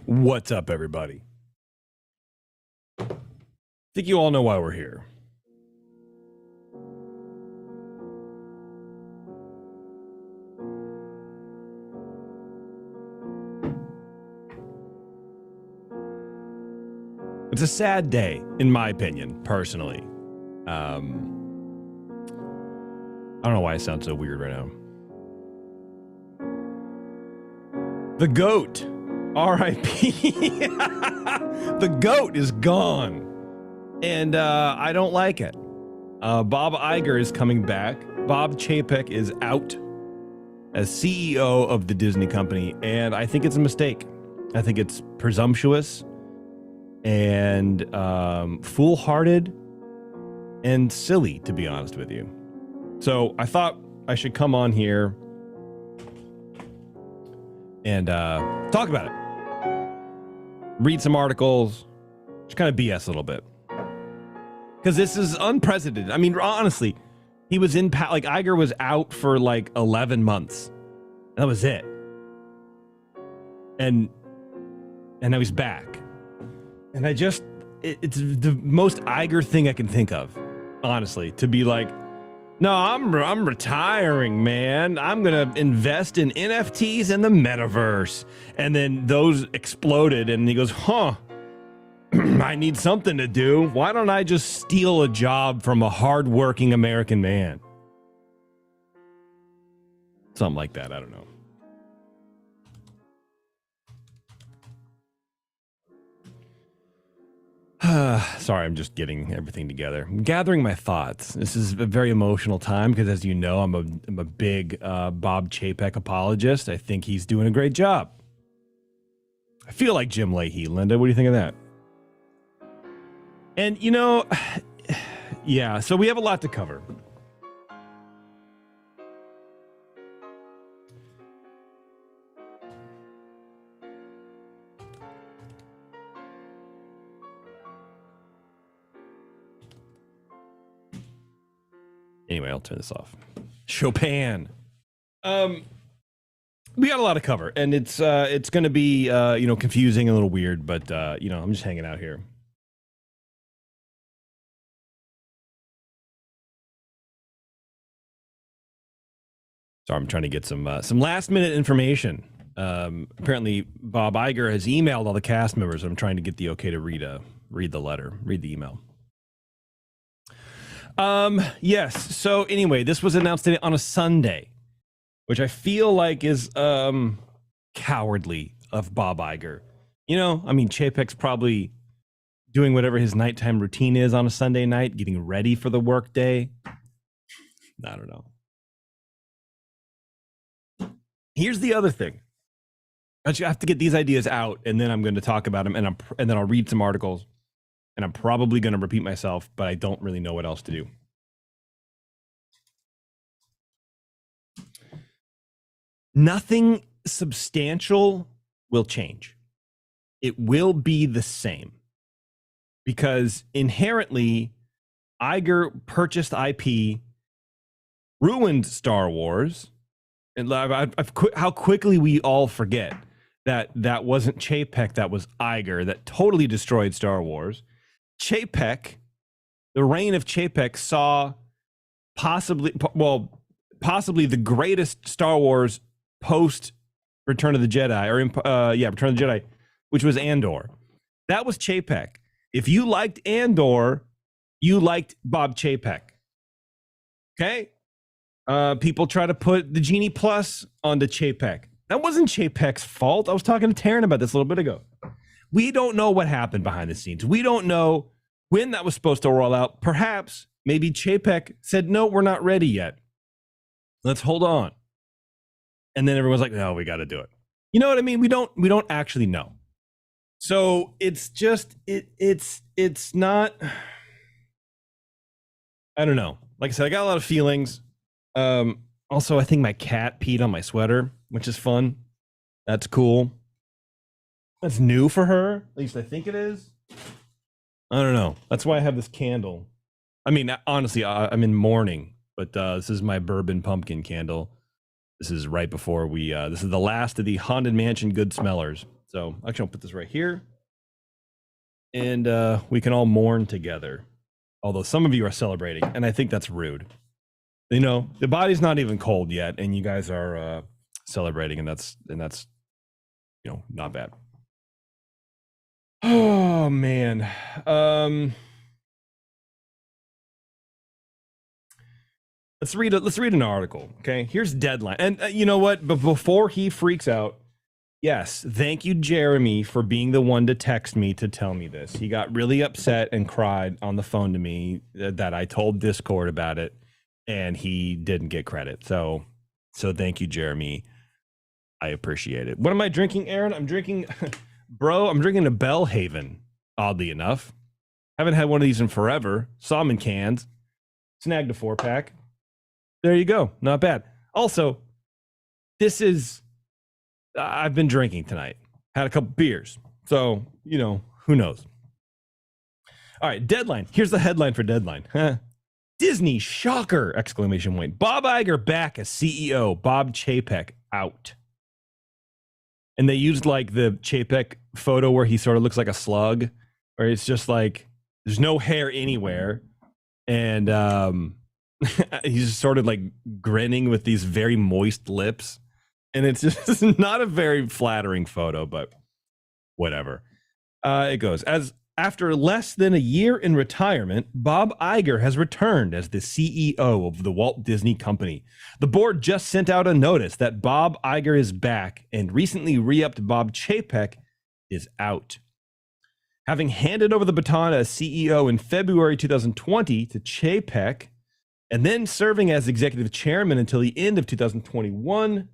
What's up, everybody? I think you all know why we're here. It's a sad day, in my opinion, personally. I don't know why I sound so weird right now. The GOAT, R.I.P. The GOAT is gone, and I don't like it. Bob Iger is coming back. Bob Chapek is out as CEO of the Disney Company, and I think it's a mistake. I think it's presumptuous and foolhardy and silly, to be honest with you. So I thought I should come on here and talk about it. Read some articles, just kind of BS a little bit. Because this is unprecedented. I mean, honestly, he was in, like, Iger was out for like 11 months. That was it. And now he's back. And it's the most Iger thing I can think of, honestly, to be like, no, I'm retiring, man. I'm going to invest in NFTs and the metaverse. And then those exploded, and he goes, huh, I need something to do. Why don't I just steal a job from a hardworking American man? Something like that. I don't know. Sorry, I'm just getting everything together. I'm gathering my thoughts. This is a very emotional time because, as you know, I'm a big Bob Chapek apologist. I think he's doing a great job. I feel like Jim Leahy. Linda, what do you think of that? And, you know, yeah, so we have a lot to cover. Anyway, I'll turn this off. Chopin. We got a lot to cover, and it's going to be confusing, and a little weird, but I'm just hanging out here. Sorry, I'm trying to get some last minute information. Apparently, Bob Iger has emailed all the cast members. I'm trying to get the okay to read the email. Yes. So anyway, this was announced today on a Sunday, which I feel like is cowardly of Bob Iger. You know, I mean, Chapek's probably doing whatever his nighttime routine is on a Sunday night, getting ready for the workday. I don't know. Here's the other thing. I have to get these ideas out, and then I'm going to talk about them, and then I'll read some articles. And I'm probably going to repeat myself, but I don't really know what else to do. Nothing substantial will change. It will be the same. Because inherently, Iger purchased IP, ruined Star Wars, and how quickly we all forget that wasn't Chapek, that was Iger, that totally destroyed Star Wars. Chapek, the reign of Chapek saw possibly the greatest Star Wars post Return of the Jedi, Return of the Jedi, which was Andor. That was Chapek. If you liked Andor, you liked Bob Chapek. Okay? People try to put the Genie Plus onto Chapek. That wasn't Chapek's fault. I was talking to Taryn about this a little bit ago. We don't know what happened behind the scenes. We don't know when that was supposed to roll out. Perhaps, maybe Chapek said, no, we're not ready yet. Let's hold on. And then everyone's like, no, we got to do it. You know what I mean? We don't actually know. So it's just, it's not, I don't know. Like I said, I got a lot of feelings. Also, I think my cat peed on my sweater, which is fun. That's cool. That's new for her. At least I think it is. I don't know. That's why I have this candle. I mean, honestly, I'm in mourning, but this is my bourbon pumpkin candle. This is right before this is the last of the Haunted Mansion good smellers. So actually, I'll put this right here, and we can all mourn together. Although some of you are celebrating, and I think that's rude. You know, the body's not even cold yet, and you guys are celebrating, and that's you know, not bad. Oh man. Let's read an article. Okay, here's Deadline, and you know what? But before he freaks out, yes, thank you, Jeremy, for being the one to text me to tell me this. He got really upset and cried on the phone to me that I told Discord about it, and he didn't get credit. So thank you, Jeremy. I appreciate it. What am I drinking, Aaron? I'm drinking, bro. I'm drinking a Bellhaven. Oddly enough, haven't had one of these in forever. Saw them in cans. Snagged a 4-pack. There you go. Not bad. Also, this is, I've been drinking tonight. Had a couple beers. So, you know, who knows? All right, Deadline. Here's the headline for Deadline. Disney shocker! Exclamation point. Bob Iger back as CEO. Bob Chapek out. And they used like the Chapek photo where he sort of looks like a slug, where it's just like there's no hair anywhere. And he's just sort of like grinning with these very moist lips. And it's just not a very flattering photo, but whatever. It goes. As after less than a year in retirement, Bob Iger has returned as the CEO of the Walt Disney Company. The board just sent out a notice that Bob Iger is back, and recently re-upped Bob Chapek is out. Having handed over the baton as CEO in February 2020 to Chapek, and then serving as executive chairman until the end of 2021,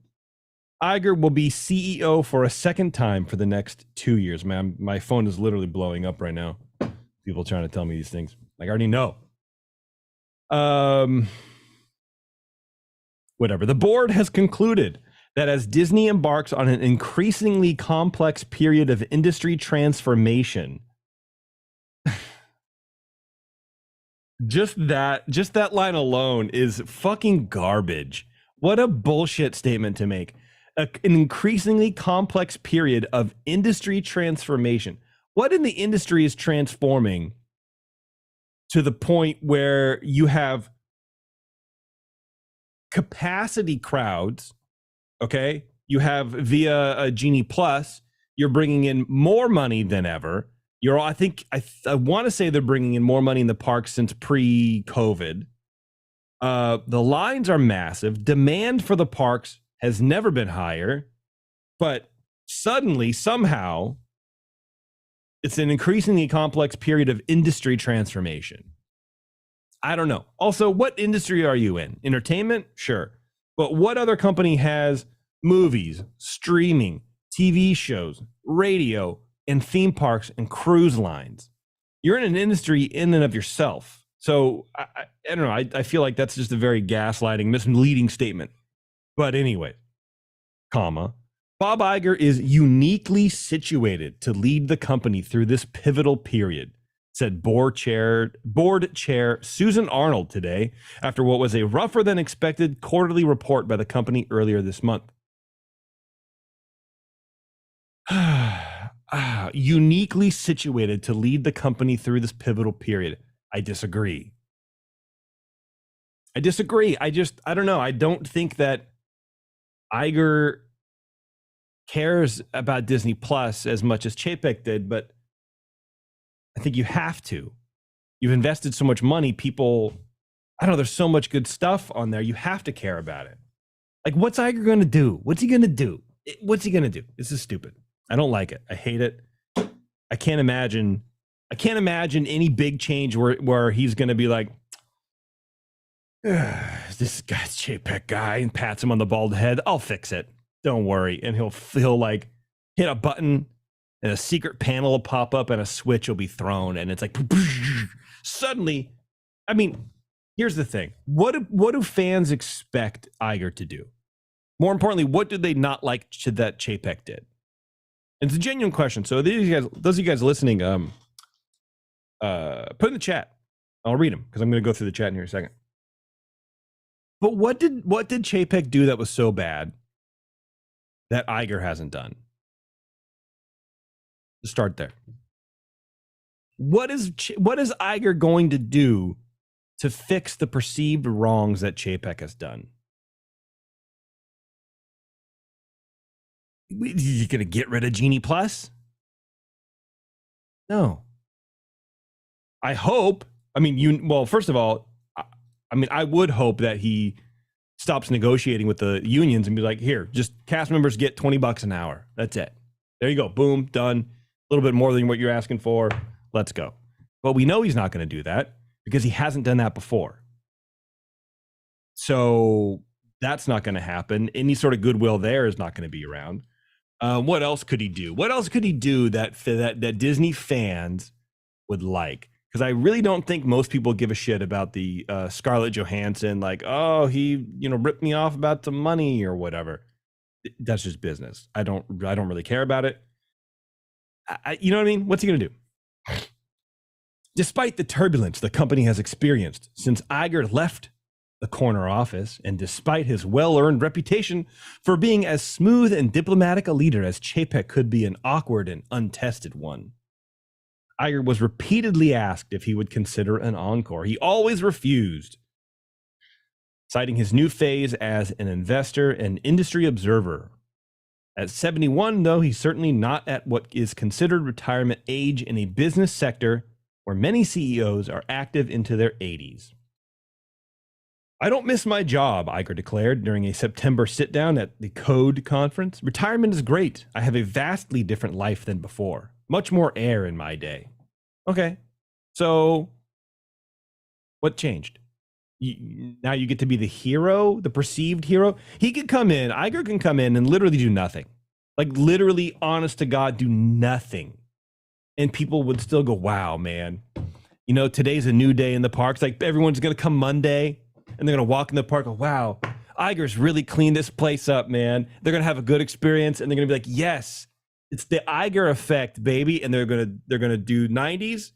Iger will be CEO for a second time for the next 2 years. Man, my phone is literally blowing up right now. People trying to tell me these things. Like, I already know. Whatever. The board has concluded that as Disney embarks on an increasingly complex period of industry transformation, just that line alone is fucking garbage. What a bullshit statement to make. An increasingly complex period of industry transformation. What in the industry is transforming to the point where you have capacity crowds? Okay, you have via a Genie Plus, you're bringing in more money than ever. I want to say they're bringing in more money in the parks since pre-COVID. The lines are massive. Demand for the parks has never been higher, but suddenly, somehow, it's an increasingly complex period of industry transformation. I don't know. Also, what industry are you in? Entertainment? Sure. But what other company has movies, streaming, TV shows, radio, and theme parks and cruise lines? You're in an industry in and of yourself. So I don't know. I feel like that's just a very gaslighting, misleading statement. But anyway, Bob Iger is uniquely situated to lead the company through this pivotal period, said board chair Susan Arnold today after what was a rougher than expected quarterly report by the company earlier this month. Uniquely situated to lead the company through this pivotal period. I disagree. I don't know. I don't think that Iger cares about Disney Plus as much as Chapek did, but I think you have to. You've invested so much money. People, I don't know, there's so much good stuff on there. You have to care about it. Like, what's Iger going to do? What's he going to do? This is stupid. I don't like it. I hate it. I can't imagine any big change where he's going to be like, this guy's Chapek guy, and pats him on the bald head. I'll fix it. Don't worry. And he'll like hit a button and a secret panel will pop up and a switch will be thrown. And it's like, suddenly, I mean, here's the thing. What do fans expect Iger to do? More importantly, what do they not like that Chapek did? It's a genuine question. So those of you guys listening, put in the chat. I'll read them because I'm going to go through the chat in here in a second. But what did Chapek do that was so bad that Iger hasn't done? Start there. What is Iger going to do to fix the perceived wrongs that Chapek has done? You going to get rid of Genie Plus? No. I hope. I mean, well, first of all, I would hope that he stops negotiating with the unions and be like, here, just cast members get $20 an hour. That's it. There you go. Boom, done. A little bit more than what you're asking for. Let's go. But we know he's not going to do that because he hasn't done that before. So that's not going to happen. Any sort of goodwill there is not going to be around. What else could he do? What else could he do that Disney fans would like? Because I really don't think most people give a shit about the Scarlett Johansson, like, oh, he ripped me off about some money or whatever. That's just business. I don't really care about it. You know what I mean? What's he gonna do? Despite the turbulence the company has experienced since Iger left the corner office, and despite his well-earned reputation for being as smooth and diplomatic a leader as Chapek could be an awkward and untested one, Iger was repeatedly asked if he would consider an encore. He always refused, citing his new phase as an investor and industry observer. At 71, though, he's certainly not at what is considered retirement age in a business sector where many CEOs are active into their 80s. I don't miss my job, Iger declared during a September sit-down at the Code conference. Retirement is great. I have a vastly different life than before. Much more air in my day. Okay, so what changed? Now you get to be the hero, the perceived hero. He could come in, Iger can come in and literally do nothing. Like literally, honest to God, do nothing. And people would still go, wow, man. Today's a new day in the parks. Like everyone's going to come Monday and they're going to walk in the park and go, wow, Iger's really cleaned this place up, man. They're going to have a good experience and they're going to be like, yes, it's the Iger effect, baby. And they're going to do 90s,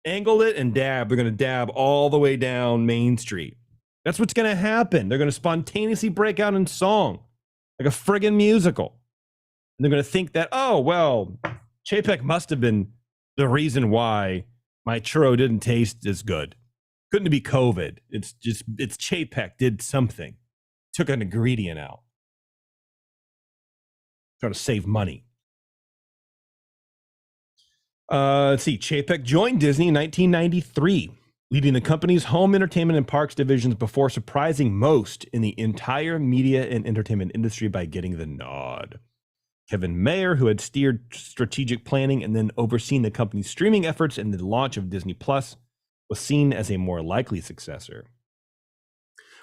angle it and dab. They're going to dab all the way down Main Street. That's what's going to happen. They're going to spontaneously break out in song like a friggin' musical. And they're going to think that, oh, well, Chapek must have been the reason why my churro didn't taste as good. Couldn't be COVID. It's Chapek did something. Took an ingredient out. Trying to save money. Let's see. Chapek joined Disney in 1993, leading the company's home entertainment and parks divisions before surprising most in the entire media and entertainment industry by getting the nod. Kevin Mayer, who had steered strategic planning and then overseen the company's streaming efforts and the launch of Disney Plus, was seen as a more likely successor.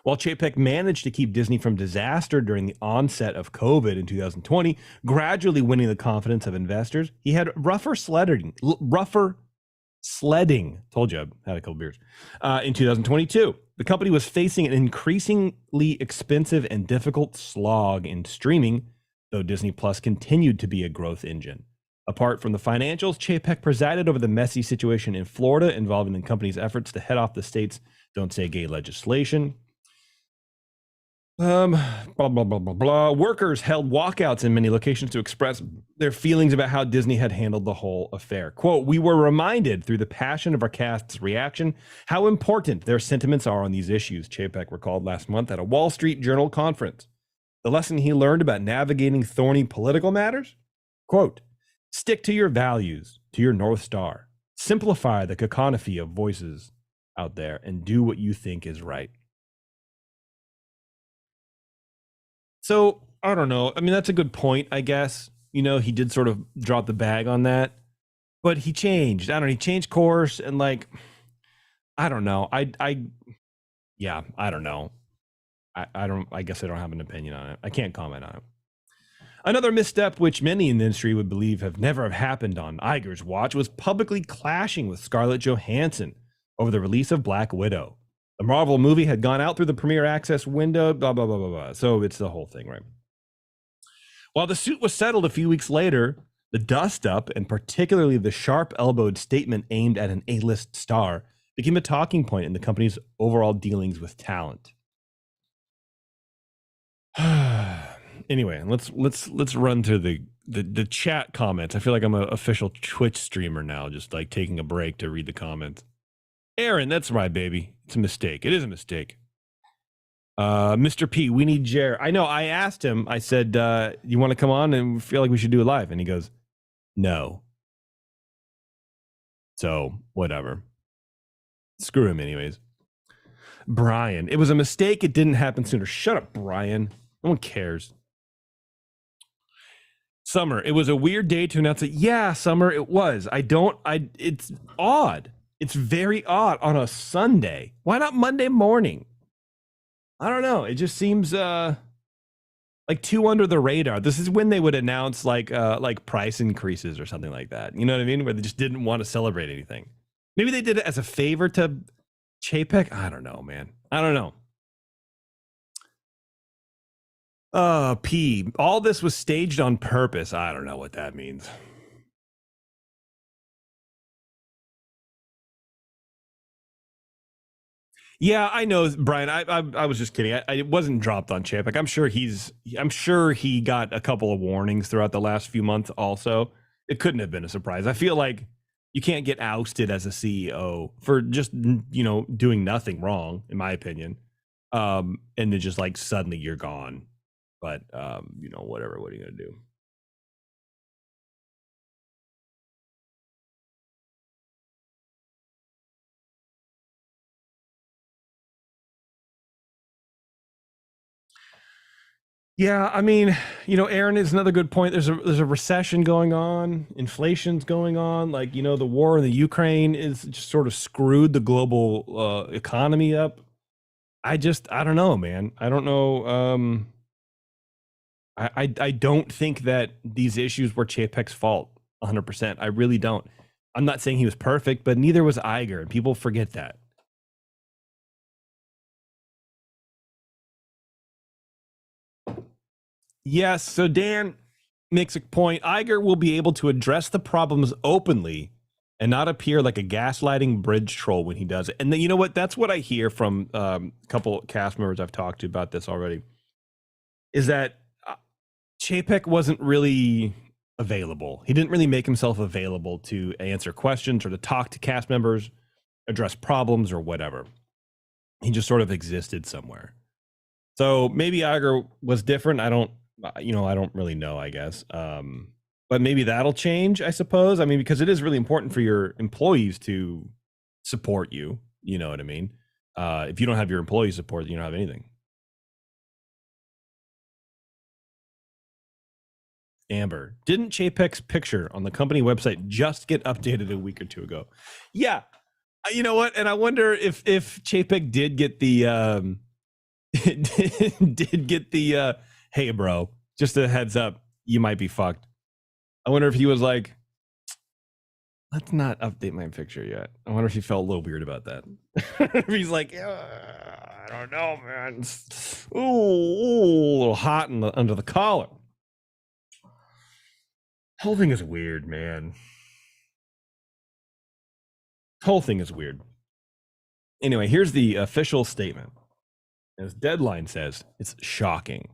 While Chapek managed to keep Disney from disaster during the onset of COVID in 2020, gradually winning the confidence of investors, he had rougher sledding. Told you I had a couple beers. In 2022, the company was facing an increasingly expensive and difficult slog in streaming, though Disney Plus continued to be a growth engine. Apart from the financials, Chapek presided over the messy situation in Florida involving the company's efforts to head off the state's Don't Say Gay legislation. Blah, blah, blah, blah, blah. Workers held walkouts in many locations to express their feelings about how Disney had handled the whole affair. Quote, we were reminded through the passion of our cast's reaction how important their sentiments are on these issues, Chapek recalled last month at a Wall Street Journal conference. The lesson he learned about navigating thorny political matters? Quote, stick to your values, to your North Star. Simplify the cacophony of voices out there and do what you think is right. So, I don't know. I mean, that's a good point, I guess. He did sort of drop the bag on that. But he changed. He changed course and I don't know. I don't know. I guess I don't have an opinion on it. I can't comment on it. Another misstep, which many in the industry would believe have never happened on Iger's watch, was publicly clashing with Scarlett Johansson over the release of Black Widow. The Marvel movie had gone out through the Premier Access window, blah, blah, blah, blah, blah. So it's the whole thing, right? While the suit was settled a few weeks later, the dust-up, and particularly the sharp-elbowed statement aimed at an A-list star, became a talking point in the company's overall dealings with talent. Anyway, let's run through the chat comments. I feel like I'm an official Twitch streamer now, just like taking a break to read the comments. Aaron, that's right, baby. It's a mistake. It is a mistake. Mr. P, we need Jer. I know. I asked him. I said, "You want to come on and feel like we should do it live?" And he goes, "No." So whatever. Screw him, anyways. Brian, it was a mistake. It didn't happen sooner. Shut up, Brian. No one cares. Summer, it was a weird day to announce it. Yeah, Summer, it was. It's odd. It's very odd on a Sunday. Why not Monday morning? I don't know. It just seems like too under the radar. This is when they would announce like price increases or something like that. You know what I mean? Where they just didn't want to celebrate anything. Maybe they did it as a favor to Chapek. I don't know, man. I don't know. P. All this was staged on purpose. I don't know what that means. Yeah, I know, Brian. I was just kidding. I wasn't dropped on Chapek. I'm sure he got a couple of warnings throughout the last few months. Also, it couldn't have been a surprise. I feel like you can't get ousted as a CEO for just doing nothing wrong, in my opinion. And then just like suddenly you're gone. But whatever. What are you gonna do? Yeah, I mean, Aaron is another good point. There's a recession going on, inflation's going on. Like, the war in the Ukraine is just sort of screwed the global economy up. I don't know, man. I don't know. I don't think that these issues were Chapek's fault 100%. I really don't. I'm not saying he was perfect, but neither was Iger, and people forget that. Yes, so Dan makes a point. Iger will be able to address the problems openly and not appear like a gaslighting bridge troll when he does it. And then, you know what? That's what I hear from a couple cast members I've talked to about this already, is that Chapek wasn't really available. He didn't really make himself available to answer questions or to talk to cast members, address problems or whatever. He just sort of existed somewhere. So maybe Iger was different. I don't really know, I guess. But maybe that'll change, I suppose. I mean, because it is really important for your employees to support you. You know what I mean? If you don't have your employee support, you don't have anything. Amber, didn't Chapek's picture on the company website just get updated a week or two ago? Yeah. You know what? And I wonder if Chapek did get the hey bro, just a heads up, you might be fucked. I wonder if he was like, let's not update my picture yet. I wonder if he felt a little weird about that. He's like, I don't know, man. Ooh, a little hot under the collar. Whole thing is weird, man. Whole thing is weird. Anyway, here's the official statement. As Deadline says, it's shocking.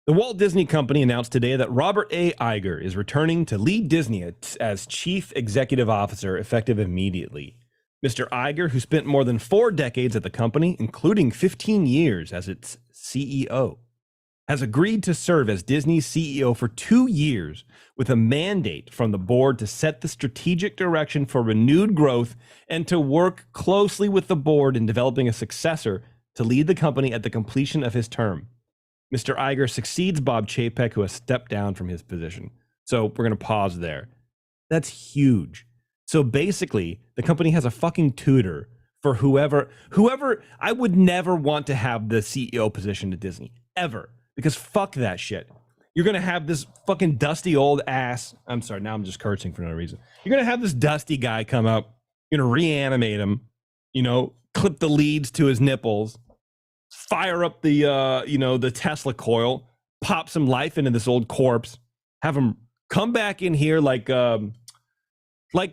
The Walt Disney Company announced today that Robert A. Iger is returning to lead Disney as Chief Executive Officer effective immediately. Mr. Iger, who spent more than 4 decades at the company, including 15 years as its CEO, has agreed to serve as Disney's CEO for 2 years with a mandate from the board to set the strategic direction for renewed growth and to work closely with the board in developing a successor to lead the company at the completion of his term. Mr. Iger succeeds Bob Chapek, who has stepped down from his position. So we're going to pause there. That's huge. So basically, the company has a fucking tutor for whoever. I would never want to have the CEO position at Disney, ever. Because fuck that shit. You're going to have this fucking dusty old ass. I'm sorry, now I'm just cursing for no reason. You're going to have this dusty guy come up. You're going to reanimate him, clip the leads to his nipples, fire up the Tesla coil, pop some life into this old corpse, have him come back in here like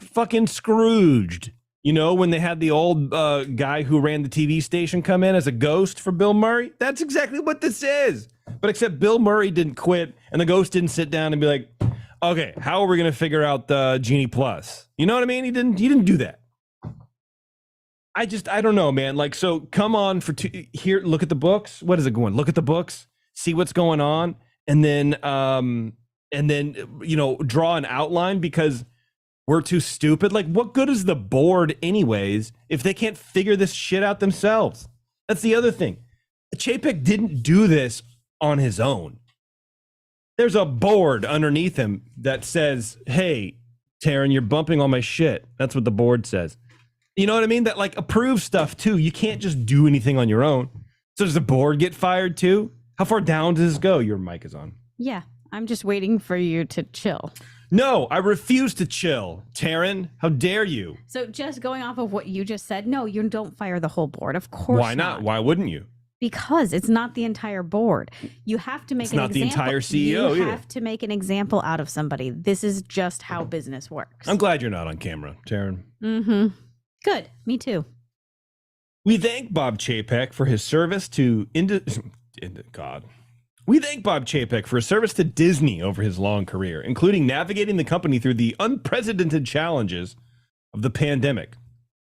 fucking Scrooged. When they had the old guy who ran the TV station come in as a ghost for Bill Murray? That's exactly what this is. But except Bill Murray didn't quit, and the ghost didn't sit down and be like, okay, how are we going to figure out the Genie Plus? You know what I mean? He didn't do that. I don't know, man. Like, so come on here, look at the books. What is it going? Look at the books, see what's going on, and then draw an outline, because we're too stupid. Like, what good is the board anyways if they can't figure this shit out themselves? That's the other thing. Chapek didn't do this on his own. There's a board underneath him that says, hey, Taryn, you're bumping all my shit. That's what the board says. You know what I mean? That like approves stuff too. You can't just do anything on your own. So does the board get fired too? How far down does this go? Your mic is on. Yeah, I'm just waiting for you to chill. No, I refuse to chill. Taryn, how dare you? So just going off of what you just said, no, you don't fire the whole board. Of course Why not? Why wouldn't you? Because it's not the entire board. You have to make an example. It's not the entire CEO You have to make an example out of somebody. This is just how business works. I'm glad you're not on camera, Taryn. Mm-hmm. Good. Me too. We thank Bob Chapek for his service to We thank Bob Chapek for his service to Disney over his long career, including navigating the company through the unprecedented challenges of the pandemic,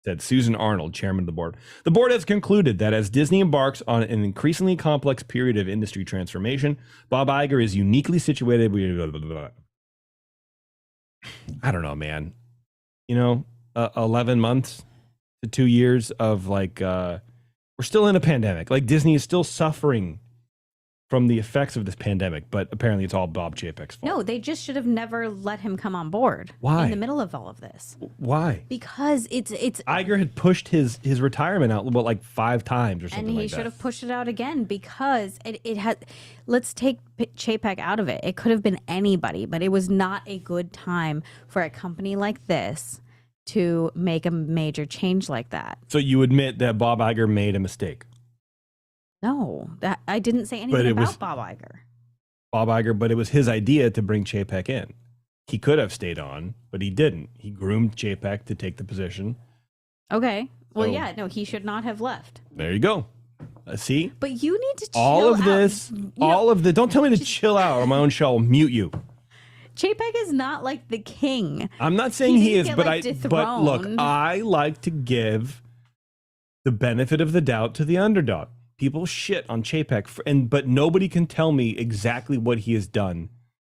said Susan Arnold, chairman of the board. The board has concluded that as Disney embarks on an increasingly complex period of industry transformation, Bob Iger is uniquely situated. I don't know, man. 11 months to 2 years of we're still in a pandemic. Like, Disney is still suffering from the effects of this pandemic, but apparently it's all Bob Chapek's fault. No, they just should have never let him come on board. Why? In the middle of all of this. Why? Because it's Iger had pushed his retirement out like 5 times or something like that. And he should have pushed it out again, because it had, let's take Chapek out of it. It could have been anybody, but it was not a good time for a company like this to make a major change like that. So you admit that Bob Iger made a mistake? No, that I didn't say anything about Bob Iger. Bob Iger, but it was his idea to bring Chapek in. He could have stayed on, but he didn't. He groomed Chapek to take the position. Okay. Well, yeah, no, he should not have left. There you go. See? But you need to chill all of out. This, don't tell me to chill out on my own show. I'll mute you. Chapek is not like the king. I'm not saying he is, but dethroned. Look, I like to give the benefit of the doubt to the underdog. People shit on Chapek, but nobody can tell me exactly what he has done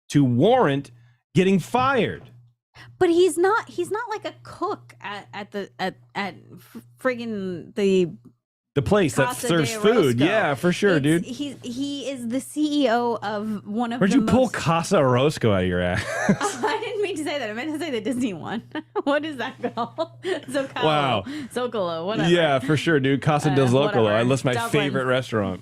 to warrant getting fired. But he's not like a cook at friggin' the place that serves food. Yeah, for sure, dude. He is the CEO of one of Where'd you pull Casa Orozco out of your ass? I didn't mean to say that. I meant to say the Disney one. What is that called? Zocalo. Wow. Zocalo, whatever. Yeah, for sure, dude. Casa del Zocalo. That's my Dublin. favorite restaurant.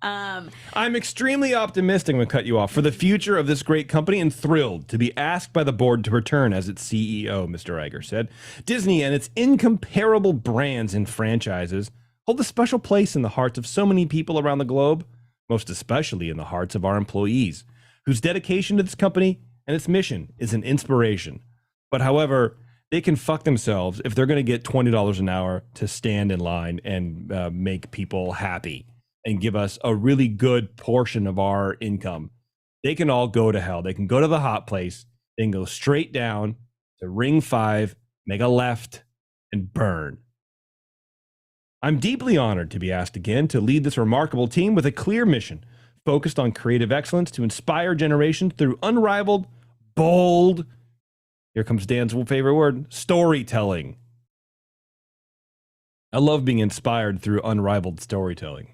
I'm extremely optimistic, I'm going to cut you off, for the future of this great company, and thrilled to be asked by the board to return as its CEO, Mr. Iger said. Disney and its incomparable brands and franchises hold a special place in the hearts of so many people around the globe, most especially in the hearts of our employees, whose dedication to this company and its mission is an inspiration. But however, they can fuck themselves if they're going to get $20 an hour to stand in line and make people happy and give us a really good portion of our income. They can all go to hell. They can go to the hot place. They can go straight down to Ring 5, make a left, and burn. I'm deeply honored to be asked again to lead this remarkable team with a clear mission, focused on creative excellence to inspire generations through unrivaled, bold, here comes Dan's favorite word, storytelling. I love being inspired through unrivaled storytelling.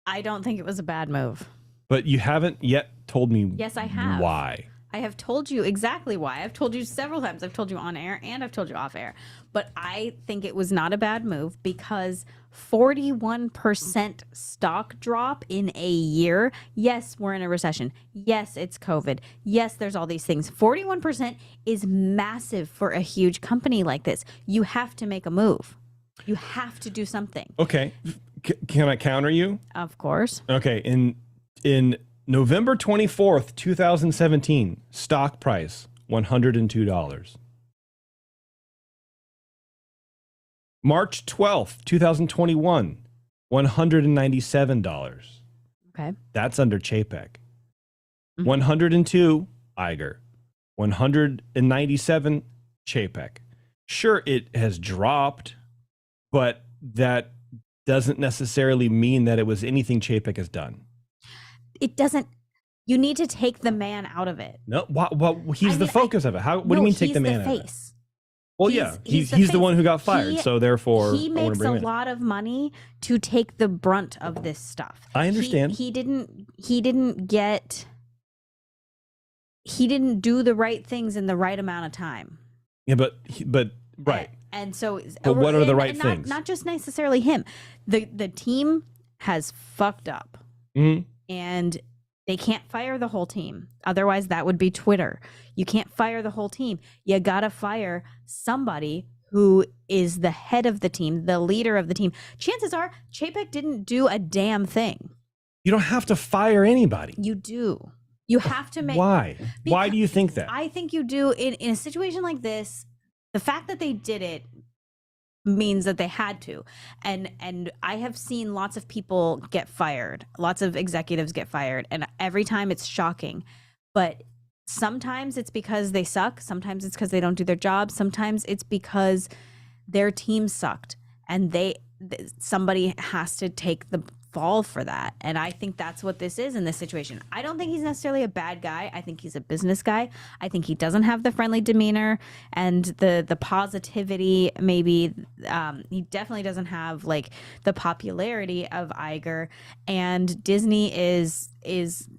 I don't think it was a bad move. But you haven't yet told me Yes, I have. Why. I have told you exactly why. I've told you several times. I've told you on air and I've told you off air. But I think it was not a bad move because 41% stock drop in a year. Yes, we're in a recession. Yes, it's COVID. Yes, there's all these things. 41% is massive for a huge company like this. You have to make a move. You have to do something. Okay. Can I counter you? Of course. Okay. In November 24th, 2017, stock price, $102. March 12th, 2021, $197. Okay. That's under Chapek. Mhm. 102 Iger. 197 Chapek. Sure, it has dropped, but that doesn't necessarily mean that it was anything Chapek has done. It doesn't. You need to take the man out of it. No, he's the focus of it. What do you mean take the man out of it? Face. Well, he's the one who got fired, so therefore he makes a lot of money to take the brunt of this stuff. I understand. He didn't do the right things in the right amount of time. Yeah, but right. And so, but what are the right things? Not just necessarily him. The team has fucked up, and they can't fire the whole team. Otherwise, that would be Twitter. You can't fire the whole team. You gotta fire somebody who is the head of the team, the leader of the team. Chances are, Chapek didn't do a damn thing. You don't have to fire anybody. You do. You have to make. Why? Why do you think that? I think you do. In a situation like this, the fact that they did it means that they had to. And I have seen lots of people get fired, lots of executives get fired, and every time it's shocking. But sometimes it's because they suck, sometimes it's because they don't do their job, sometimes it's because their team sucked, and somebody has to take the fall for that. And I think that's what this is in this situation. I don't think he's necessarily a bad guy. I think he's a business guy. I think he doesn't have the friendly demeanor and the positivity. Maybe he definitely doesn't have like the popularity of Iger. And Disney is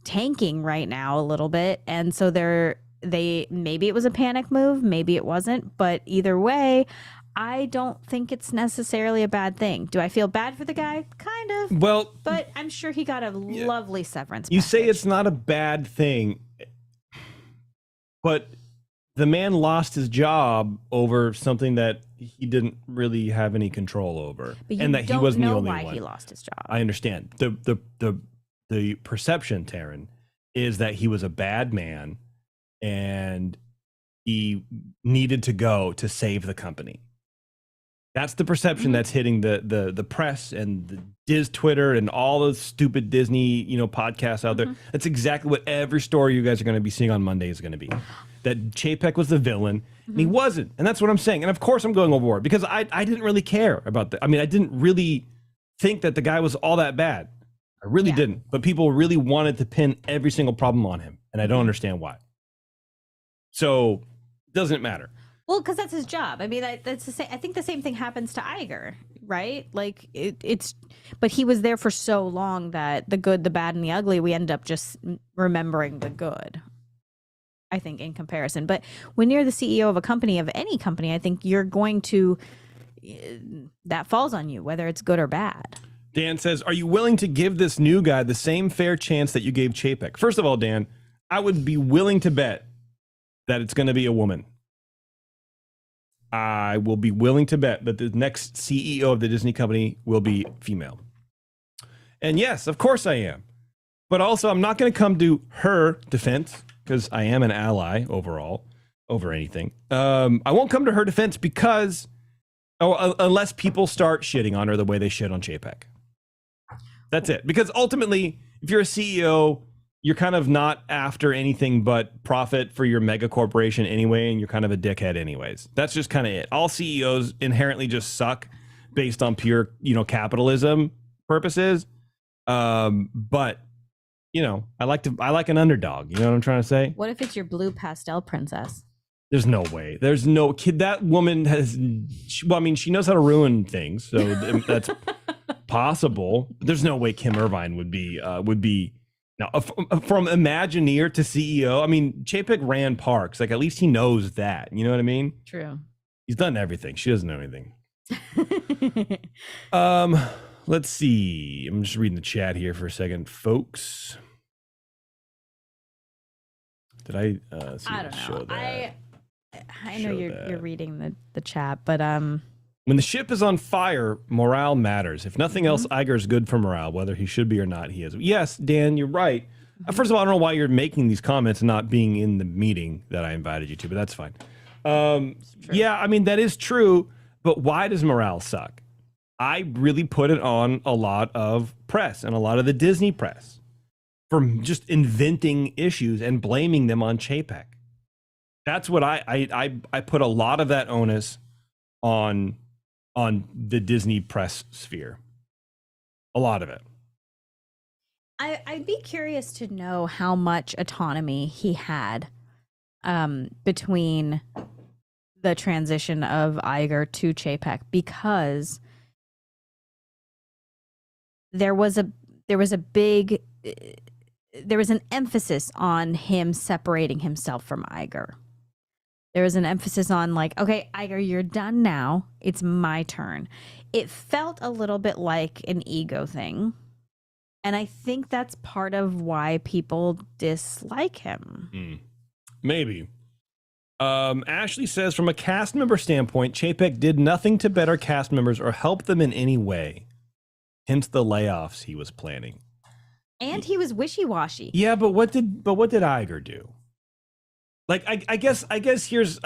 tanking right now a little bit, and so maybe it was a panic move, maybe it wasn't, but either way, I don't think it's necessarily a bad thing. Do I feel bad for the guy? Kind of. Well, but I'm sure he got a lovely severance You package. say it's not a bad thing, but the man lost his job over something that he didn't really have any control over, and that he wasn't the only one. Why he lost his job. I understand. The perception, Taryn, is that he was a bad man and he needed to go to save the company. That's the perception that's hitting the press and the Diz Twitter and all those stupid Disney, podcasts out there. That's exactly what every story you guys are going to be seeing on Monday is going to be. That Chapek was the villain, and he wasn't. And that's what I'm saying. And of course I'm going overboard because I didn't really care about that. I mean, I didn't really think that the guy was all that bad. I really didn't. But people really wanted to pin every single problem on him, and I don't understand why. So it doesn't matter. Well, because that's his job. I mean, that's the same. I think the same thing happens to Iger, right? Like but he was there for so long that the good, the bad, and the ugly, we end up just remembering the good. I think in comparison, but when you're the CEO of a company, of any company, I think you're going to that falls on you, whether it's good or bad. Dan says, "Are you willing to give this new guy the same fair chance that you gave Chapek?" First of all, Dan, I would be willing to bet that it's going to be a woman. I will be willing to bet that the next CEO of the Disney Company will be female. And yes, of course I am. But also, I'm not going to come to her defense because I am an ally overall over anything. I won't come to her defense because unless people start shitting on her the way they shit on Chapek. That's it. Because ultimately, if you're a CEO, you're kind of not after anything but profit for your mega corporation anyway, and you're kind of a dickhead anyways. That's just kind of it. All CEOs inherently just suck based on pure, capitalism purposes. But I like an underdog. You know what I'm trying to say? What if it's your blue pastel princess? There's no way. There's no kid. That woman she knows how to ruin things, so that's possible. There's no way Kim Irvine would be. Now, from Imagineer to CEO, I mean, Chapek ran parks. Like, at least he knows that. You know what I mean? True. He's done everything. She doesn't know anything. Let's see. I'm just reading the chat here for a second, folks. Did I see I don't know. show that? I know you're reading the chat, but when the ship is on fire, morale matters. If nothing else, Iger is good for morale, whether he should be or not. He is. Yes, Dan, you're right. First of all, I don't know why you're making these comments and not being in the meeting that I invited you to, but that's fine. Yeah, I mean, that is true. But why does morale suck? I really put it on a lot of press and a lot of the Disney press for just inventing issues and blaming them on Chapek. That's what I put a lot of that onus on the Disney press sphere. A lot of it. I'd be curious to know how much autonomy he had between the transition of Iger to Chapek, because there was an emphasis on him separating himself from Iger. There was an emphasis on like, okay, Iger, you're done now. It's my turn. It felt a little bit like an ego thing. And I think that's part of why people dislike him. Maybe. Ashley says, from a cast member standpoint, Chapek did nothing to better cast members or help them in any way. Hence the layoffs he was planning. And he was wishy-washy. Yeah, but what did Iger do? Like, I guess here's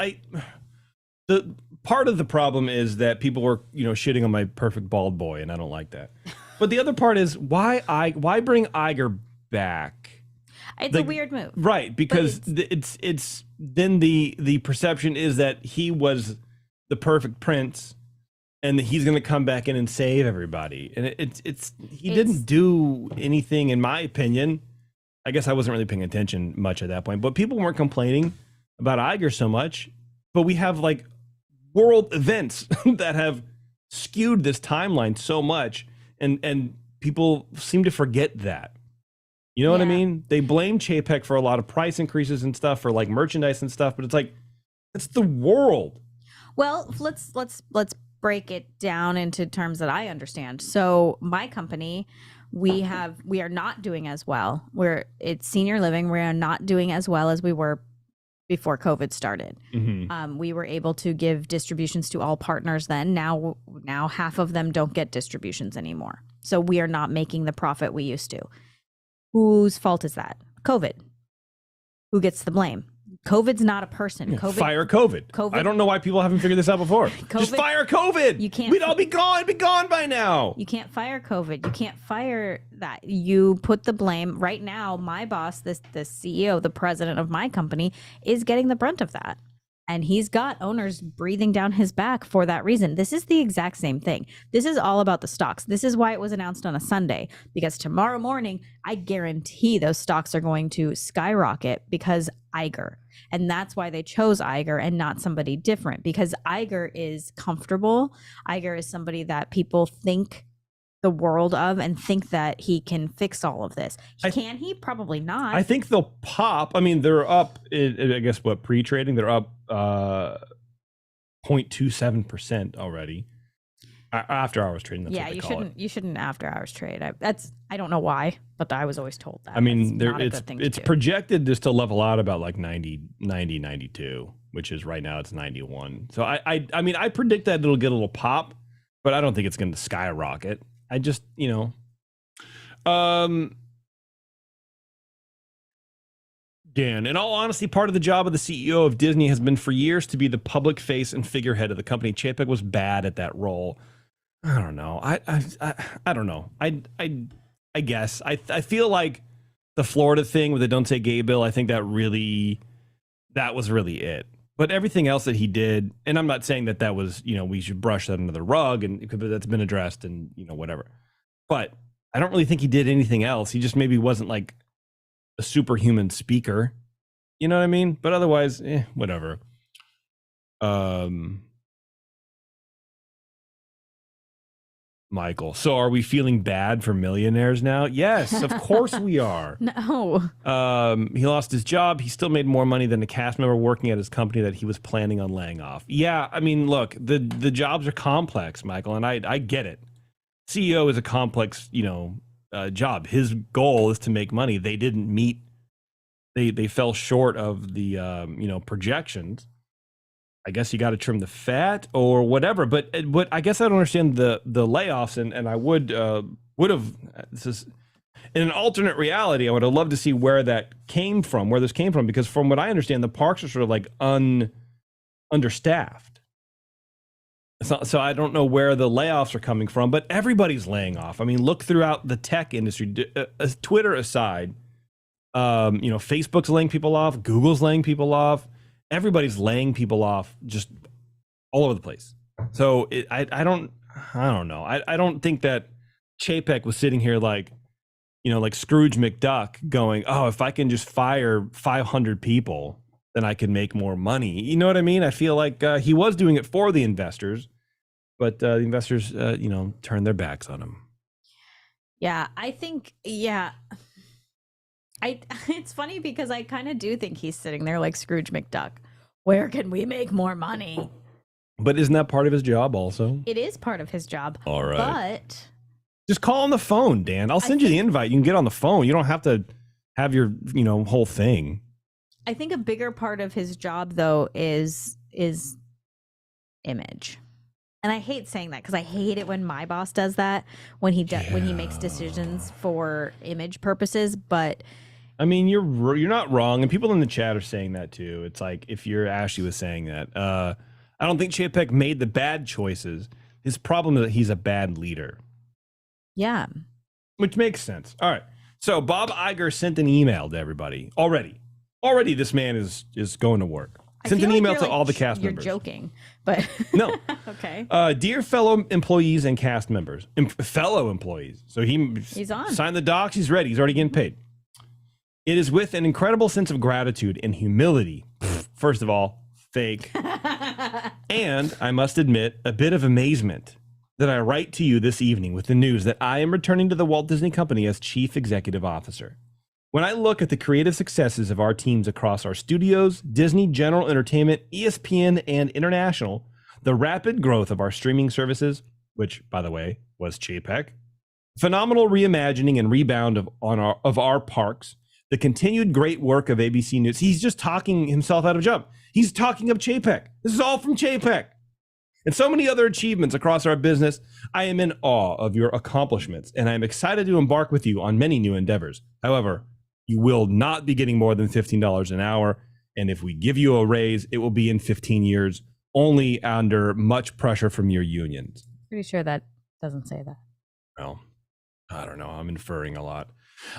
the part of the problem is that people were, shitting on my perfect bald boy, and I don't like that. But the other part is why bring Iger back? It's a weird move, right? Because it's then the perception is that he was the perfect prince, and that he's going to come back in and save everybody, and he didn't do anything, in my opinion. I guess I wasn't really paying attention much at that point, but people weren't complaining about Iger so much. But we have like world events that have skewed this timeline so much, and people seem to forget that. You know what I mean? They blame Chapek for a lot of price increases and stuff, for like merchandise and stuff, but it's like, it's the world. Well, let's break it down into terms that I understand. So my company, we are not doing as well. It's senior living. We are not doing as well as we were before COVID started. Mm-hmm. We were able to give distributions to all partners then. Now half of them don't get distributions anymore. So we are not making the profit we used to. Whose fault is that? COVID. Who gets the blame? COVID's not a person. Fire COVID. I don't know why people haven't figured this out before. Just fire COVID. You can't. We'd all be gone by now. You can't fire COVID. You can't fire that. You put the blame right now. My boss, the CEO, the president of my company, is getting the brunt of that. And he's got owners breathing down his back for that reason. This is the exact same thing. This is all about the stocks. This is why it was announced on a Sunday, because tomorrow morning, I guarantee those stocks are going to skyrocket because Iger. And that's why they chose Iger and not somebody different, because Iger is comfortable. Iger is somebody that people think the world of and think that he can fix all of this. Can he? Probably not. I think they'll pop. I mean, they're up, I guess, pre-trading? They're up 0.27% already. After hours trading, that's what they call it. You shouldn't after hours trade. I don't know why, but I was always told that. I mean, it's projected just to level out about like 92, which is right now it's 91. So I mean, I predict that it'll get a little pop, but I don't think it's going to skyrocket. I just, Dan, in all honesty, part of the job of the CEO of Disney has been for years to be the public face and figurehead of the company. Chapek was bad at that role. I don't know. I don't know. I guess I feel like the Florida thing with the Don't Say Gay bill, I think that was really it. But everything else that he did, and I'm not saying that was, we should brush that under the rug, and that's been addressed and, whatever. But I don't really think he did anything else. He just maybe wasn't like a superhuman speaker. You know what I mean? But otherwise, whatever. Michael, so are we feeling bad for millionaires now? Yes, of course we are. No. He lost his job. He still made more money than a cast member working at his company that he was planning on laying off. Yeah, I mean, look, the jobs are complex, Michael, and I get it. CEO is a complex, job. His goal is to make money. They didn't meet. They fell short of the projections. I guess you got to trim the fat or whatever. But I guess I don't understand the layoffs, and I would have. This is in an alternate reality. I would have loved to see where this came from, because from what I understand, the parks are sort of like understaffed. So I don't know where the layoffs are coming from, but everybody's laying off. I mean, look throughout the tech industry, Twitter aside, Facebook's laying people off, Google's laying people off. Everybody's laying people off just all over the place. So I don't know. I don't think that Chapek was sitting here like Scrooge McDuck going, oh, if I can just fire 500 people, then I can make more money. You know what I mean? I feel like he was doing it for the investors, but the investors, turned their backs on him. Yeah, I think, it's funny because I kind of do think he's sitting there like Scrooge McDuck. Where can we make more money? But isn't that part of his job also? It is part of his job. All right. But just call on the phone, Dan. I'll send you the invite. You can get on the phone. You don't have to have your, whole thing. I think a bigger part of his job though is image. And I hate saying that because I hate it when my boss does that, when he makes decisions for image purposes, but I mean, you're not wrong, and people in the chat are saying that too. It's like if Ashley was saying that. I don't think Chapek made the bad choices. His problem is that he's a bad leader. Yeah. Which makes sense. All right. So Bob Iger sent an email to everybody already. Already this man is going to work. Sent an email to all the cast members. You're joking, but no. Okay. Dear fellow employees and cast members, fellow employees. So he's on. Signed the docs. He's ready. He's already getting paid. It is with an incredible sense of gratitude and humility. First of all, fake. And I must admit, a bit of amazement that I write to you this evening with the news that I am returning to the Walt Disney Company as Chief Executive Officer. When I look at the creative successes of our teams across our studios, Disney, General Entertainment, ESPN, and International, the rapid growth of our streaming services, which, by the way, was Chapek, phenomenal reimagining and rebound of our parks, the continued great work of ABC News. He's just talking himself out of a job. He's talking of Chapek. This is all from Chapek. And so many other achievements across our business. I am in awe of your accomplishments, and I am excited to embark with you on many new endeavors. However, you will not be getting more than $15 an hour, and if we give you a raise, it will be in 15 years, only under much pressure from your unions. Pretty sure that doesn't say that. Well, I don't know. I'm inferring a lot.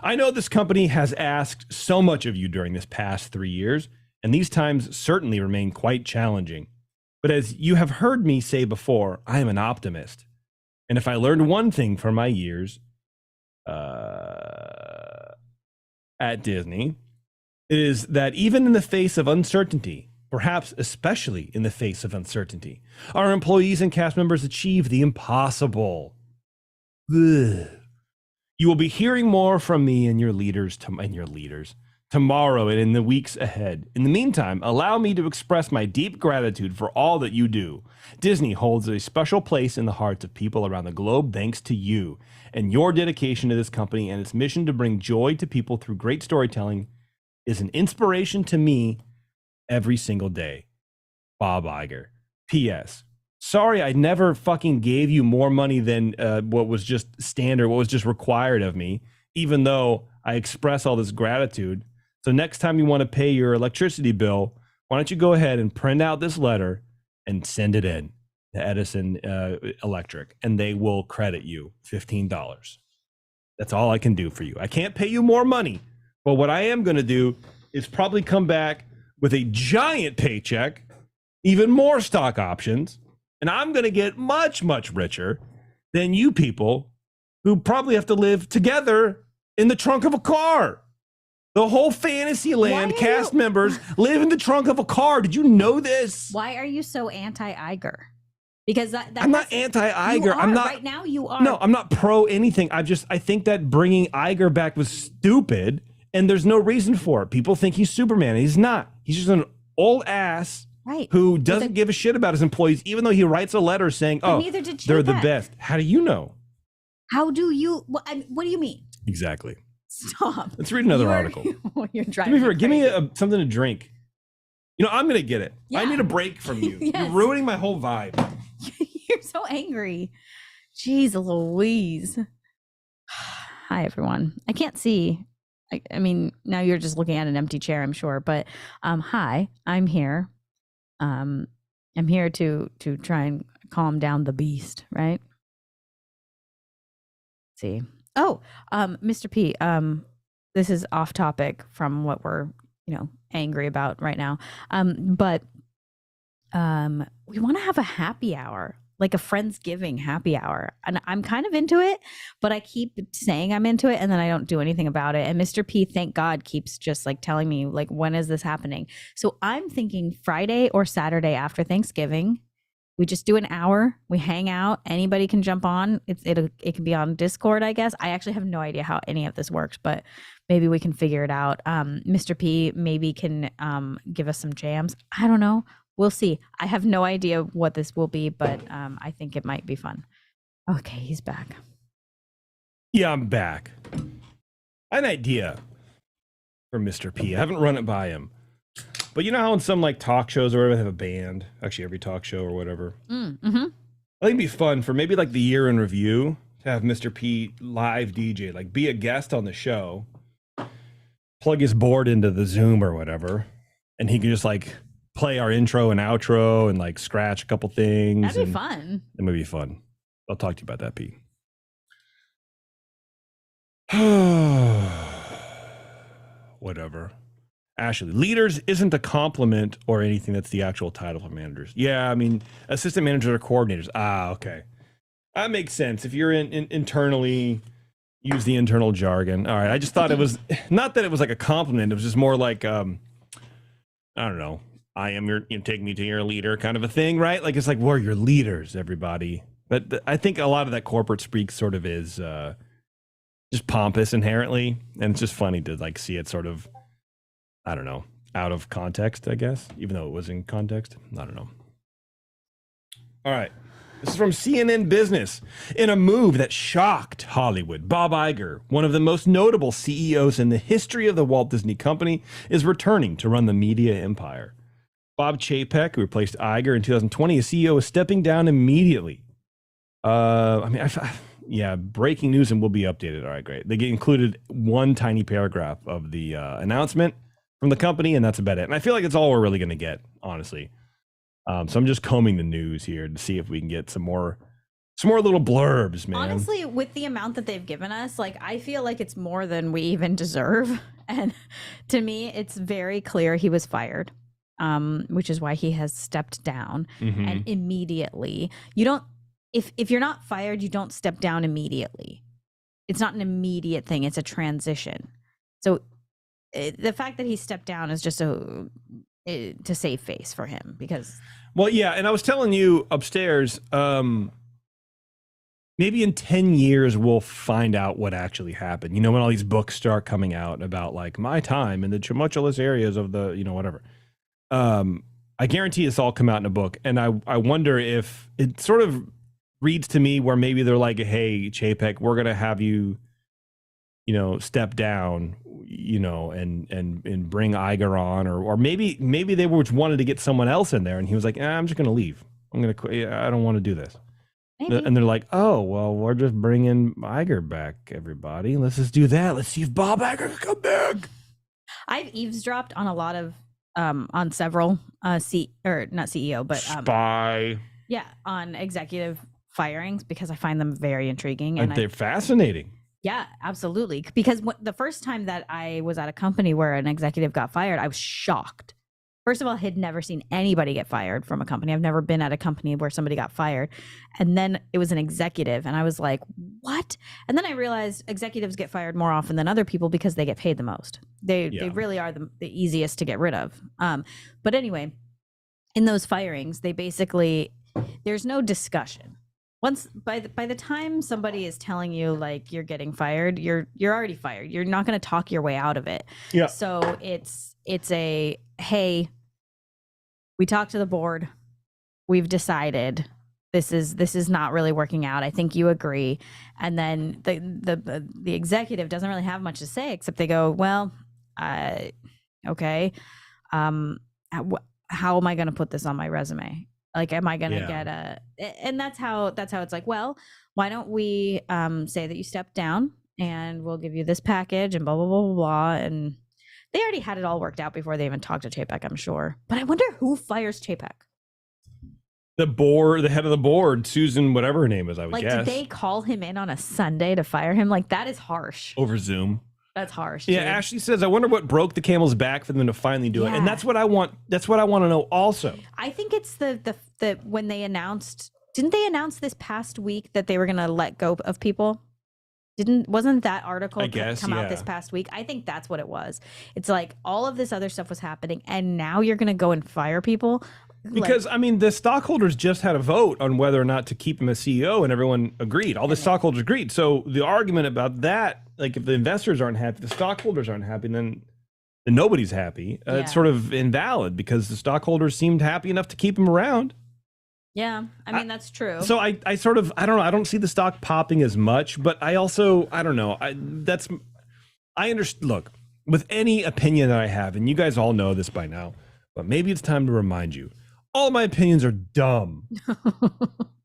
I know this company has asked so much of you during this past 3 years, and these times certainly remain quite challenging. But as you have heard me say before, I am an optimist. And if I learned one thing from my years at Disney, it is that even in the face of uncertainty, perhaps especially in the face of uncertainty, our employees and cast members achieve the impossible. Ugh. You will be hearing more from me and your leaders tomorrow and in the weeks ahead. In the meantime, allow me to express my deep gratitude for all that you do. Disney holds a special place in the hearts of people around the globe thanks to you and your dedication to this company, and its mission to bring joy to people through great storytelling is an inspiration to me every single day. Bob Iger. P.S. Sorry, I never fucking gave you more money than what was just standard, what was just required of me, even though I express all this gratitude. So next time you want to pay your electricity bill, why don't you go ahead and print out this letter and send it in to Edison Electric, and they will credit you $15. That's all I can do for you. I can't pay you more money, but what I am going to do is probably come back with a giant paycheck, even more stock options, and I'm going to get much, much richer than you people who probably have to live together in the trunk of a car. The whole Fantasyland cast members live in the trunk of a car. Did you know this? Why are you so anti-Iger? Because I'm not anti-Iger. I'm not right now. You are. No, I'm not pro anything. I think that bringing Iger back was stupid, and there's no reason for it. People think he's Superman. He's not. He's just an old ass. Right. Who doesn't give a shit about his employees, even though he writes a letter saying, oh, they're the best. How do you know? How do you? What do you mean? Exactly. Stop. Let's read another article. You're driving me give me something to drink. I'm going to get it. Yeah. I need a break from you. Yes. You're ruining my whole vibe. You're so angry. Jeez Louise. Hi, everyone. I can't see. I mean, now you're just looking at an empty chair, I'm sure. But hi, I'm here. I'm here to try and calm down the beast, right? Let's see. Oh, Mr. P, this is off topic from what we're, angry about right now. But we want to have a happy hour, like a Friendsgiving happy hour. And I'm kind of into it, but I keep saying I'm into it and then I don't do anything about it. And Mr. P, thank God, keeps just like telling me, like, when is this happening? So I'm thinking Friday or Saturday after Thanksgiving. We just do an hour. We hang out. Anybody can jump on. It can be on Discord, I guess. I actually have no idea how any of this works, but maybe we can figure it out. Mr. P maybe can give us some jams. I don't know. We'll see. I have no idea what this will be, but I think it might be fun. Okay, he's back. Yeah, I'm back. I had an idea for Mr. P. I haven't run it by him. But you know how in some like talk shows or whatever, they have a band, actually every talk show or whatever. Mm-hmm. I think it'd be fun for maybe like the year in review to have Mr. P live DJ, like be a guest on the show, plug his board into the Zoom or whatever, and he can just like play our intro and outro and like scratch a couple things. That'd be fun. That would be fun. I'll talk to you about that, P. Whatever. Ashley, leaders isn't a compliment or anything. That's the actual title for managers. Yeah, I mean, assistant managers are coordinators. Ah, okay. That makes sense. If you're internally, use the internal jargon. All right. I just thought it was, not that it was like a compliment. It was just more like, I don't know. I am your, take me to your leader kind of a thing, right? Like, it's like, we're your leaders, everybody. But I think a lot of that corporate speak sort of is just pompous inherently. And it's just funny to like see it sort of, I don't know, out of context, I guess, even though it was in context. I don't know. All right. This is from CNN Business. In a move that shocked Hollywood, Bob Iger, one of the most notable CEOs in the history of the Walt Disney Company, is returning to run the media empire. Bob Chapek, who replaced Iger in 2020 as CEO, is stepping down immediately. Yeah, breaking news and will be updated. All right, great. They included one tiny paragraph of the announcement from the company, and that's about it. And I feel like it's all we're really going to get, honestly. So I'm just combing the news here to see if we can get some more little blurbs, man. Honestly, with the amount that they've given us, like, I feel like it's more than we even deserve. And to me, it's very clear he was fired, which is why he has stepped down. Mm-hmm. And immediately, you don't, if you're not fired, you don't step down immediately. It's not an immediate thing. It's a transition. So the fact that he stepped down is just to save face for him, because. Well, yeah. And I was telling you upstairs, maybe in 10 years, we'll find out what actually happened. You know, when all these books start coming out about like my time in the tumultuous areas of the, whatever. I guarantee it's all come out in a book. And I wonder if it sort of reads to me where maybe they're like, hey, Chapek, we're going to have you, step down, and bring Iger on, or maybe they wanted to get someone else in there, and he was like, I'm just going to leave. I'm going to quit. I don't want to do this. Maybe. And they're like, oh, well, we're just bringing Iger back, everybody. Let's just do that. Let's see if Bob Iger can come back. I've eavesdropped on a lot of, on several, not CEO, but spy. Yeah, on executive firings, because I find them very intriguing. And they're fascinating. Yeah, absolutely. Because the first time that I was at a company where an executive got fired, I was shocked. First of all, I had never seen anybody get fired from a company. I've never been at a company where somebody got fired. And then it was an executive, and I was like, what? And then I realized executives get fired more often than other people because they get paid the most. They really are the easiest to get rid of. But anyway, in those firings, they basically, there's no discussion. Once by the time somebody is telling you like you're getting fired, you're already fired. You're not going to talk your way out of it. Yeah. So it's a, hey, we talked to the board. We've decided this is not really working out. I think you agree. And then the executive doesn't really have much to say, except they go, well, okay. How am I going to put this on my resume? Like, am I going to get and that's how it's like, well, why don't we say that you stepped down and we'll give you this package and blah, blah, blah, blah, blah. And they already had it all worked out before they even talked to Chapek, I'm sure. But I wonder who fires Chapek. the head of the board, Susan, whatever her name is, I would Like, guess. did they call him in on a Sunday to fire him? Like, that is harsh. Over Zoom. That's harsh. Yeah, dude. Ashley says, I wonder what broke the camel's back for them to finally do it. And Yeah. that's what I want. That's what I want to know also. I think it's the when they announced, didn't they announce this past week that they were going to let go of people? Wasn't that article come out this past week? I think that's what it was. It's like all of this other stuff was happening, and now you're going to go and fire people. Because, I mean, the stockholders just had a vote on whether or not to keep him as CEO, and everyone agreed. All the stockholders agreed. So the argument about that, like if the investors aren't happy, the stockholders aren't happy, then nobody's happy. It's sort of invalid because the stockholders seemed happy enough to keep him around. Yeah, I mean, that's true. So I don't know. I don't see the stock popping as much, but I also, I don't know. I understand. Look, with any opinion that I have, and you guys all know this by now, but maybe it's time to remind you, all my opinions are dumb.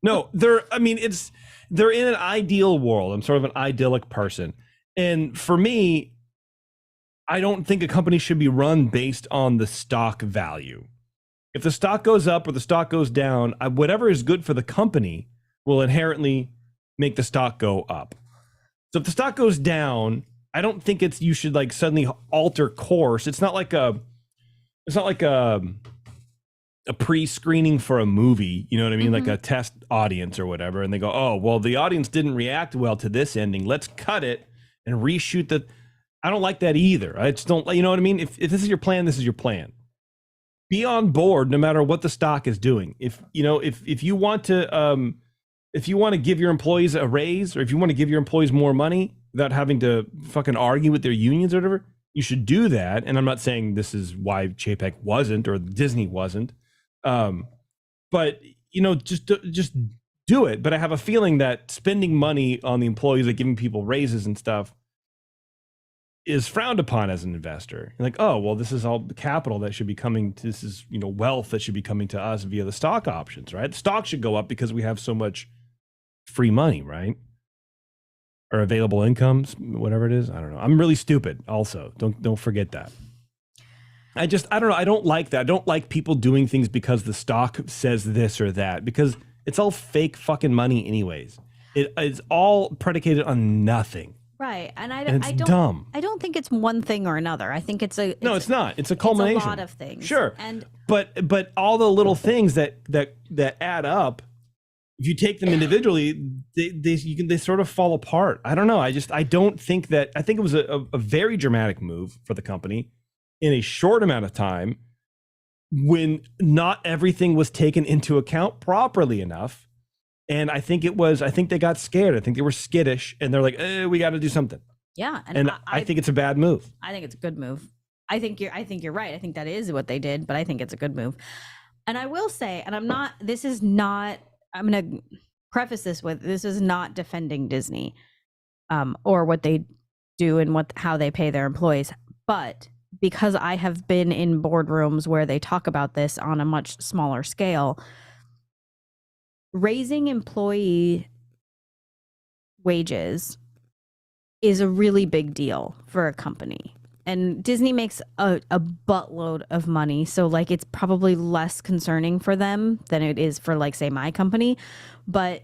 No, they're in an ideal world. I'm sort of an idyllic person. And for me, I don't think a company should be run based on the stock value. If the stock goes up or the stock goes down, whatever is good for the company will inherently make the stock go up. So if the stock goes down, I don't think you should like suddenly alter course. It's not like a pre-screening for a movie, you know what I mean? Like a test audience or whatever. And they go, oh, well, the audience didn't react well to this ending. Let's cut it and reshoot I don't like that either. I just don't, you know what I mean? If this is your plan, this is your plan. Be on board no matter what the stock is doing. If you want to give your employees a raise, or if you want to give your employees more money without having to fucking argue with their unions or whatever, you should do that. And I'm not saying this is why Chapek wasn't or Disney wasn't. But just do it. But I have a feeling that spending money on the employees, like giving people raises and stuff, is frowned upon as an investor. You're like, oh, well, this is all the capital that should be coming to, this is, wealth that should be coming to us via the stock options, right? The stock should go up because we have so much free money, right? Or available incomes, whatever it is. I don't know. I'm really stupid also. Don't forget that. I don't know. I don't like that. I don't like people doing things because the stock says this or that, because it's all fake fucking money anyways. It's all predicated on nothing. Right, and it's dumb. I don't think it's one thing or another. I think it's not. It's a culmination. It's a lot of things. Sure, but all the little things that add up, if you take them individually, they sort of fall apart. I don't know. I don't think that. I think it was a very dramatic move for the company in a short amount of time, when not everything was taken into account properly enough. And I think they got scared. I think they were skittish, and they're like, we got to do something. Yeah. And I think it's a bad move. I think it's a good move. I think you're right. I think that is what they did, but I think it's a good move. And I will say, and I'm going to preface this with, this is not defending Disney, or what they do and how they pay their employees. But because I have been in boardrooms where they talk about this on a much smaller scale, raising employee wages is a really big deal for a company. And Disney makes a buttload of money. So like, it's probably less concerning for them than it is for, like, say, my company. But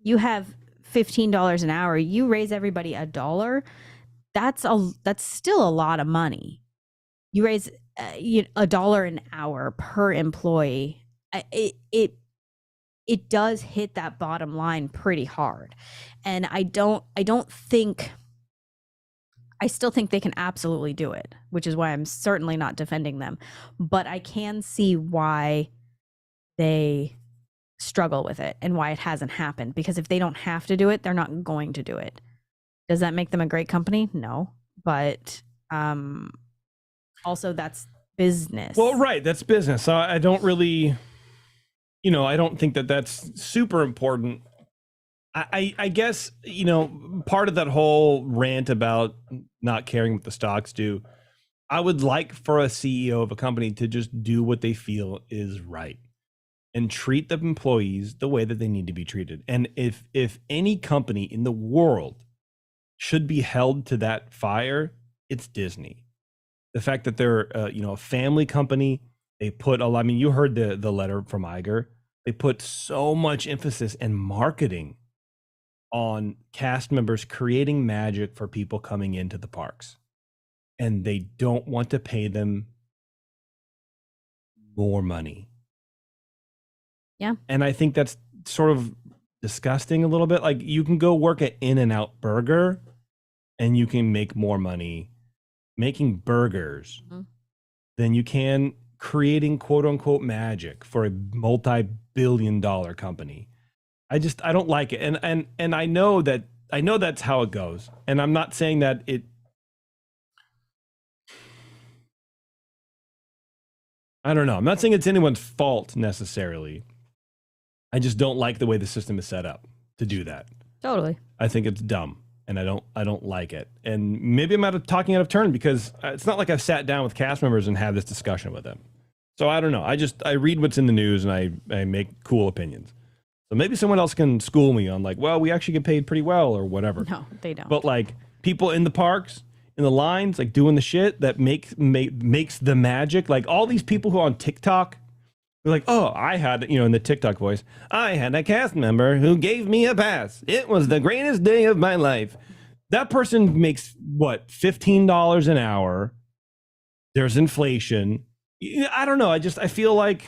you have $15 an hour, you raise everybody $1. That's still a lot of money. You raise $1 an hour per employee. It does hit that bottom line pretty hard. And I still think they can absolutely do it, which is why I'm certainly not defending them. But I can see why they struggle with it and why it hasn't happened. Because if they don't have to do it, they're not going to do it. Does that make them a great company? No. But also, that's business. Well, right. That's business. So I don't really... I don't think that that's super important. I guess, part of that whole rant about not caring what the stocks do, I would like for a CEO of a company to just do what they feel is right and treat the employees the way that they need to be treated. And if any company in the world should be held to that fire, it's Disney. The fact that they're, a family company. They put you heard the letter from Iger. They put so much emphasis and marketing on cast members creating magic for people coming into the parks. And they don't want to pay them more money. Yeah. And I think that's sort of disgusting a little bit. Like, you can go work at In-N-Out Burger and you can make more money making burgers than you can creating quote unquote magic for a multi-billion-dollar company. I don't like it. And I know that's how it goes. And I'm not saying that I don't know. I'm not saying it's anyone's fault necessarily. I just don't like the way the system is set up to do that. Totally. I think it's dumb, and I don't like it. And maybe I'm talking out of turn, because it's not like I've sat down with cast members and had this discussion with them. So I don't know. I read what's in the news and I make cool opinions. So maybe someone else can school me on, like, well, we actually get paid pretty well or whatever. No, they don't. But like, people in the parks, in the lines, like doing the shit that makes the magic. Like, all these people who are on TikTok, they're like, oh, I had, in the TikTok voice, I had a cast member who gave me a pass. It was the greatest day of my life. That person makes what, $15 an hour. There's inflation. I don't know. I feel like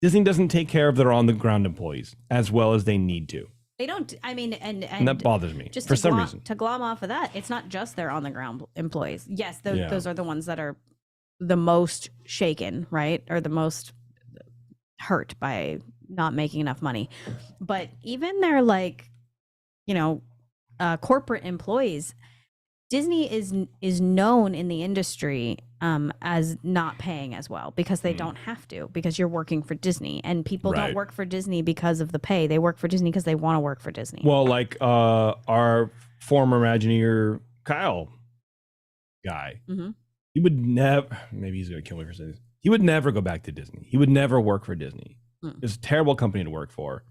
Disney doesn't take care of their on the ground employees as well as they need to. They don't. I mean, and that bothers me just for some reason. To glom off of that, it's not just their on the ground employees. Yes, those are the ones that are the most shaken, right? Or the most hurt by not making enough money. But even their corporate employees, Disney is known in the industry as not paying as well, because they don't have to, because you're working for Disney, and people don't work for Disney because of the pay. They work for Disney because they want to work for Disney. Well, like our former Imagineer Kyle guy, he would never, maybe he's going to kill me for saying this, he would never go back to Disney. He would never work for Disney. It's a terrible company to work for,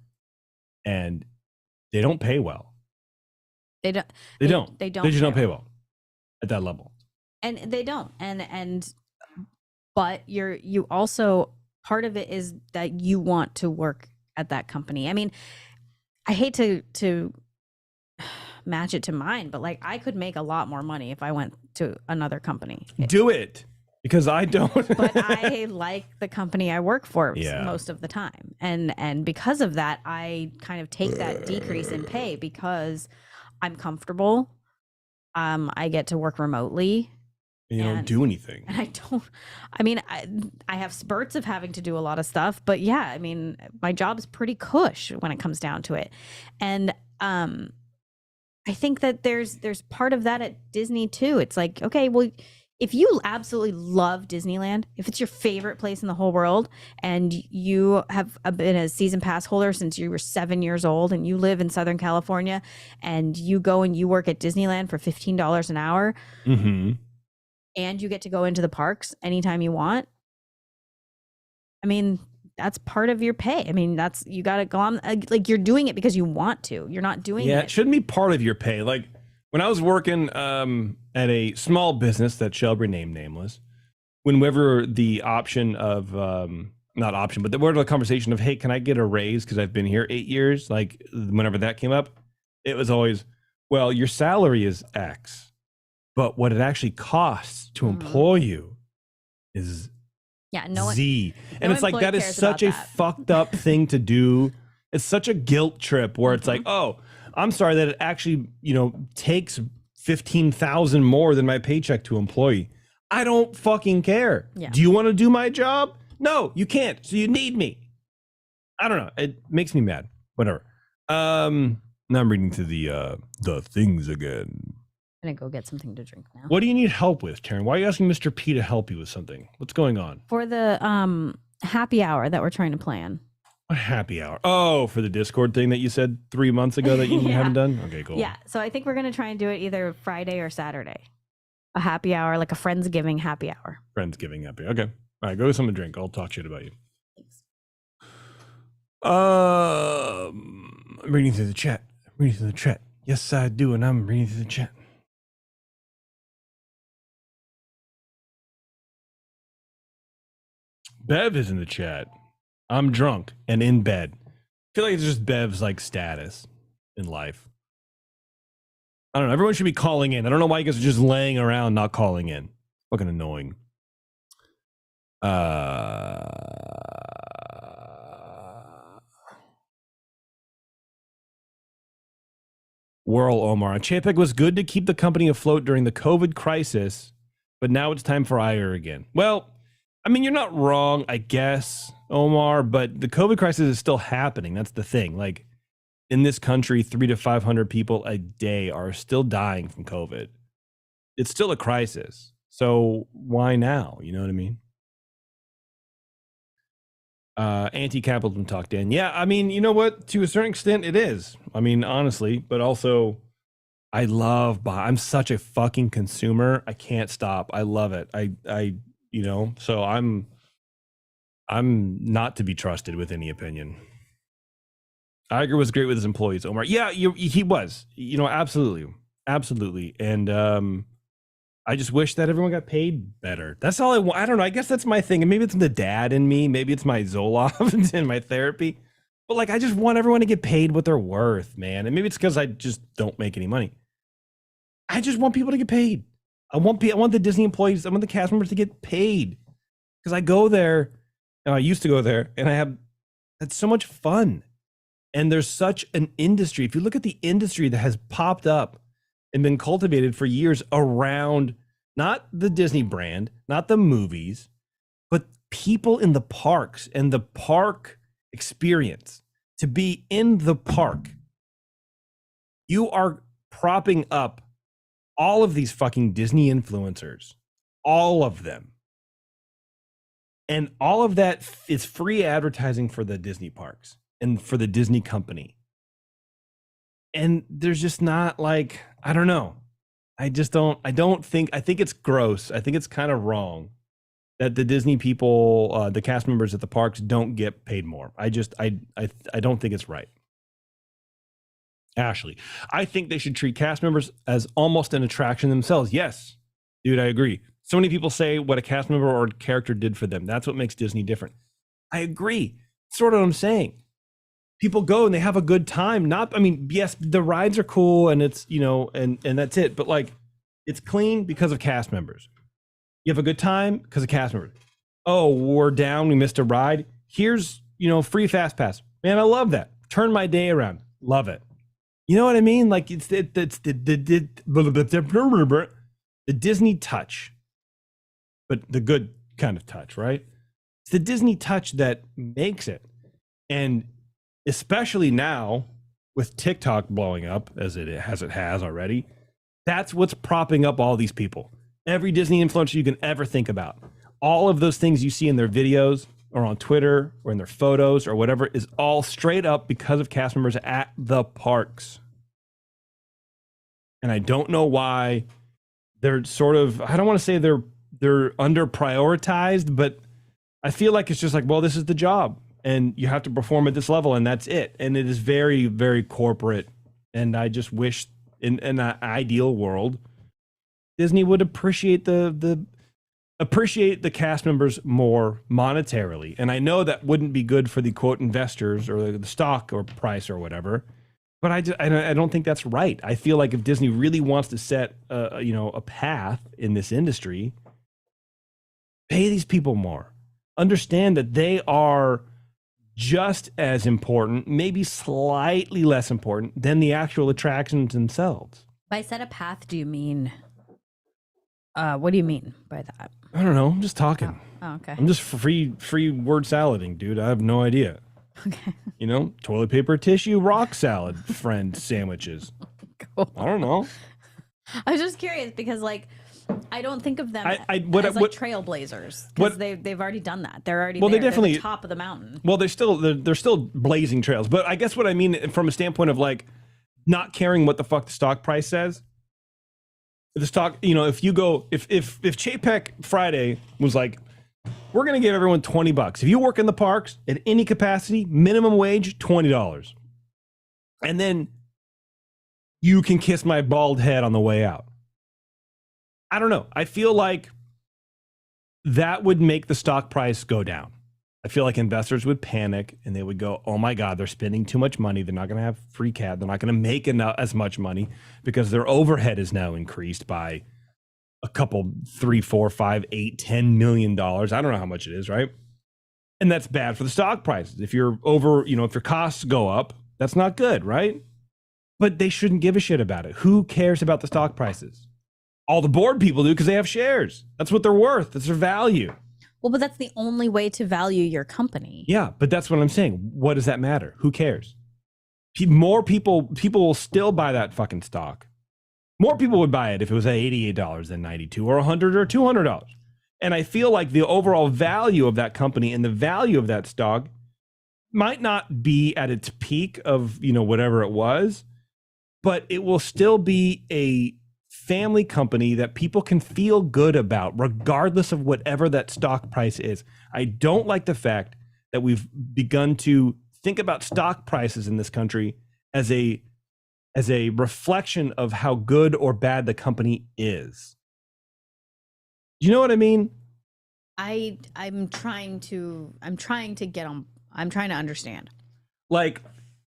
and they don't pay well. They just don't pay well at that level. And they don't. But you also, part of it is that you want to work at that company. I mean, I hate to match it to mine, but like, I could make a lot more money if I went to another company. Do it, because I don't. But I like the company I work for most of the time. And because of that, I kind of take that decrease in pay because I'm comfortable. I get to work remotely. And you don't do anything. And I have spurts of having to do a lot of stuff, but yeah, I mean, my job's pretty cush when it comes down to it. And I think that there's part of that at Disney too. It's like, okay, well, if you absolutely love Disneyland, if it's your favorite place in the whole world, and you have been a season pass holder since you were 7 years old, and you live in Southern California, and you go and you work at Disneyland for $15 an hour, and you get to go into the parks anytime you want, I mean, that's part of your pay. I mean, you got to go on, like, you're doing it because you want to. You're not doing it. Yeah, it shouldn't be part of your pay. Like, when I was working at a small business that shall remain nameless, whenever the option of, not option, but the conversation of, hey, can I get a raise because I've been here 8 years? Like, whenever that came up, it was always, well, your salary is X, but what it actually costs to employ you is Z. And it's like, that is such a fucked up thing to do. It's such a guilt trip where it's like, oh, I'm sorry that it actually, takes $15,000 more than my paycheck to employ. I don't fucking care. Yeah. Do you want to do my job? No, you can't. So you need me. I don't know. It makes me mad. Whatever. Now I'm reading through the things again. I'm gonna go get something to drink now. What do you need help with, Taryn? Why are you asking Mr. P to help you with something? What's going on? For the happy hour that we're trying to plan. What happy hour? Oh, for the Discord thing that you said 3 months ago that you haven't done? Okay, cool. Yeah, so I think we're going to try and do it either Friday or Saturday. A happy hour, like a Friendsgiving happy hour. Friendsgiving happy. Okay. All right, go get something to drink. I'll talk shit about you. Thanks. I'm reading through the chat. Yes, I do, and I'm reading through the chat. Bev is in the chat. I'm drunk and in bed. I feel like it's just Bev's like status in life. I don't know. Everyone should be calling in. I don't know why you guys are just laying around not calling in. Fucking annoying. Whirl Omar. Chapek was good to keep the company afloat during the COVID crisis, but now it's time for Iger again. Well, I mean, you're not wrong, I guess, Omar, but the COVID crisis is still happening. That's the thing. Like, in this country, 300 to 500 people a day are still dying from COVID. It's still a crisis. So why now? You know what I mean? Anti-capitalism talk, Dan. Yeah, I mean, you know what? To a certain extent, it is. I mean, honestly, but also, I love I'm such a fucking consumer. I can't stop. I love it. You know, so I'm not to be trusted with any opinion. Iger was great with his employees, Omar. Yeah, he was. You know, absolutely, absolutely. And I just wish that everyone got paid better. That's all I want. I don't know. I guess that's my thing. And maybe it's the dad in me. Maybe it's my Zoloft and my therapy. But like, I just want everyone to get paid what they're worth, man. And maybe it's because I just don't make any money. I just want people to get paid. I want the Disney employees, I want the cast members to get paid. Because I go there, I used to go there, and it's so much fun. And there's such an industry. If you look at the industry that has popped up and been cultivated for years around not the Disney brand, not the movies, but people in the parks and the park experience. To be in the park, you are propping up all of these fucking Disney influencers, all of them. And all of that is free advertising for the Disney parks and for the Disney company. And there's just not like, I don't know. I think it's gross. I think it's kind of wrong that the Disney people, the cast members at the parks don't get paid more. I don't think it's right. Ashley, I think they should treat cast members as almost an attraction themselves. Yes, dude, I agree. So many people say what a cast member or character did for them. That's what makes Disney different. I agree. Sort of what I'm saying. People go and they have a good time. Yes, the rides are cool and it's, you know, and that's it. But like, it's clean because of cast members. You have a good time because of cast members. Oh, we're down. We missed a ride. Here's, you know, free fast pass. Man, I love that. Turn my day around. Love it. You know what I mean? Like it's the Disney touch, but the good kind of touch, right? It's the Disney touch that makes it. And especially now with TikTok blowing up as it has already, that's what's propping up all these people. Every Disney influencer you can ever think about. All of those things you see in their videos or on Twitter or in their photos or whatever is all straight up because of cast members at the parks. And I don't know why they're sort of, I don't want to say they're under prioritized, but I feel like it's just like, well, this is the job and you have to perform at this level and that's it. And it is very, very corporate. And I just wish in an ideal world, Disney would appreciate the cast members more monetarily. And I know that wouldn't be good for the quote investors or the stock or price or whatever. But I don't think that's right. I feel like if Disney really wants to set a path in this industry, pay these people more. Understand that they are just as important, maybe slightly less important than the actual attractions themselves. By set a path, do you mean? What do you mean by that? I don't know. I'm just talking. Oh, okay. I'm just free word salading, dude. I have no idea. Okay. You know, toilet paper, tissue, rock salad, friend sandwiches. Cool. I don't know. I was just curious because, like, I don't think of them as trailblazers because they've already done that. They're already they definitely they're the top of the mountain. Well, they're still blazing trails. But I guess what I mean from a standpoint of like not caring what the fuck the stock price says. The stock, you know, if Chapek Friday was like, we're going to give everyone $20. If you work in the parks at any capacity, minimum wage, $20. And then you can kiss my bald head on the way out. I don't know. I feel like that would make the stock price go down. I feel like investors would panic and they would go, oh my God, they're spending too much money. They're not going to have free cash. They're not going to make enough as much money because their overhead is now increased by a couple, 3, 4, 5, 8, $10 million. I don't know how much it is, right? And that's bad for the stock prices. If you're over, if your costs go up, that's not good, right? But they shouldn't give a shit about it. Who cares about the stock prices? All the board people do because they have shares. That's what they're worth. That's their value. Well, but that's the only way to value your company. Yeah, but that's what I'm saying. What does that matter? Who cares? More people will still buy that fucking stock. More people would buy it if it was at $88 than $92 or $100 or $200. And I feel like the overall value of that company and the value of that stock might not be at its peak of, whatever it was, but it will still be a family company that people can feel good about regardless of whatever that stock price is. I don't like the fact that we've begun to think about stock prices in this country as a reflection of how good or bad the company is. You know what I mean? I'm trying to understand. Like,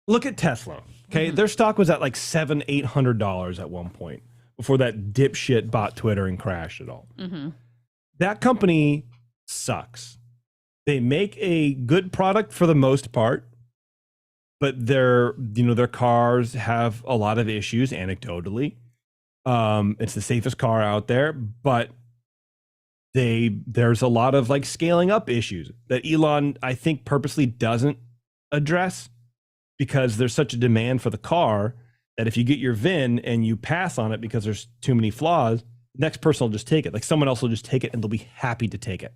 look at Tesla. Okay, Their stock was at like $700-800 at one point before that dipshit bought Twitter and crashed it all. That company sucks. They make a good product for the most part, but their cars have a lot of issues anecdotally. It's the safest car out there, but there's a lot of like scaling up issues that Elon, I think, purposely doesn't address because there's such a demand for the car that if you get your VIN and you pass on it because there's too many flaws, the next person will just take it. Like someone else will just take it and they'll be happy to take it.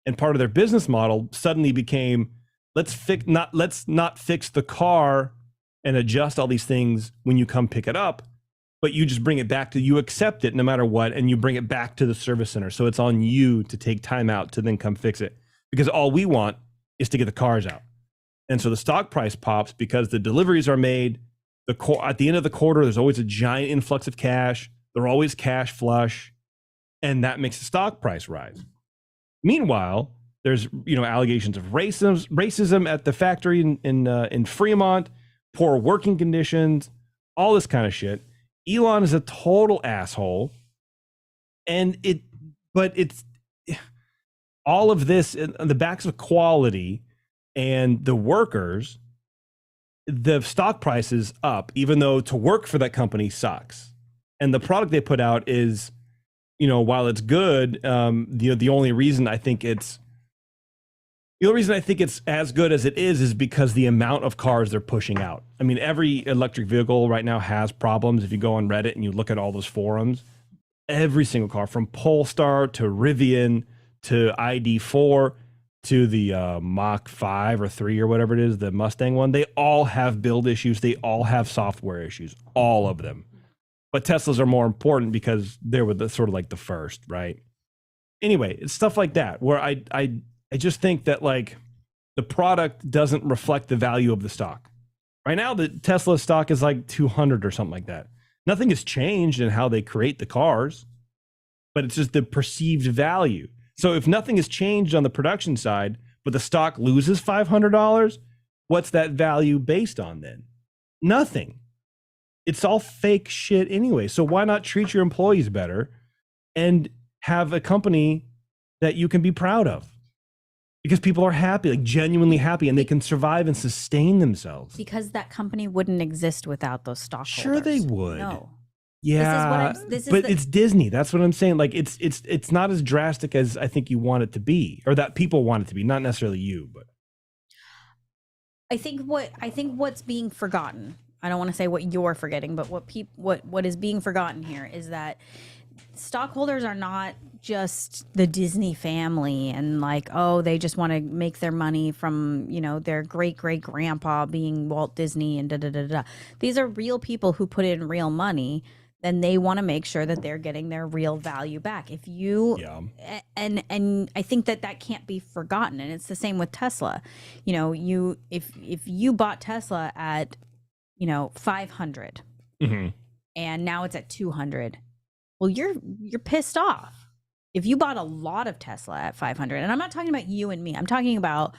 And part of their business model suddenly became, let's not fix the car and adjust all these things when you come pick it up, but you just bring it back you accept it no matter what, and you bring it back to the service center. So it's on you to take time out to then come fix it because all we want is to get the cars out. And so the stock price pops because the deliveries are made. At the end of the quarter, there's always a giant influx of cash. They're always cash flush, and that makes the stock price rise. Meanwhile, there's allegations of racism at the factory in Fremont, poor working conditions, all this kind of shit. Elon is a total asshole, and it's all of this on the backs of quality and the workers. The stock price is up, even though to work for that company sucks. And the product they put out is, while it's good, the only reason I think it's as good as it is because the amount of cars they're pushing out. I mean, every electric vehicle right now has problems. If you go on Reddit and you look at all those forums, every single car from Polestar to Rivian to ID4 to the Mach 5 or 3 or whatever it is, the Mustang one, they all have build issues. They all have software issues, all of them. But Teslas are more important because they were sort of like the first, right? Anyway, it's stuff like that where I just think that like the product doesn't reflect the value of the stock. Right now, the Tesla stock is like 200 or something like that. Nothing has changed in how they create the cars, but it's just the perceived value. So if nothing has changed on the production side, but the stock loses $500, what's that value based on then? Nothing. It's all fake shit anyway. So why not treat your employees better and have a company that you can be proud of? Because people are happy, like genuinely happy, and they can survive and sustain themselves. Because that company wouldn't exist without those stockholders. Sure they would. No. Yeah, it's Disney. That's what I'm saying. Like it's not as drastic as I think you want it to be, or that people want it to be. Not necessarily you, but I think what's being forgotten. I don't want to say what you're forgetting, but what is being forgotten here is that stockholders are not just the Disney family and like, oh, they just want to make their money from, their great great grandpa being Walt Disney and da da da da. These are real people who put in real money. Then they want to make sure that they're getting their real value back. If you and I think that can't be forgotten. And it's the same with Tesla. If you bought Tesla at 500 and now it's at 200, well, you're pissed off if you bought a lot of Tesla at 500, and I'm not talking about you and me, I'm talking about,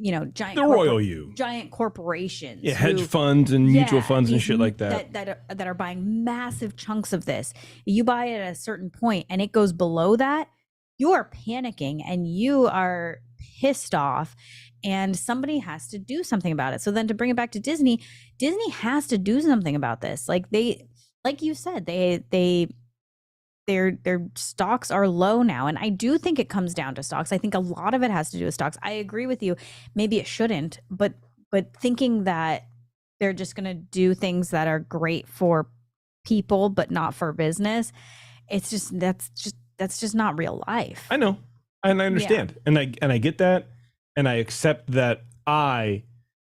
giant The royal you. giant corporations, Yeah, hedge funds and mutual funds and these shit like that. that are buying massive chunks of this. You buy it at a certain point and it goes below that, you are panicking and you are pissed off, and somebody has to do something about it. So then to bring it back to Disney has to do something about this. Like you said, their stocks are low now, and I do think it comes down to stocks. I think a lot of it has to do with stocks. I agree with you. Maybe it shouldn't, but thinking that they're just going to do things that are great for people but not for business, it's just that's just not real life. I know, and I understand, and I get that, and I accept that I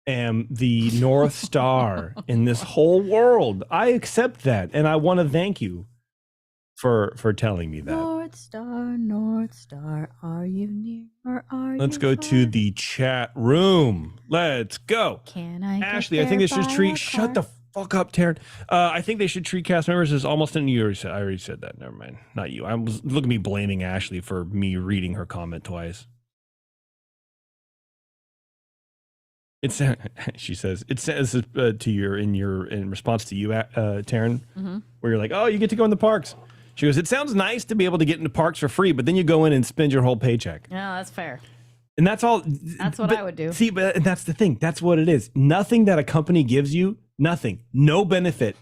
am the North Star in this whole world. I accept that, and I want to thank you for telling me that. North Star, are you near or are Let's you go far? to the chat room. Let's go. Can I get Ashley, I think they there should by treat. a Shut car? the fuck up, Taryn. I think they should treat cast members as almost an. I already said that. Never mind. Not you. Look at me blaming Ashley for me reading her comment twice. She says it says in response to you, Taryn, where you're like, oh, you get to go in the parks. She goes, it sounds nice to be able to get into parks for free, but then you go in and spend your whole paycheck. No, that's fair. And that's all. That's what I would do. See, but that's the thing. That's what it is. Nothing that a company gives you, nothing, no benefit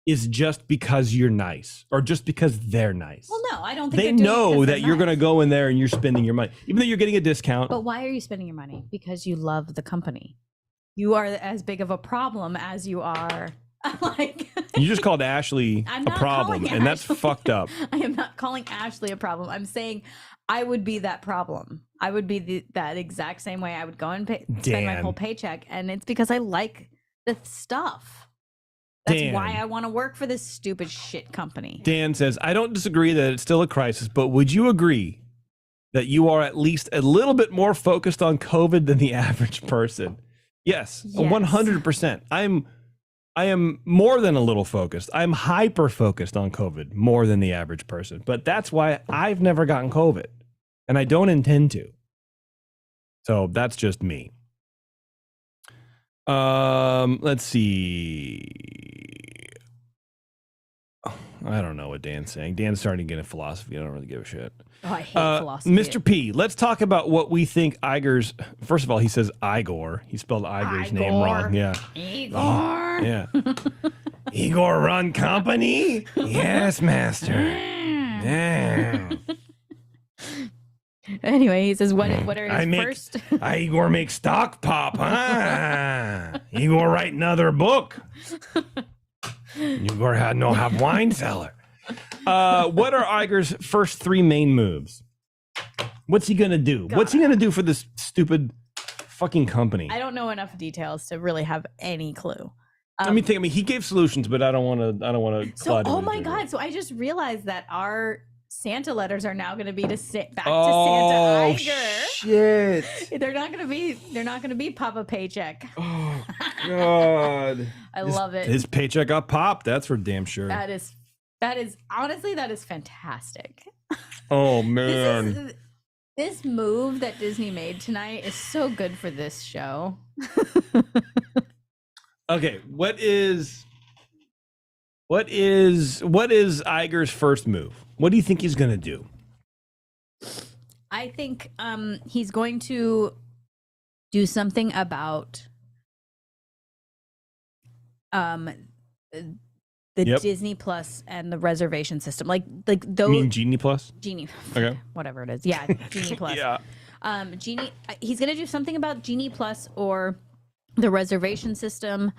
is just because you're nice or just because they're nice. Well, no, I don't think They they're doing it know because that they're you're going to nice. go in there and you're spending your money, even though you're getting a discount. But why are you spending your money? Because you love the company. You are as big of a problem as you are. Like, You just called Ashley I'm a not problem, calling and that's Ashley- fucked up. I am not calling Ashley a problem. I'm saying I would be that problem. I would be that exact same way. I would go and spend my Dan. whole paycheck, and it's because I like the stuff. That's Dan. why I want to work for this stupid shit company. Dan says, I don't disagree that it's still a crisis, but would you agree that you are at least a little bit more focused on COVID than the average person? Yes, Yes. 100%. I am more than a little focused. I'm hyper focused on COVID more than the average person. But that's why I've never gotten COVID, and I don't intend to. So that's just me. Let's see. I don't know what Dan's saying. Dan's starting to get into philosophy. I don't really give a shit. Oh, I hate philosophy. Mr. P, let's talk about what we think Iger's. First of all, he says Igor. He spelled Iger's name wrong. Yeah. Igor. Oh, yeah. Igor run company? Yes, master. Yeah. Anyway, he says, what are his first? Igor makes stock pop, huh? Igor write another book. Igor have wine cellar. What are Iger's first three main moves? What's he gonna do? God. What's he gonna do for this stupid fucking company? I don't know enough details to really have any clue. I mean, he gave solutions, but I don't want to. So, oh my God! So I just realized that our Santa letters are now going to be to back to Oh Santa Iger. shit! They're not going to be Papa Paycheck. Oh God! I love it. His paycheck got popped. That's for damn sure. That is honestly, that is fantastic. Oh man! This move that Disney made tonight is so good for this show. Okay, what is Iger's first move? What do you think he's gonna do? I think he's going to do something about the Yep. Disney Plus and the reservation system, like those. You mean Genie Plus? Genie, Okay. whatever it is. Yeah, Genie Plus. Yeah. Genie. He's gonna do something about Genie Plus or the reservation system.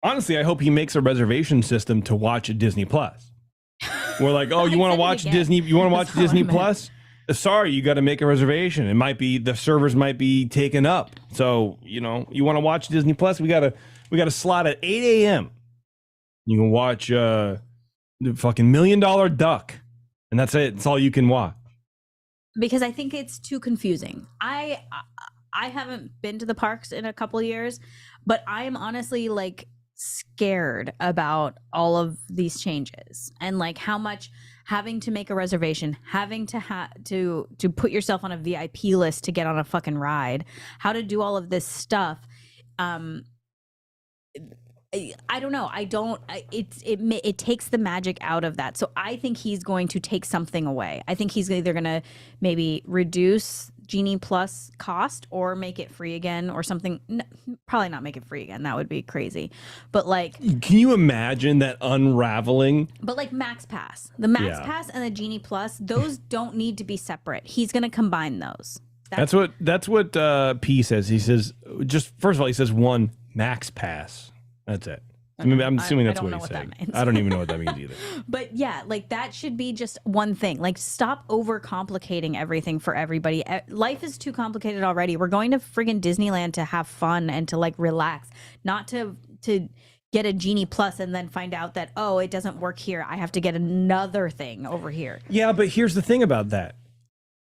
Honestly, I hope he makes a reservation system to watch Disney Plus. We're like, oh, you want to said it watch again. Disney? You want to watch That's all I Disney meant. Plus? Sorry, you got to make a reservation. It might be the servers might be taken up. So you want to watch Disney Plus? We got a slot at 8 a.m. You can watch the fucking $1 Million Duck, and that's it. It's all you can watch. Because I think it's too confusing. I haven't been to the parks in a couple of years, but I am honestly like scared about all of these changes and like how much having to make a reservation, having to put yourself on a VIP list to get on a fucking ride, how to do all of this stuff. I don't know. It takes the magic out of that. So I think he's going to take something away. I think he's either going to maybe reduce Genie Plus cost or make it free again or something. No, probably not make it free again. That would be crazy. But like, can you imagine that unraveling? But like Max Pass, the Max Pass and the Genie Plus, those don't need to be separate. He's going to combine those. That's what P says. He says, just first of all, he says one Max Pass. That's it. I'm assuming that's what he's saying. I don't even know what that means either. But yeah, like that should be just one thing. Like stop overcomplicating everything for everybody. Life is too complicated already. We're going to friggin' Disneyland to have fun and to like relax, not to get a Genie Plus and then find out that, oh, it doesn't work here. I have to get another thing over here. Yeah, but here's the thing about that.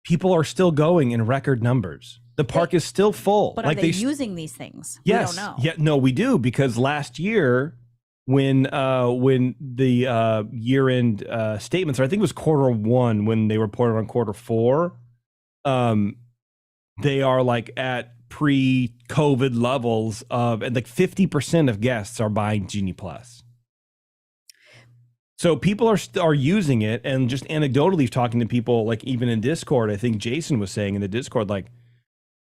People are still going in record numbers. The park is still full. But like are they using these things? Yes. We don't know. Yeah, no, we do, because last year when the year-end statements, or I think it was Q1 when they reported on Q4, they are like at pre-COVID levels of, and like 50% of guests are buying Genie Plus. So people are using it, and just anecdotally talking to people, like even in Discord, I think Jason was saying in the Discord, like,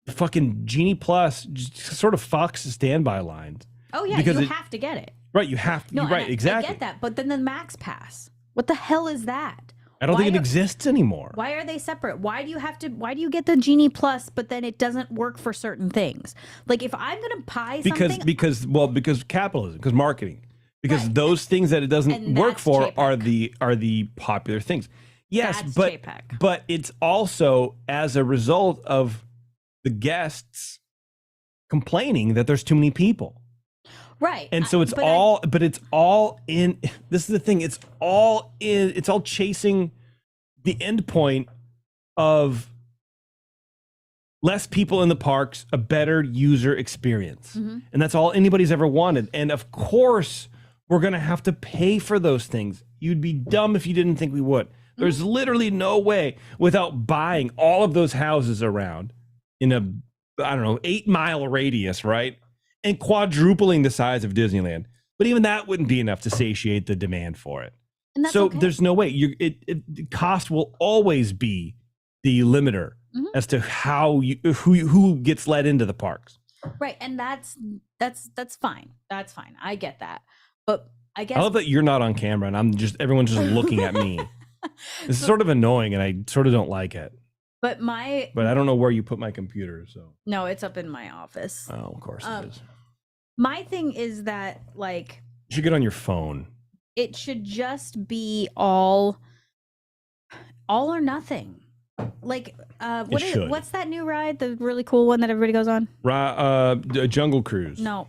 fucking Genie Plus just sort of fucks the standby lines. Oh yeah, because you have to get it. Right, you have to. Right, exactly. I get that, but then the Max Pass. What the hell is that? I don't think it exists anymore. Why are they separate? Why do you get the Genie Plus, but then it doesn't work for certain things? Like if I'm gonna buy something because capitalism, because marketing, because those things that it doesn't work for Chapek. are the popular things. Yes, that's but Chapek. But it's also as a result of the guests complaining that there's too many people. Right. And so it's all in, this is the thing, it's all chasing the end point of less people in the parks, a better user experience. Mm-hmm. And that's all anybody's ever wanted. And of course, we're going to have to pay for those things. You'd be dumb if you didn't think we would. There's literally no way without buying all of those houses around in a, 8-mile radius, right? And quadrupling the size of Disneyland. But even that wouldn't be enough to satiate the demand for it. And that's so okay. There's no way. Cost will always be the limiter as to how who gets let into the parks. Right, and that's fine. That's fine. I get that. But I guess I love that you're not on camera and everyone's just looking at me. It's sort of annoying, and I sort of don't like it. But I don't know where you put my computer, so. No, it's up in my office. Oh, of course it is. My thing is that, like, you should get on your phone. It should just be all or nothing. Like, what's that new ride? The really cool one that everybody goes on? Jungle Cruise. No,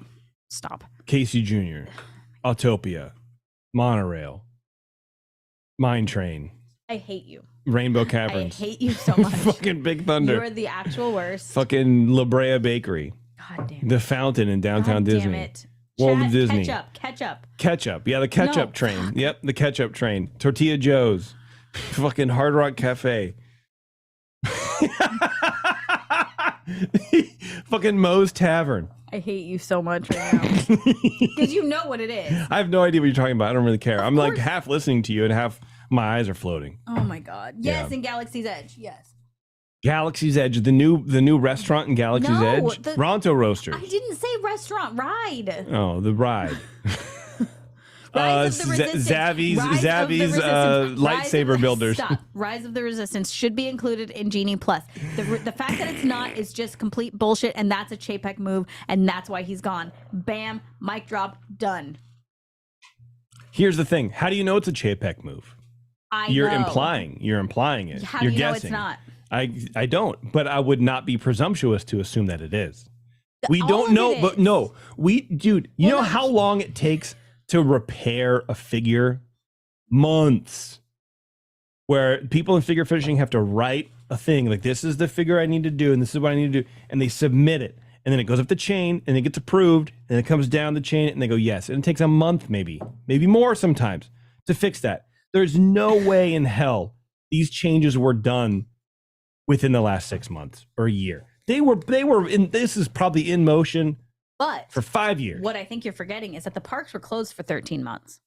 stop. Casey Jr., Autopia, Monorail, Mine Train. I hate you. Rainbow Caverns. I hate you so much. Fucking Big Thunder. You are the actual worst. Fucking La Brea Bakery. God damn it. The Fountain in downtown Disney. Damn it. World of Disney. Ketchup. Yeah, the ketchup train. Yep, the ketchup train. Tortilla Joe's. Fucking Hard Rock Cafe. Fucking Moe's Tavern. I hate you so much right now. Because you know what it is. I have no idea what you're talking about. I don't really care. I'm like half listening to you and half my eyes are floating. Oh my God. Yes, in Galaxy's Edge. Yes. Galaxy's Edge, the new restaurant in Galaxy's Edge. Ronto Roasters. I didn't say restaurant, ride. Oh, the ride. Rise of the Resistance. Zavi's lightsaber builders. Stop. Rise of the Resistance should be included in Genie Plus. The fact that it's not is just complete bullshit, and that's a Chapek move, and that's why he's gone. Bam, mic drop, done. Here's the thing. How do you know it's a Chapek move? You're know. implying it. How You're do you guessing. know it's not? I don't, but I would not be presumptuous to assume that it is. We don't know, but no. You know how long it takes to repair a figure? Months. Where people in figure fishing have to write a thing like, this is the figure I need to do, and this is what I need to do, and they submit it, and then it goes up the chain, and it gets approved, and it comes down the chain, and they go yes. And it takes a month, maybe more sometimes, to fix that. There's no way in hell these changes were done within the last 6 months or a year. They were in. This is probably in motion, but for 5 years. What I think you're forgetting is that the parks were closed for 13 months.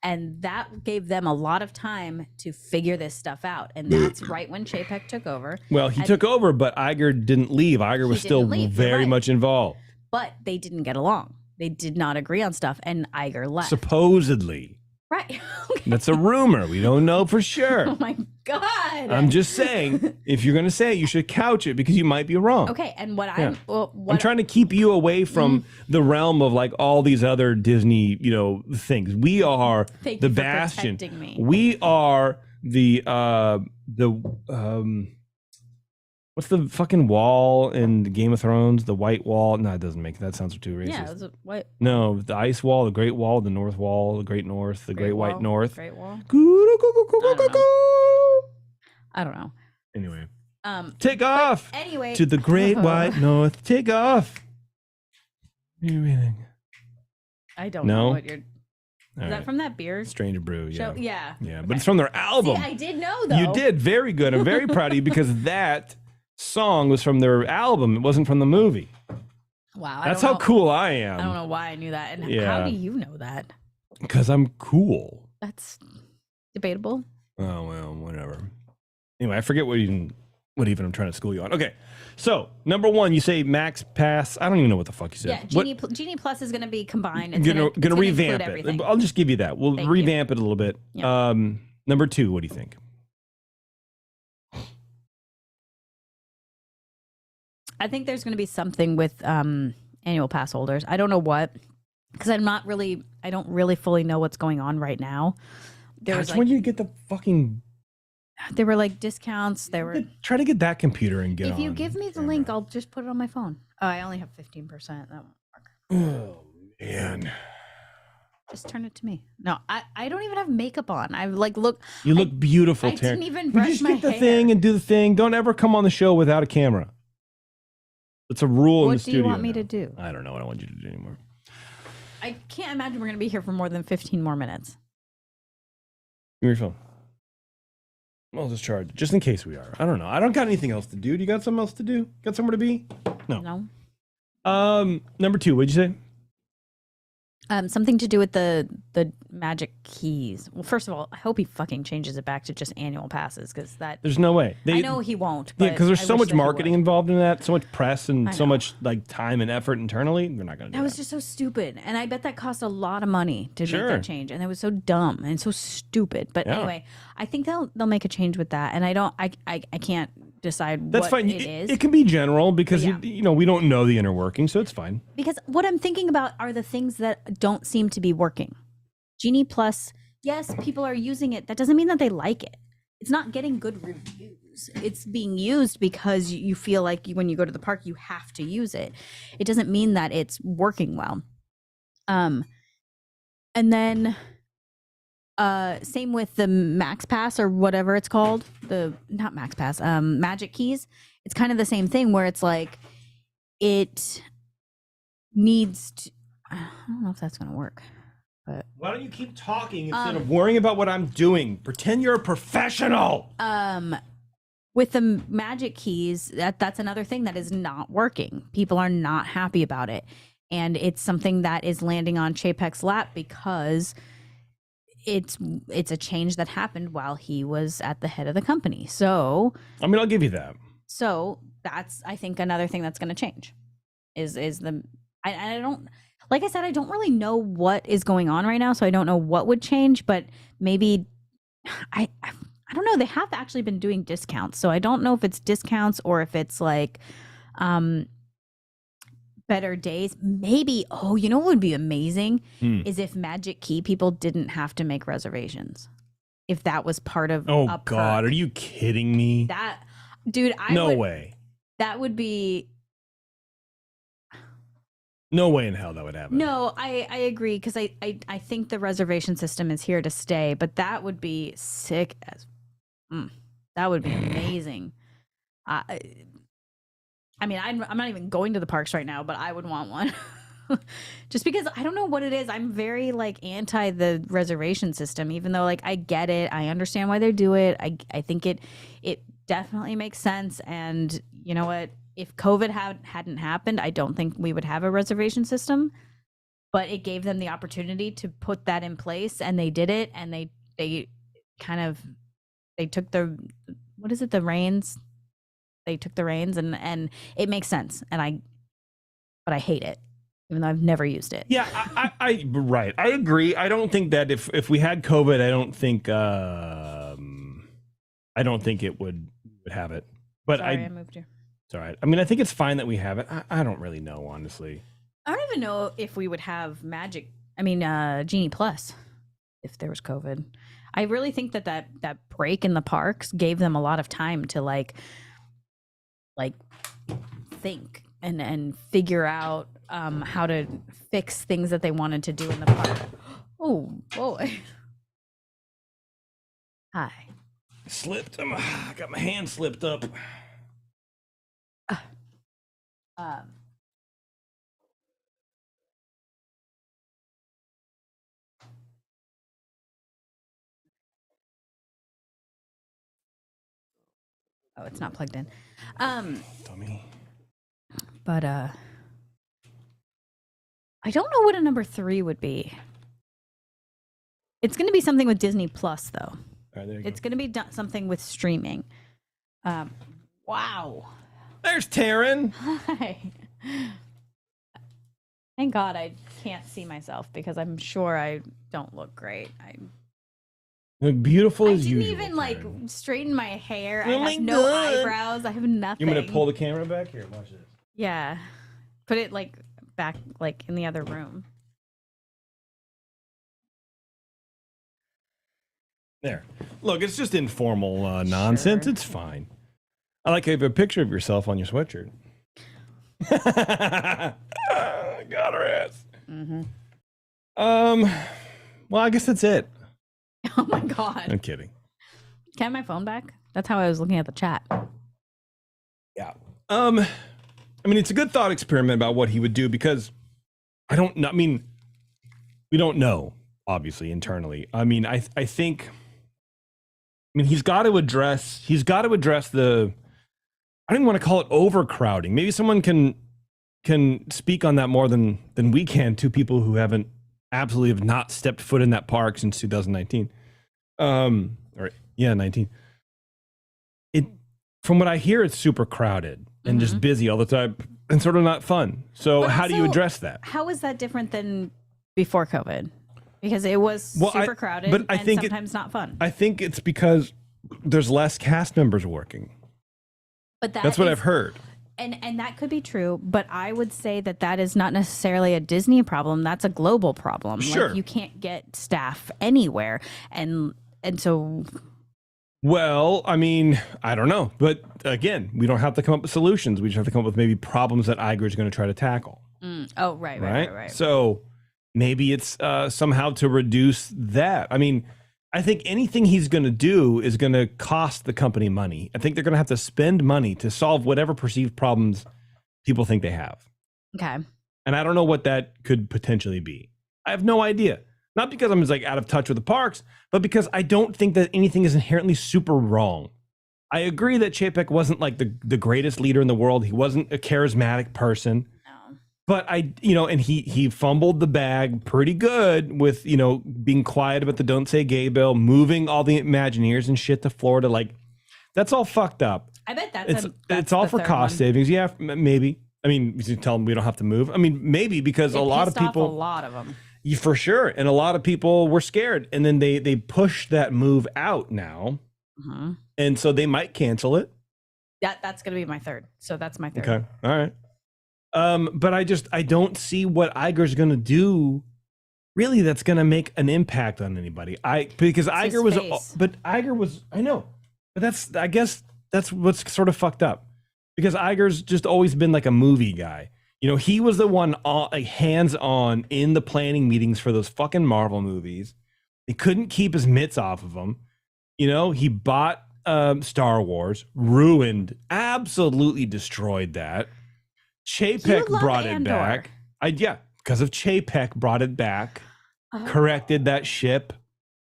And that gave them a lot of time to figure this stuff out. And that's right when Chapek took over. Well, he took over, but Iger didn't leave. Iger was still very much involved. But they didn't get along. They did not agree on stuff, and Iger left. Supposedly. Right. Okay. That's a rumor. We don't know for sure. Oh my God. I'm just saying, if you're going to say it, you should couch it because you might be wrong. Okay. And I'm trying to keep you away from the realm of like all these other Disney, things. We are the bastion. Me. We are the what's the fucking wall in Game of Thrones? The White Wall? No, it doesn't make that sounds too racist. Yeah, it was what? No, the Ice Wall, the Great Wall, the North Wall, the Great North, the Great White North. Great Wall. I don't know. Anyway, take off. Anyway, to the Great White North. Take off. I don't know what you're. Is that from that beer? Stranger Brew, yeah. Yeah. Yeah, but it's from their album. See, I did know, though. You did. Very good. I'm very proud of you because that song was from their album. It wasn't from the movie. Wow. That's how cool I am. I don't know why I knew that. And how do you know that? Because I'm cool. That's debatable. Oh, well, whatever. Anyway, I forget what even I'm trying to school you on. Okay. So, number one, you say Max Pass. I don't even know what the fuck you said. Yeah, Genie Plus is going to be combined. It's gonna revamp it. Everything. I'll just give you that. We'll revamp it a little bit. Yeah. Number two, what do you think? I think there's going to be something with annual pass holders. I don't know what, because I don't really fully know what's going on right now. That's when you get the fucking. There were like discounts. Try to get that computer and get on. If you give me the link, I'll just put it on my phone. Oh, I only have 15%. That won't work. Oh man. Just turn it to me. No, I don't even have makeup on. I look. You look beautiful, Taryn. I didn't even my brush hair. Just get the thing and do the thing. Don't ever come on the show without a camera. It's a rule in the studio. What do you want me to do? I don't know what I want you to do anymore. I can't imagine we're going to be here for more than 15 more minutes. Give me your phone. I'll just charge just in case we are. I don't know. I don't got anything else to do. Do you got something else to do? Got somewhere to be? No. Number two, what'd you say? Something to do with the magic keys. Well, first of all, I hope he fucking changes it back to just annual passes because there's no way. I know he won't. Yeah, because there's so much marketing involved in that, so much press and so much like time and effort internally. They're not going to do that. That was just so stupid, and I bet that cost a lot of money to make that change, and it was so dumb and so stupid. But anyway, I think they'll make a change with that, and I can't decide That's what fine. it is. It can be general because you know we don't know the inner working, so it's fine. Because what I'm thinking about are the things that don't seem to be working. Genie Plus, yes, people are using it. That doesn't mean that they like it. It's not getting good reviews. It's being used because you feel like when you go to the park, you have to use it. It doesn't mean that it's working well. And then same with the Max Pass or whatever it's called. Not Max Pass, Magic Keys. It's kind of the same thing where it's like it needs to, I don't know if that's going to work. But why don't you keep talking instead of worrying about what I'm doing? Pretend you're a professional. With the magic keys, that's another thing that is not working. People are not happy about it. And it's something that is landing on Chapek's lap because it's a change that happened while he was at the head of the company. So I mean, I'll give you that. So that's, I think, another thing that's going to change is I don't, like I said, I don't really know what is going on right now, so I don't know what would change, but maybe I don't know. They have actually been doing discounts, so I don't know if it's discounts or if it's like better days. Maybe, you know what would be amazing is if Magic Key people didn't have to make reservations. If that was part of a God, perk. Are you kidding me? That, dude, no way. That would be. No way in hell that would happen. No, I agree because I think the reservation system is here to stay, but that would be sick as that would be amazing. I mean, I'm not even going to the parks right now, but I would want one. Just because I don't know what it is. I'm very like anti the reservation system, even though like I get it. I understand why they do it. I think it definitely makes sense. And you know what? If COVID hadn't happened, I don't think we would have a reservation system. But it gave them the opportunity to put that in place, and they did it. And they kind of they took the the reins. They took the reins, and it makes sense. But I hate it, even though I've never used it. Yeah, I right. I agree. I don't think that if we had COVID, I don't think it would have it. But Sorry, I moved you. It's all right. I mean, I think it's fine that we have it. I don't really know, honestly. I don't even know if we would have Genie Plus if there was COVID. I really think that break in the parks gave them a lot of time to like think and figure out how to fix things that they wanted to do in the park. Oh boy. Hi. Slipped. I got my hand slipped up. Oh, it's not plugged in. Dummy. But I don't know what a number 3 would be. It's going to be something with Disney Plus, though. All right, there you It's going to be something with streaming. Wow. There's Taryn. Hi. Thank God I can't see myself because I'm sure I don't look great. Look beautiful I as didn't usual. even like Taryn. straighten my hair. Oh I my have no God. eyebrows. I have nothing. You want me to pull the camera back here? Watch this. Yeah. Put it like back like in the other room. There. Look, it's just informal nonsense. Sure. It's fine. I like you have a picture of yourself on your sweatshirt. Got her ass. Mm-hmm. Well, I guess that's it. Oh my God. I'm kidding. Can I have my phone back? That's how I was looking at the chat. Yeah. I mean, it's a good thought experiment about what he would do because I don't know. I mean, we don't know, obviously, internally. I mean, I think, he's got to address the, I don't even want to call it overcrowding. Maybe someone can speak on that more than we can. Two people who absolutely have not stepped foot in that park since 2019. 19. From what I hear, it's super crowded and just busy all the time and sort of not fun. So But how do you also, address that? How is that different than before COVID? Because it was super crowded but I and think sometimes not fun. I think it's because there's less cast members working. But That's what I've heard. And that could be true, but I would say that is not necessarily a Disney problem. That's a global problem. Sure. Like you can't get staff anywhere. And so Well, I mean, I don't know. But again, we don't have to come up with solutions. We just have to come up with maybe problems that Iger is going to try to tackle. Right. So maybe it's somehow to reduce that. I mean, I think anything he's going to do is going to cost the company money. I think they're going to have to spend money to solve whatever perceived problems people think they have. Okay. And I don't know what that could potentially be. I have no idea. Not because I'm just like out of touch with the parks, but because I don't think that anything is inherently super wrong. I agree that Chapek wasn't like the greatest leader in the world. He wasn't a charismatic person. No. But and he fumbled the bag pretty good with, being quiet about the Don't Say Gay bill, moving all the Imagineers and shit to Florida. Like, that's all fucked up. I bet It's all for cost savings. Yeah, maybe. I mean, you tell them we don't have to move. I mean, maybe because a lot of people, a lot of them. for sure, and a lot of people were scared, and then they pushed that move out now, and so they might cancel it. That's gonna be my third. So that's my third. Okay, all right. But I don't see what Iger's gonna do. Really, that's gonna make an impact on anybody. Because Iger was, but Iger was. I know, but I guess that's what's sort of fucked up. Because Iger's just always been like a movie guy. He was the one hands-on in the planning meetings for those fucking Marvel movies. He couldn't keep his mitts off of them. He bought Star Wars, ruined, absolutely destroyed that. Chapek brought it back. Because of Chapek brought it back, corrected that ship.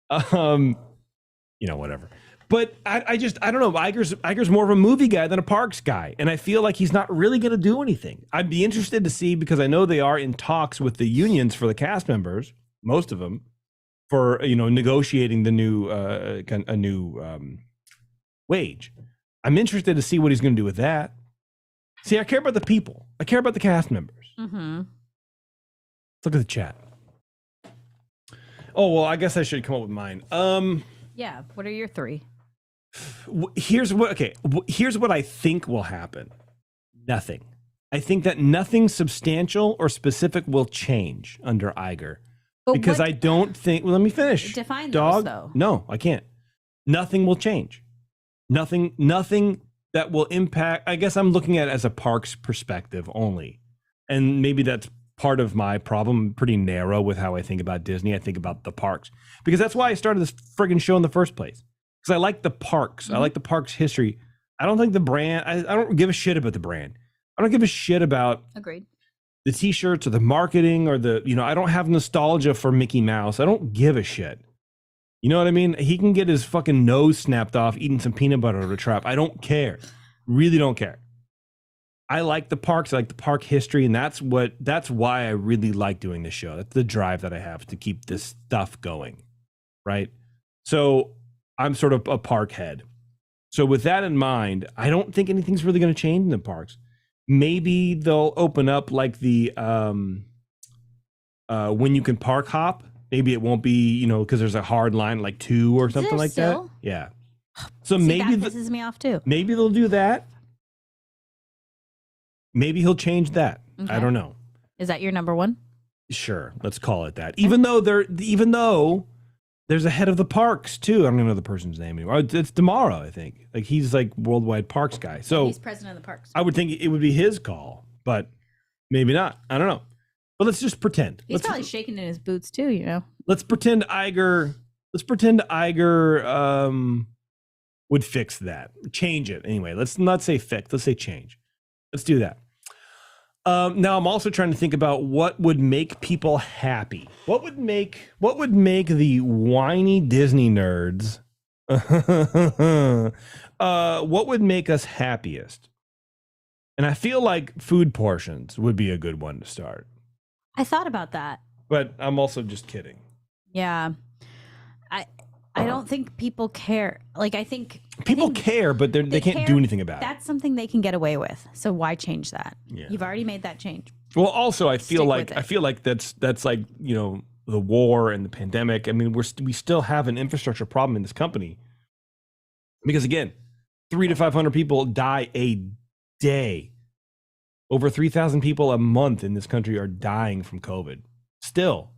Whatever. But I don't know. Iger's more of a movie guy than a parks guy, and I feel like he's not really going to do anything. I'd be interested to see, because I know they are in talks with the unions for the cast members, most of them, for negotiating the new a new wage. I'm interested to see what he's going to do with that. See, I care about the people. I care about the cast members. Mm-hmm. Let's look at the chat. Oh well, I guess I should come up with mine. Yeah. What are your 3? Here's what I think will happen. Nothing. I think that nothing substantial or specific will change under Iger. Because I don't think. Well, let me finish. Define dog. Those, though. No, I can't. Nothing will change. Nothing that will impact. I guess I'm looking at it as a parks perspective only, and maybe that's part of my problem. I'm pretty narrow with how I think about Disney. I think about the parks, because that's why I started this friggin' show in the first place. Because I like the parks. Mm-hmm. I like the parks history. I don't think the brand. I don't give a shit about the brand. I don't give a shit about. Agreed. The t-shirts or the marketing or the, I don't have nostalgia for Mickey Mouse. I don't give a shit. You know what I mean? He can get his fucking nose snapped off eating some peanut butter at a trap. I don't care. Really don't care. I like the parks. I like the park history. And that's why I really like doing this show. That's the drive that I have to keep this stuff going. Right. So I'm sort of a park head. So with that in mind, I don't think anything's really going to change in the parks. Maybe they'll open up like the when you can park hop. Maybe it won't be, because there's a hard line like 2 or something like that. Yeah. So maybe that pisses me off too. Maybe they'll do that. Maybe he'll change that. Okay. I don't know. Is that your number 1? Sure, let's call it that. Even though there's a head of the parks too. I don't even know the person's name anymore. It's tomorrow, I think. Like he's like worldwide parks guy. So he's president of the parks. I would think it would be his call, but maybe not. I don't know. But let's just pretend. He's probably shaking in his boots too, Let's pretend Iger would fix that. Change it. Anyway, let's not say fix. Let's say change. Let's do that. Now I'm also trying to think about what would make people happy. What would make the whiny Disney nerds what would make us happiest? And I feel like food portions would be a good one to start. I thought about that. But I'm also just kidding. Yeah. I don't think people care. Like, I think people care, but they can't do anything about it. That's something they can get away with. So why change that? Yeah. You've already made that change. Well, also I feel like that's like, the war and the pandemic. I mean, we still have an infrastructure problem in this company. Because again, 300 to 500 people die a day. Over 3,000 people a month in this country are dying from COVID. Still.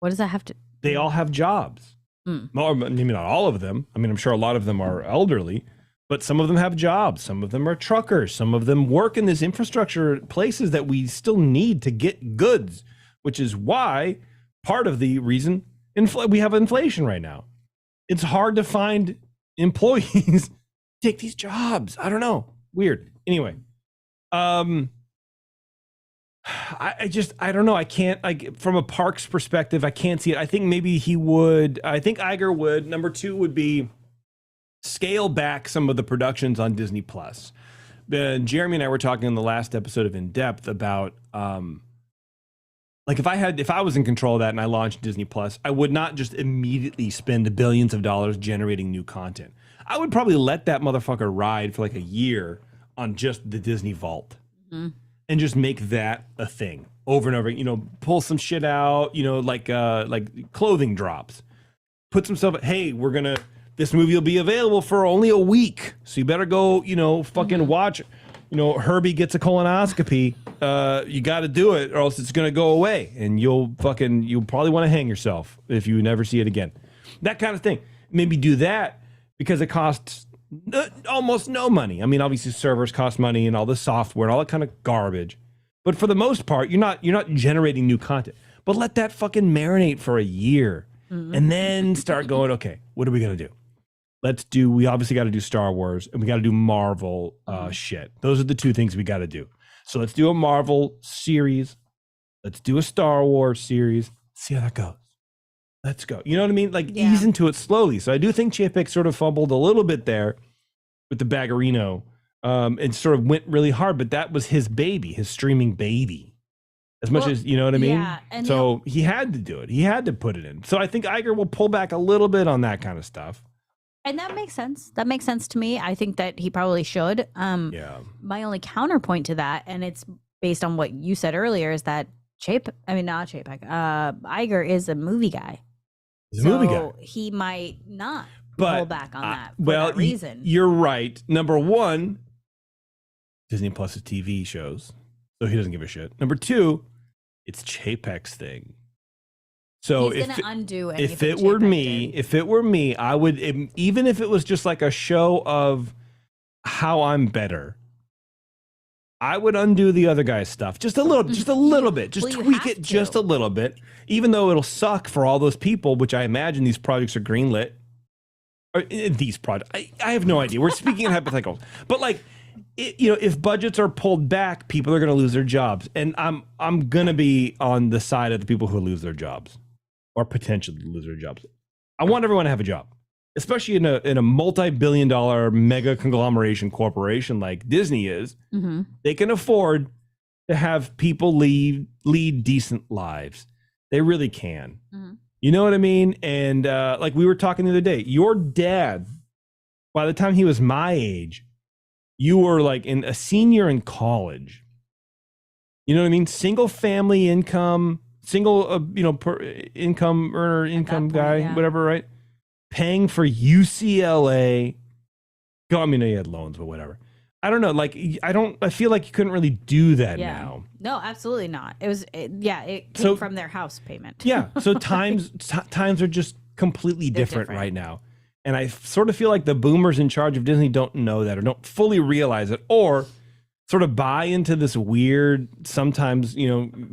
What does that have to? They all have jobs. Well, maybe not all of them. I mean, I'm sure a lot of them are elderly, but some of them have jobs. Some of them are truckers. Some of them work in this infrastructure places that we still need to get goods, which is why part of the reason we have inflation right now. It's hard to find employees take these jobs. I don't know. Weird. Anyway, I don't know. I can't, like, from a parks perspective, I can't see it. I think maybe I think Iger would. Number 2 would be scale back some of the productions on Disney Plus. Jeremy and I were talking in the last episode of In Depth about, like, if I was in control of that and I launched Disney Plus, I would not just immediately spend billions of dollars generating new content. I would probably let that motherfucker ride for like a year on just the Disney Vault. Mm-hmm. And just make that a thing over and over. Pull some shit out. Like clothing drops. Put some stuff. Hey, this movie will be available for only a week, so you better go. Fucking watch. Herbie gets a colonoscopy. You got to do it, or else it's gonna go away, and you'll probably want to hang yourself if you never see it again. That kind of thing. Maybe do that because it costs almost no money. I mean, obviously servers cost money and all the software and all that kind of garbage. But for the most part, you're not generating new content. But let that fucking marinate for a year and then start going, okay, what are we going to do? we obviously got to do Star Wars and we got to do Marvel shit. Those are the two things we got to do. So let's do a Marvel series. Let's do a Star Wars series. See how that goes. Let's go. You know what I mean? Like ease into it slowly. So I do think Chapek sort of fumbled a little bit there with the Baggerino and sort of went really hard, but that was his baby, his streaming baby. As much as, you know what I mean? Yeah, and so he had to do it. He had to put it in. So I think Iger will pull back a little bit on that kind of stuff. And that makes sense. That makes sense to me. I think that he probably should. My only counterpoint to that, and it's based on what you said earlier, is that Iger is a movie guy. He's a movie guy. He might not pull back on that for that reason. You're right. Number one, Disney Plus is TV shows, so he doesn't give a shit. Number two, it's Chapek's thing. So he's gonna undo anything. If it were me, I would, even if it was just like a show of how I'm better, I would undo the other guy's stuff just a little bit, just tweak it just a little bit, even though it'll suck for all those people, which I imagine these projects are greenlit. Or these projects, I have no idea. We're speaking in hypotheticals, but like, if budgets are pulled back, people are going to lose their jobs, and I'm going to be on the side of the people who lose their jobs or potentially lose their jobs. I want everyone to have a job, especially in a multi-billion-dollar mega conglomeration corporation like Disney is. Mm-hmm. They can afford to have people lead decent lives. They really can. Mm-hmm. You know what I mean? And like we were talking the other day, your dad, by the time he was my age, you were like a senior in college. You know what I mean? Single family income, per income earner, income guy, whatever, right? Paying for UCLA. I mean, you had loans, but whatever. I don't know. Like, I feel like you couldn't really do that now. No, absolutely not. It came from their house payment. Yeah. So times are just completely different right now. And I sort of feel like the boomers in charge of Disney don't know that or don't fully realize it or sort of buy into this weird, sometimes,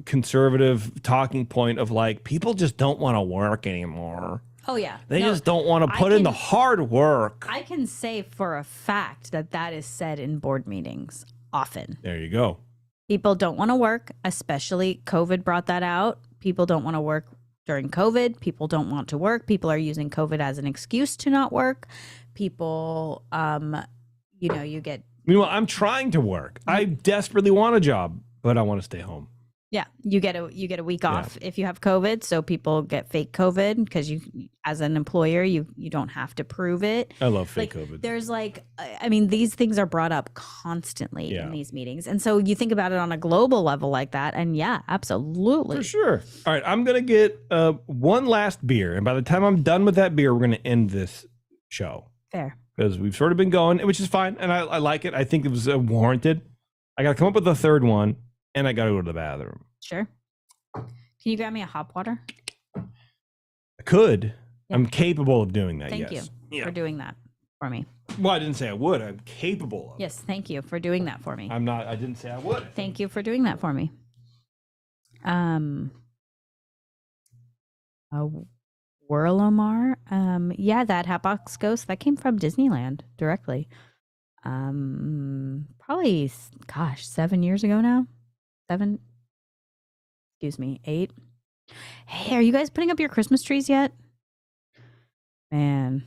conservative talking point of like, people just don't want to work anymore. Oh, yeah. They just don't want to put in the hard work. I can say for a fact that is said in board meetings often. There you go. People don't want to work, especially COVID brought that out. People don't want to work during COVID. People don't want to work. People are using COVID as an excuse to not work. People, you get... Meanwhile, I'm trying to work. I desperately want a job, but I want to stay home. Yeah, you get a week off if you have COVID. So people get fake COVID because you, as an employer, you don't have to prove it. I love fake COVID. There's these things are brought up constantly in these meetings, and so you think about it on a global level like that, and absolutely, for sure. All right, I'm gonna get one last beer, and by the time I'm done with that beer, we're gonna end this show. Fair, because we've sort of been going, which is fine, and I like it. I think it was warranted. I got to come up with a third one. And I got to go to the bathroom. Sure. Can you grab me a hot water? I could. Yeah. I'm capable of doing that. Thank you for doing that for me. Well, I didn't say I would. I'm capable of. Yes, thank you for doing that for me. I didn't say I would. Thank you for doing that for me. Whirlomar. That Hatbox Ghost, that came from Disneyland directly. Probably 7 years ago now. 8. Hey, are you guys putting up your Christmas trees yet? Man,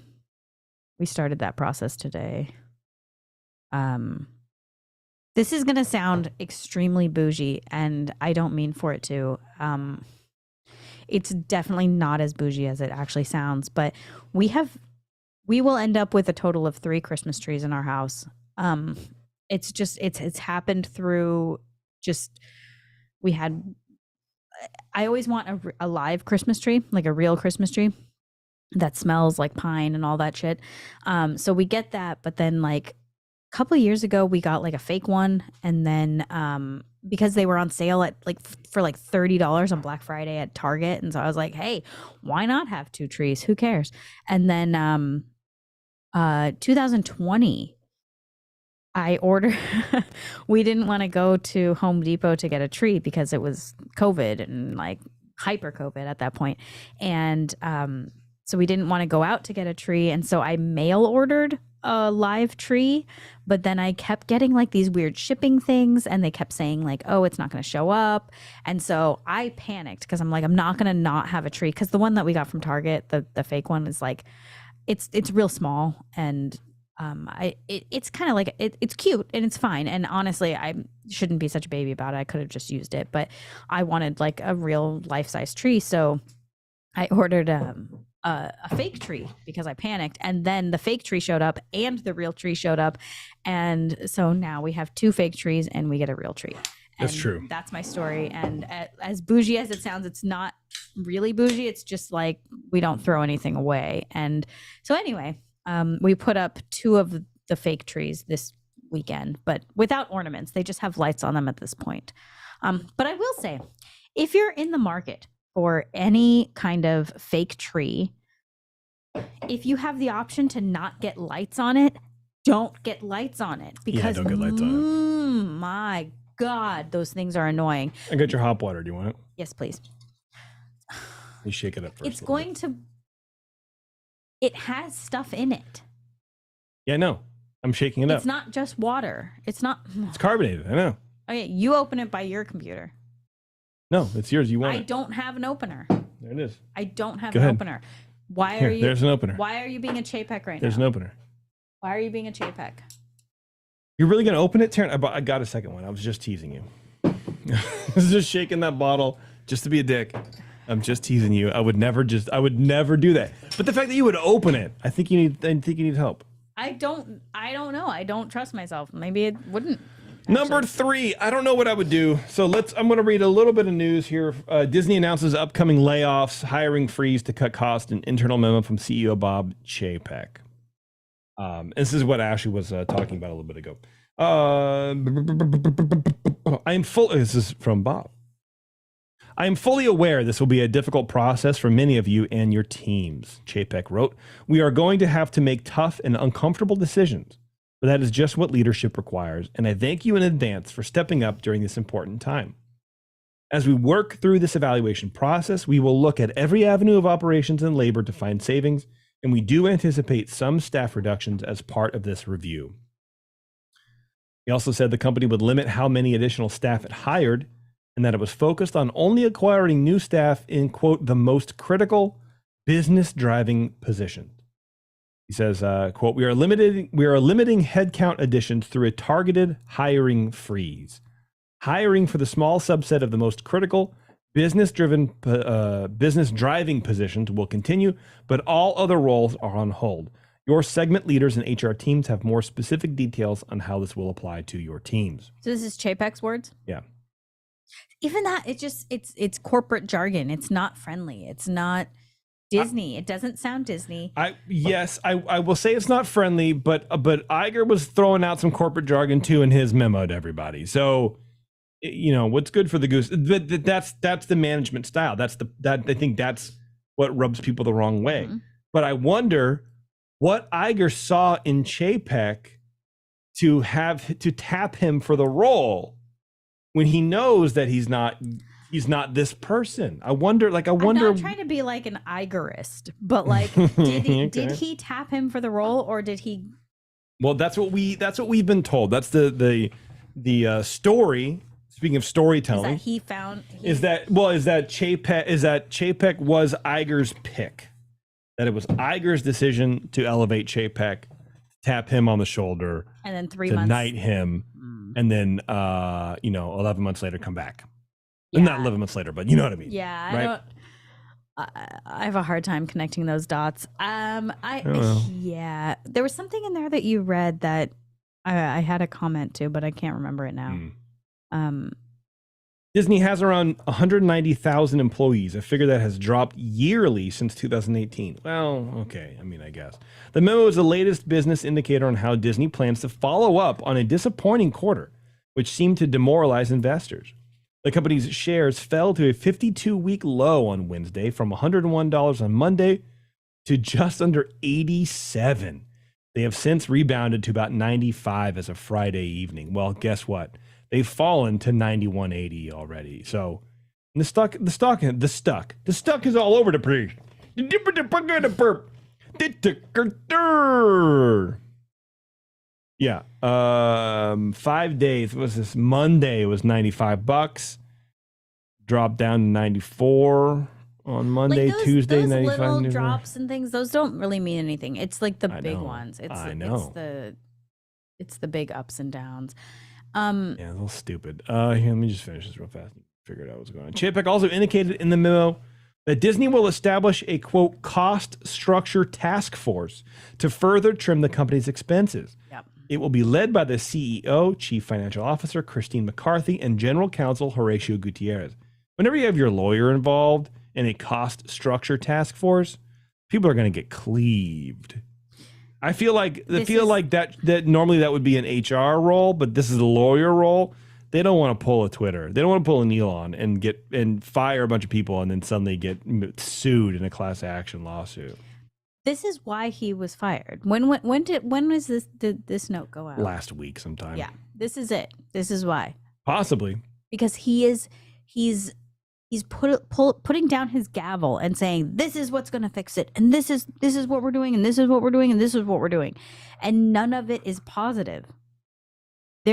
we started that process today. This is gonna sound extremely bougie, and I don't mean for it to. It's definitely not as bougie as it actually sounds, but we will end up with a total of 3 Christmas trees in our house. It's happened through I always want a live Christmas tree, like a real Christmas tree that smells like pine and all that shit. So we get that, but then like a couple of years ago we got like a fake one, and then because they were on sale at for $30 on Black Friday at Target, and so I was like, hey, why not have 2 trees? Who cares? And then 2020 I ordered we didn't want to go to Home Depot to get a tree because it was COVID and like hyper COVID at that point. And So we didn't want to go out to get a tree. And so I mail ordered a live tree, but then I kept getting like these weird shipping things and they kept saying like, oh, it's not going to show up. And so I panicked because I'm like, I'm not going to not have a tree. Because the one that we got from Target, the fake one, is like, it's real small. And it's kind of like, it's cute and it's fine. And honestly, I shouldn't be such a baby about it. I could have just used it, but I wanted like a real life-size tree. So I ordered a fake tree because I panicked, and then the fake tree showed up and the real tree showed up, and so now we have 2 fake trees and we get a real tree. That's And true. That's my story. And as bougie as it sounds, it's not really bougie. It's just like we don't throw anything away. And so anyway, we put up 2 of the fake trees this weekend, but without ornaments. They just have lights on them at this point. But I will say, if you're in the market for any kind of fake tree, if you have the option to not get lights on it, don't get lights on it, because don't get lights on it. My God, those things are annoying. I got your hot water. Do you want it? Yes, please. You shake it up first. It's going to, it has stuff in it. Yeah, no. I'm shaking it up. It's not just water. It's not. It's carbonated. I know. Okay, you open it by your computer. No, it's yours. You want I it. don't have an opener. There it is. I don't have Go an ahead. opener. Why Here, are you? there's an opener. Why are you being a Chapek right There's now? an opener. Why are you being a Chapek? You're really going to open it, Taryn? I got a second one. I was just teasing you. I was just shaking that bottle just to be a dick. I'm just teasing you. I would never do that. But the fact that you would open it, I think you need help. I don't know. I don't trust myself. Maybe it wouldn't. Number 3, I don't know what I would do. So I'm going to read a little bit of news here. Disney announces upcoming layoffs, hiring freeze to cut costs, and internal memo from CEO Bob Chapek. This is what Ashley was talking about a little bit ago. This is from Bob. I am fully aware this will be a difficult process for many of you and your teams, Chapek wrote. We are going to have to make tough and uncomfortable decisions, but that is just what leadership requires, and I thank you in advance for stepping up during this important time. As we work through this evaluation process, we will look at every avenue of operations and labor to find savings, and we do anticipate some staff reductions as part of this review. He also said the company would limit how many additional staff it hired, and that it was focused on only acquiring new staff in, quote, the most critical business-driving positions. He says, quote, we are limiting headcount additions through a targeted hiring freeze. Hiring for the small subset of the most critical business-driving positions will continue, but all other roles are on hold. Your segment leaders and HR teams have more specific details on how this will apply to your teams. So this is Chapek's words? Yeah. Even that, it's corporate jargon. It's not friendly. It's not Disney. It doesn't sound Disney. I will say it's not friendly, but Iger was throwing out some corporate jargon too in his memo to everybody. So, what's good for the goose. That's the management style. I think that's what rubs people the wrong way. Mm-hmm. But I wonder what Iger saw in Chapek to tap him for the role when he knows that he's not this person. I wonder. I'm not trying to be like an Igerist, but like, did he tap him for the role, or did he? Well, that's what we've been told. That's the story. Speaking of storytelling, is that Chapek was Iger's pick. That it was Iger's decision to elevate Chapek, tap him on the shoulder, and then 3 to months knight him, and then 11 months later come back. Yeah. Not 11 months later, but you know what I mean. Yeah, right? I have a hard time connecting those dots. Yeah, there was something in there that you read that I had a comment to, but I can't remember it now. Disney has around 190,000 employees, a figure that has dropped yearly since 2018. Well, okay, I guess. The memo is the latest business indicator on how Disney plans to follow up on a disappointing quarter, which seemed to demoralize investors. The company's shares fell to a 52-week low on Wednesday from $101 on Monday to just under 87. They have since rebounded to about 95 as of Friday evening. Well, guess what? They've fallen to 91.80 already. So the stock is all over the place. Yeah. 5 days. What was this? Monday was $95. Dropped down to 94 on Monday. Like Tuesday, those 95. little 94. drops and things, those don't really mean anything. It's like the I big know. ones. I know. It's the big ups and downs. Yeah, a little stupid. Here, let me just finish this real fast. Figured out what's going on. Chapek also indicated in the memo that Disney will establish a, quote, cost structure task force to further trim the company's expenses. Yep. It will be led by the CEO, Chief Financial Officer Christine McCarthy, and General Counsel Horatio Gutierrez. Whenever you have your lawyer involved in a cost structure task force, people are going to get cleaved. I feel like that normally that would be an HR role, but this is a lawyer role. They don't want to pull a Twitter. They don't want to pull an Elon and fire a bunch of people and then suddenly get sued in a class action lawsuit. This is why he was fired. When was this? Did this note go out? Last week sometime. Yeah, this is it. This is why. Possibly because he's putting down his gavel and saying this is what's going to fix it, and this is what we're doing, and this is what we're doing, and this is what we're doing, and none of it is positive.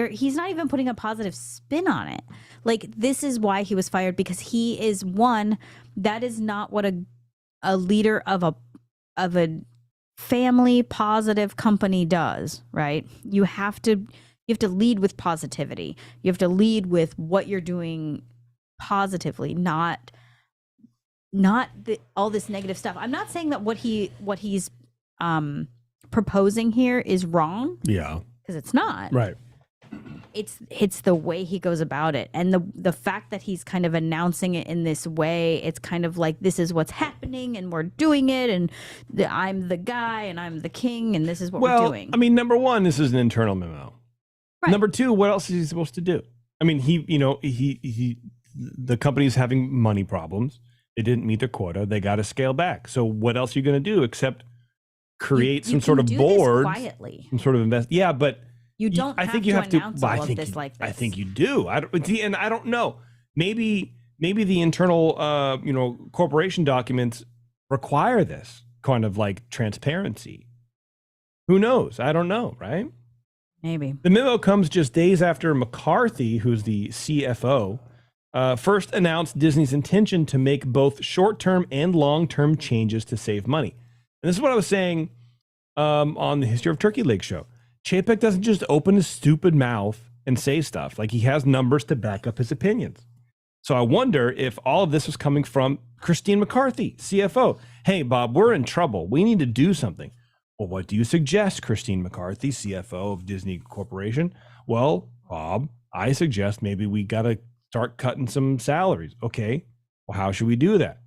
He's not even putting a positive spin on it. Like, this is why he was fired, because he is one that is not what a leader of a family positive company does, right? You have to lead with positivity. You have to lead with what you're doing positively, not all this negative stuff. I'm not saying that what he's proposing here is wrong. Yeah, because it's not. Right. It's the way he goes about it, and the fact that he's kind of announcing it in this way. It's kind of like, this is what's happening, and we're doing it, and I'm the guy, and I'm the king, and this is what we're doing. I mean, number one, this is an internal memo. Right. Number two, what else is he supposed to do? I mean, the company's having money problems. They didn't meet their quota. They got to scale back. So what else are you going to do except create some sort of board, quietly, some sort of invest? Yeah, but you don't. I think you have to announce all of this like this. I think you do. I don't know. Maybe the internal, corporation documents require this kind of like transparency. Who knows? I don't know. Right? Maybe. The memo comes just days after McCarthy, who's the CFO, first announced Disney's intention to make both short-term and long-term changes to save money. And this is what I was saying on the History of Turkey Leg show. Chapek doesn't just open his stupid mouth and say stuff. Like, he has numbers to back up his opinions. So I wonder if all of this was coming from Christine McCarthy, CFO. Hey, Bob, we're in trouble. We need to do something. Well, what do you suggest, Christine McCarthy, CFO of Disney Corporation? Well, Bob, I suggest maybe we got to start cutting some salaries. Okay, well, how should we do that?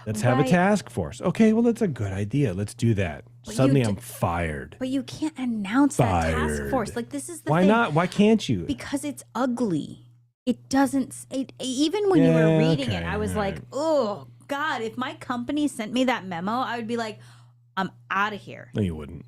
Let's have a task force. Okay, well, that's a good idea. Let's do that. Suddenly I'm fired. But you can't announce that task force. Like, this is the thing. Why not? Why can't you? Because it's ugly. It doesn't, even when you were reading it, I was like, oh, God, if my company sent me that memo, I would be like, I'm out of here. No, you wouldn't.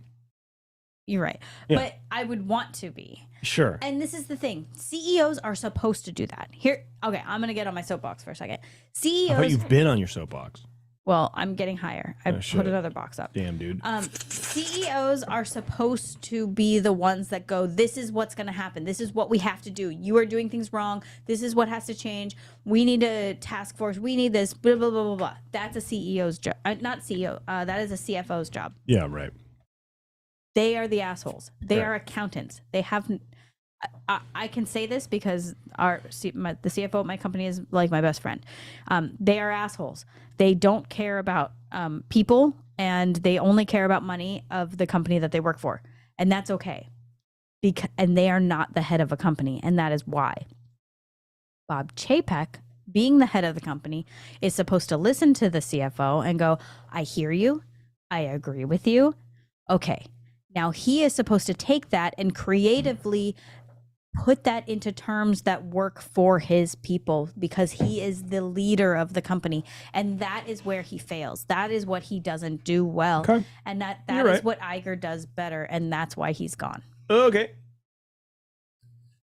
You're right. Yeah. But I would want to be. Sure. And this is the thing. CEOs are supposed to do that. Here, okay, I'm going to get on my soapbox for a second. CEOs. I thought you've been on your soapbox. Well, I'm getting higher. I put another box up. Damn, dude. CEOs are supposed to be the ones that go, this is what's going to happen. This is what we have to do. You are doing things wrong. This is what has to change. We need a task force. We need this, blah, blah, blah, blah, blah. That's a CEO's job. Not CEO. That is a CFO's job. Yeah, right. They are the assholes. They are accountants. They have... I can say this because the CFO at my company is like my best friend. They are assholes. They don't care about people, and they only care about money of the company that they work for, and that's okay. And they are not the head of a company, and that is why. Bob Chapek, being the head of the company, is supposed to listen to the CFO and go, I hear you. I agree with you. Okay. Now he is supposed to take that and creatively put that into terms that work for his people, because he is the leader of the company, and that is where he fails. That is what he doesn't do well. Okay. And that is what Iger does better, and that's why he's gone. Okay.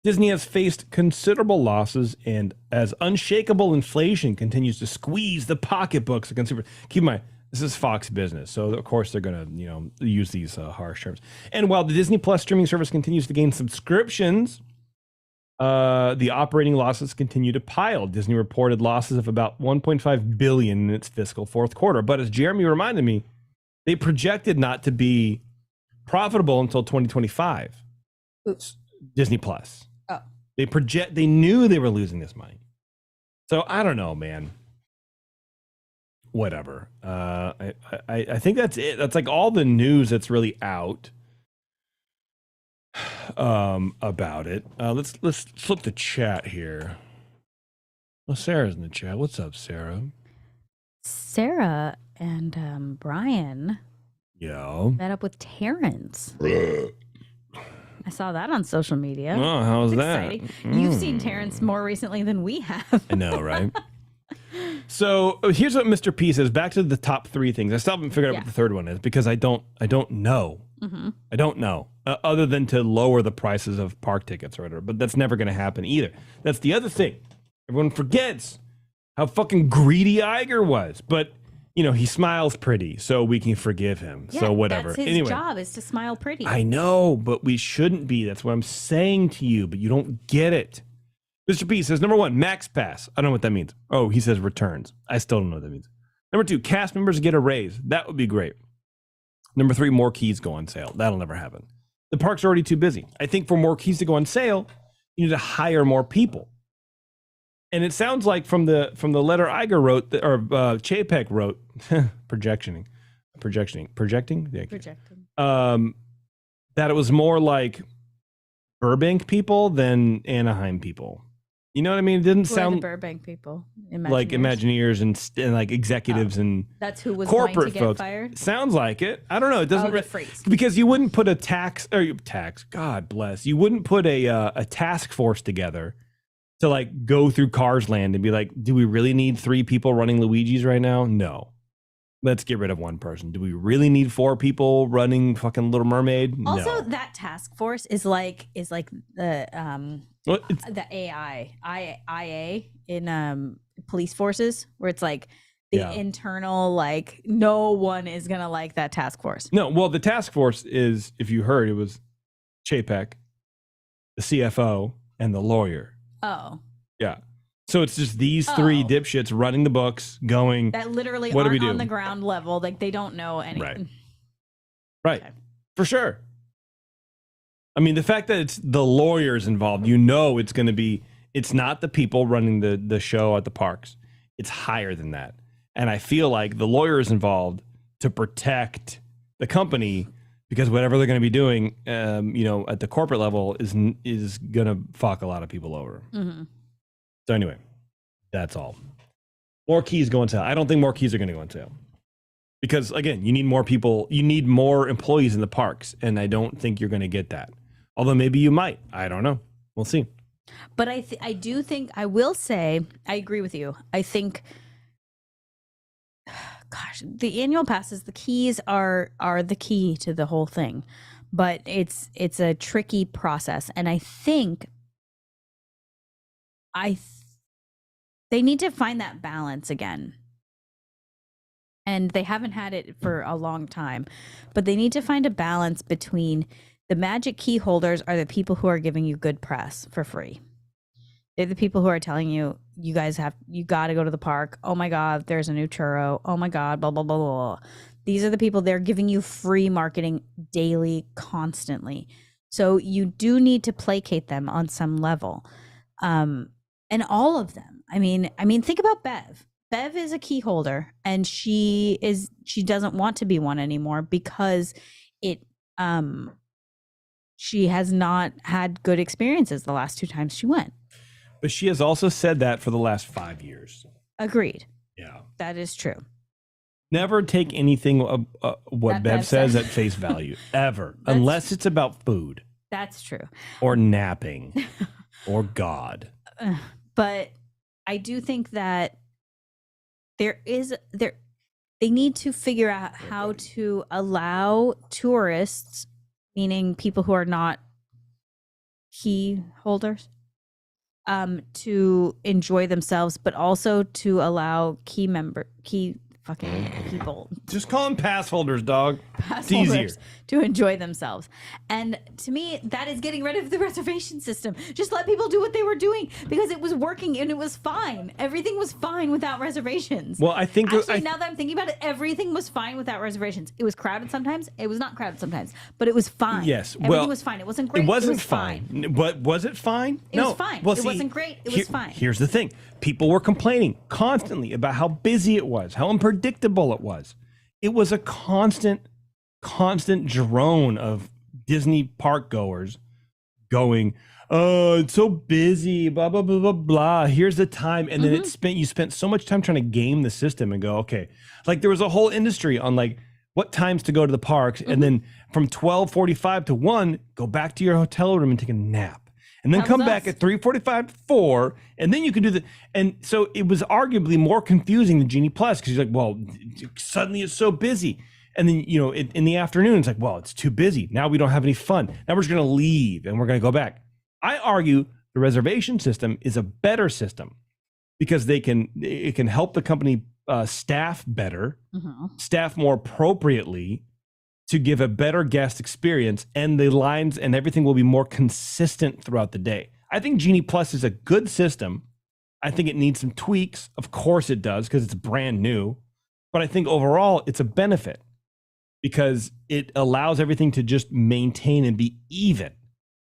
Disney has faced considerable losses, and as unshakable inflation continues to squeeze the pocketbooks of consumers. Keep in mind, this is Fox Business, so of course they're going to, use these harsh terms. And while the Disney Plus streaming service continues to gain subscriptions, the operating losses continue to pile. Disney reported losses of about $1.5 billion in its fiscal fourth quarter. But as Jeremy reminded me, they projected not to be profitable until 2025. Oops. Disney Plus. Oh. They knew they were losing this money. So I don't know, man. Whatever. I think that's it. That's like all the news that's really out about it. Let's flip the chat here. Well, Sarah's in the chat. What's up, Sarah? Sarah and Brian met up with Terrence. I saw that on social media. Oh, how's that? Exciting. You've seen Terrence more recently than we have. I know, right? So here's what Mr. P says. Back to the top three things. I still haven't figured out what the third one is because I don't know. Mm-hmm. I don't know. Other than to lower the prices of park tickets or whatever. But that's never going to happen either. That's the other thing. Everyone forgets how fucking greedy Iger was. But, he smiles pretty, so we can forgive him. Yeah, so whatever. That's his job is to smile pretty. I know, but we shouldn't be. That's what I'm saying to you, but you don't get it. Mr. P says, number one, Max Pass. I don't know what that means. Oh, he says returns. I still don't know what that means. Number two, cast members get a raise. That would be great. Number three, more keys go on sale. That'll never happen. The park's already too busy. I think for more keys to go on sale, you need to hire more people. And it sounds like from the letter Iger wrote, or Chapek wrote, projecting, that it was more like Burbank people than Anaheim people. You know what I mean? It didn't sound the Burbank people, like Imagineers and like executives and that's who was corporate going to get folks. Fired. Sounds like it. I don't know. It doesn't the freeze. Because you wouldn't put a tax. God bless. You wouldn't put a task force together to like go through Cars Land and be like, do we really need 3 people running Luigi's right now? No. Let's get rid of 1 person. Do we really need 4 people running fucking Little Mermaid? Also, no. that task force is like the IA in police forces, where it's like the internal, like no one is gonna like that task force. No, well, the task force is, if you heard, it was Chapek, the CFO, and the lawyer. Oh. Yeah. So it's just these 3 dipshits running the books, going, that literally what aren't do we do? On the ground level, like they don't know anything. Right. Okay. For sure. I mean, the fact that it's the lawyers involved, it's going to be, it's not the people running the show at the parks. It's higher than that. And I feel like the lawyers involved to protect the company, because whatever they're going to be doing, at the corporate level is going to fuck a lot of people over. Mm-hmm. So anyway, that's all. More keys go on sale. I don't think more keys are going to go on sale. Because, again, you need more people. You need more employees in the parks. And I don't think you're going to get that. Although maybe you might. I don't know. We'll see. But I do think, I will say, I agree with you. I think, gosh, the annual passes, the keys are the key to the whole thing. But it's a tricky process. And I think they need to find that balance again. And they haven't had it for a long time. But they need to find a balance between the magic key holders are the people who are giving you good press for free. They're the people who are telling you, you got to go to the park. Oh my God, there's a new churro. Oh my God, blah, blah, blah, blah. These are the people, they're giving you free marketing daily, constantly. So you do need to placate them on some level. And all of them. I mean, think about Bev. Bev is a key holder, and she doesn't want to be one anymore because she has not had good experiences the last 2 times she went. But she has also said that for the last 5 years. Agreed. Yeah. That is true. Never take anything what Bev says at face value, ever, unless it's about food. That's true. Or napping, or God. But I do think that they need to figure out how to allow tourists, meaning people who are not key holders to enjoy themselves, but also to allow key fucking people, Just call them pass holders, dog. pass It's easier. holders, to enjoy themselves. And to me, that is getting rid of the reservation system. Just let people do what they were doing because it was working and it was fine. Everything was fine without reservations. Well, I think Actually, now that I'm thinking about it, everything was fine without reservations. It was crowded sometimes. It was not crowded sometimes, but it was fine. Yes. Everything was fine. It wasn't great. It wasn't was fine. But was it fine? It was fine. It wasn't great. It was fine. Here's the thing. People were complaining constantly about how busy it was, how unpredictable it was. It was a constant drone of Disney park goers going, oh, it's so busy, blah, blah, blah, blah, blah. Here's the time. And then you spent so much time trying to game the system and go, okay. Like there was a whole industry on like what times to go to the parks. And then from 12:45 to 1, go back to your hotel room and take a nap. And then come back at 3:45 to 4, and then you can do the. And so it was arguably more confusing than Genie Plus because you're like, well, suddenly it's so busy, and then in the afternoon it's like, well, it's too busy. Now we don't have any fun. Now we're just going to leave and we're going to go back. I argue the reservation system is a better system because it can help the company staff better, staff more appropriately, to give a better guest experience, and the lines and everything will be more consistent throughout the day. I think Genie Plus is a good system. I think it needs some tweaks. Of course it does, because it's brand new. But I think overall it's a benefit because it allows everything to just maintain and be even.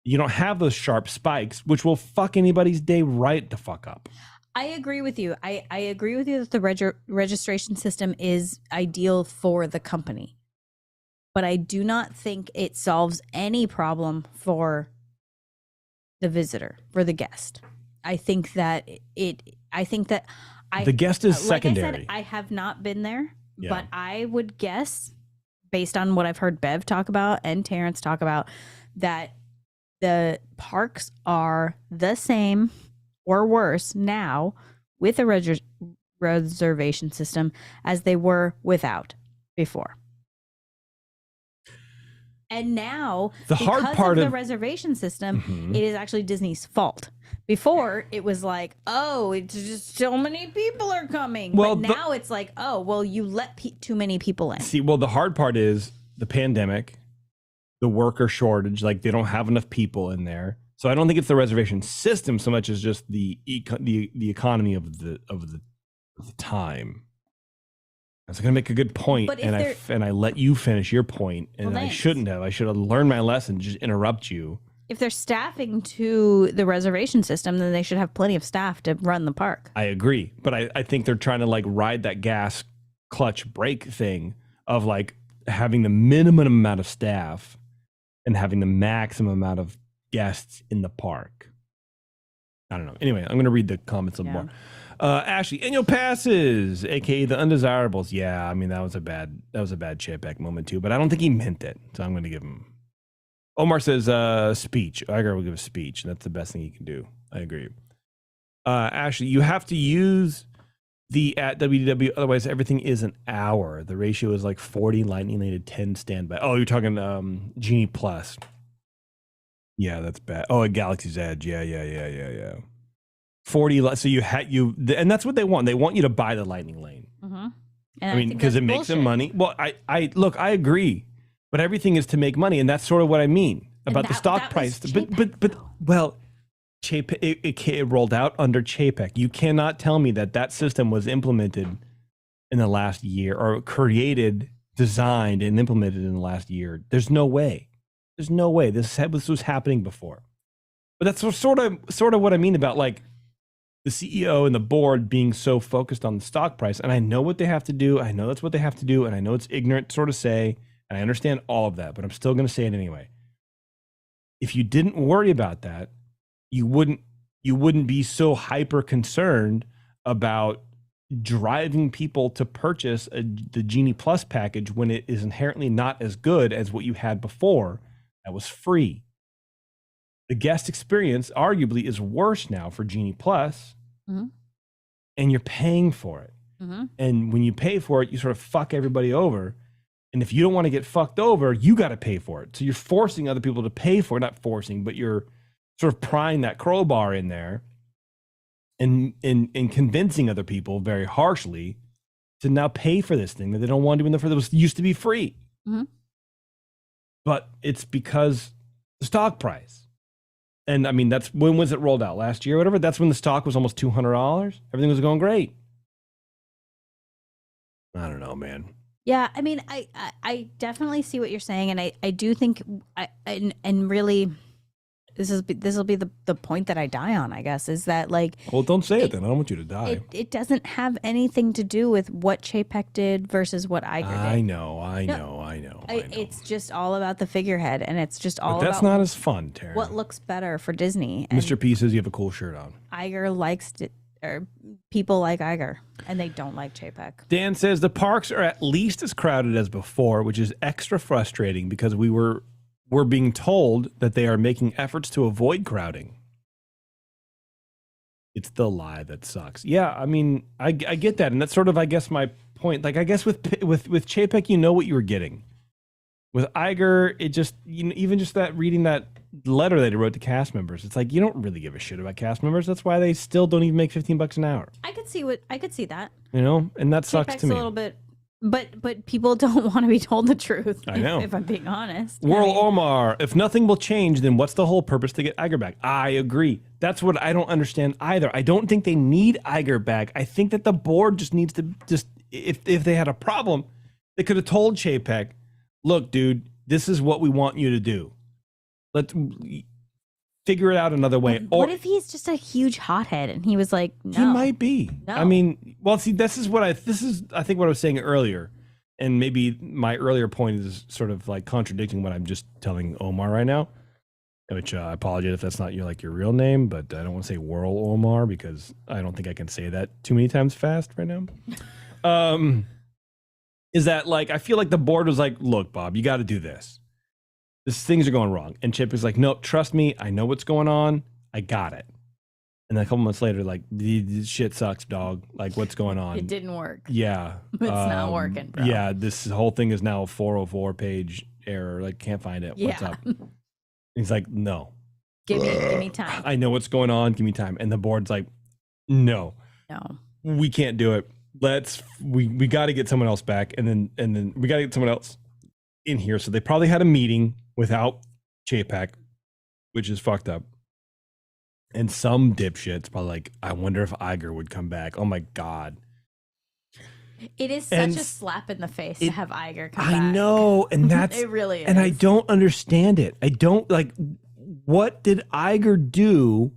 You don't have those sharp spikes, which will fuck anybody's day right to fuck up. I agree with you. I agree with you that the registration system is ideal for the company. But I do not think it solves any problem for the visitor, for the guest. I think that the guest is secondary. Like I said, I have not been there, but I would guess, based on what I've heard Bev talk about and Terrence talk about, that the parks are the same or worse now with a reservation system as they were without before. And now, the hard part of the reservation system, it is actually Disney's fault. Before, it was like, oh, it's just so many people are coming. Well, but now it's like, oh, well, you let too many people in. See, well, the hard part is the pandemic, the worker shortage. Like they don't have enough people in there, so I don't think it's the reservation system so much as just the economy of the time. I was going to make a good point, and I let you finish your point, and I shouldn't have. I should have learned my lesson. Just interrupt you. If they're staffing to the reservation system, then they should have plenty of staff to run the park. I agree, but I think they're trying to like ride that gas clutch brake thing of like having the minimum amount of staff and having the maximum amount of guests in the park. I don't know. Anyway, I'm going to read the comments a little more. Ashley, annual passes, aka the undesirables. Yeah, I mean that was a bad Chapek moment too, but I don't think he meant it, so I'm going to give him. Omar says speech. Iger will give a speech. That's the best thing he can do. I agree. Ashley, you have to use the at WDW, otherwise everything is an hour. The ratio is like 40 lightning lane to 10 standby. Oh, you're talking Genie Plus. Yeah, that's bad. Oh, at Galaxy's Edge. Yeah. 40. So and that's what they want. They want you to buy the lightning lane. I mean, because it makes them money. Well, I look, I agree, but everything is to make money, and that's sort of what I mean about the stock price. But well, Chapek, it rolled out under Chapek. You cannot tell me that system was implemented in the last year, or created, designed, and implemented in the last year. There's no way. There's no way this was happening before. But that's sort of what I mean about like the CEO and the board being so focused on the stock price. And I know what they have to do. I know that's what they have to do. And I know it's ignorant to sort of say, and I understand all of that, but I'm still going to say it anyway. If you didn't worry about that, you wouldn't be so hyper concerned about driving people to purchase the Genie Plus package when it is inherently not as good as what you had before that was free. The guest experience arguably is worse now for Genie Plus, and you're paying for it. And when you pay for it, you sort of fuck everybody over. And if you don't want to get fucked over, you got to pay for it. So you're forcing other people to pay for it, not forcing, but you're sort of prying that crowbar in there and convincing other people very harshly to now pay for this thing that they don't want to do in the first. It was used to be free. Mm-hmm. But it's because the stock price. And I mean, that's when was it rolled out? Last year, whatever. That's when the stock was almost $200. Everything was going great. I don't know, man. Yeah, I mean, I definitely see what you're saying, and I do think and really this will be the point that I die on, I guess, is that like, well, don't say it then. I don't want you to die. It doesn't have anything to do with what Chapek did versus what Iger did. I know. It's just all about the figurehead, and it's just all but that's about not as fun, Taryn. what looks better for Disney. And Mr. P says you have a cool shirt on. Iger likes it, or people like Iger, and they don't like Chapek. Dan says the parks are at least as crowded as before, which is extra frustrating because we're being told that they are making efforts to avoid crowding. It's the lie that sucks. Yeah, I mean, I get that, and that's sort of, I guess, my point. Like, I guess with Chapek, you know what you were getting. With Iger, it just, even just that reading that letter that he wrote to cast members, it's like you don't really give a shit about cast members. That's why they still don't even make $15 an hour. I could see that. And that sucks Chapek's to me. A little bit. But people don't want to be told the truth. I know. If I'm being honest. Whirl Omar, if nothing will change, then what's the whole purpose to get Iger back? I agree. That's what I don't understand either. I don't think they need Iger back. I think that the board just needs to if they had a problem, they could have told Chapek, look, dude, this is what we want you to do. Let's figure it out another way. What if he's just a huge hothead and he was like, no. He might be. No. I mean, well, see, this is I think what I was saying earlier, and maybe my earlier point is sort of like contradicting what I'm just telling Omar right now, which I apologize if that's not your real name, but I don't want to say Whirl Omar because I don't think I can say that too many times fast right now. Is that like, I feel like the board was like, look, Bob, you got to do this. Things are going wrong. And Chip is like, nope, trust me. I know what's going on. I got it. And then a couple months later, like, this shit sucks, dog. Like, what's going on? It didn't work. Yeah. It's not working, bro. Yeah, this whole thing is now a 404 page error. Like, can't find it. Yeah. What's up? He's like, no. Give me time. I know what's going on. Give me time. And the board's like, no. We can't do it. We got to get someone else back. And then we got to get someone else in here. So they probably had a meeting without Chapek, which is fucked up. And some dipshit's probably like, I wonder if Iger would come back. Oh my God. It is such a slap in the face to have Iger come back. I know. And that's it really is. And I don't understand it. I don't like, what did Iger do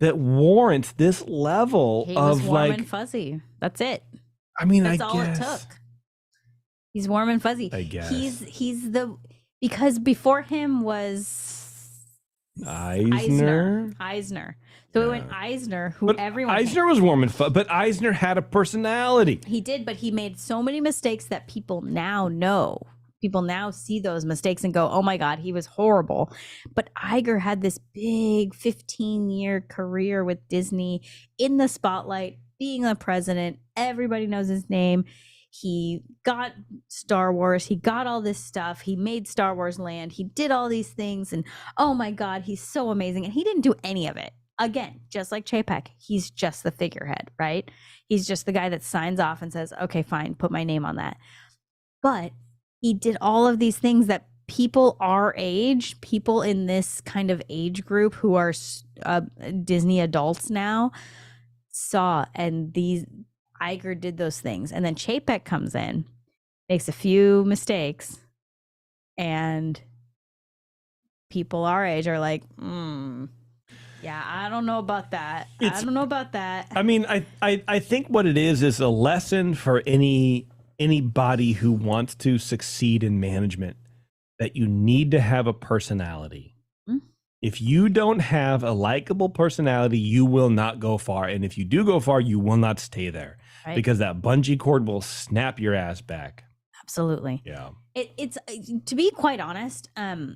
that warrants this level he of was warm like and fuzzy. That's it. I mean, that's I all guess. it took. He's warm and fuzzy. I guess. Because before him was Eisner. So it went Eisner, who everyone Eisner was warm and fuzzy, but Eisner had a personality. He did, but he made so many mistakes that people now know. People now see those mistakes and go, oh my God, he was horrible. But Iger had this big 15-year career with Disney in the spotlight, being the president. Everybody knows his name. He got Star Wars. He got all this stuff. He made Star Wars Land. He did all these things. And oh my God, he's so amazing. And he didn't do any of it. Again, just like Chapek, he's just the figurehead, right? He's just the guy that signs off and says, okay, fine, put my name on that. But he did all of these things that people our age, people in this kind of age group who are Disney adults now, saw. And Iger did those things. And then Chapek comes in, makes a few mistakes, and people our age are like, yeah, I don't know about that. I don't know about that. I mean, I think what it is a lesson for anybody who wants to succeed in management, that you need to have a personality. If you don't have a likable personality, you will not go far. And if you do go far, you will not stay there, right? Because that bungee cord will snap your ass back. Absolutely. Yeah. It's to be quite honest, I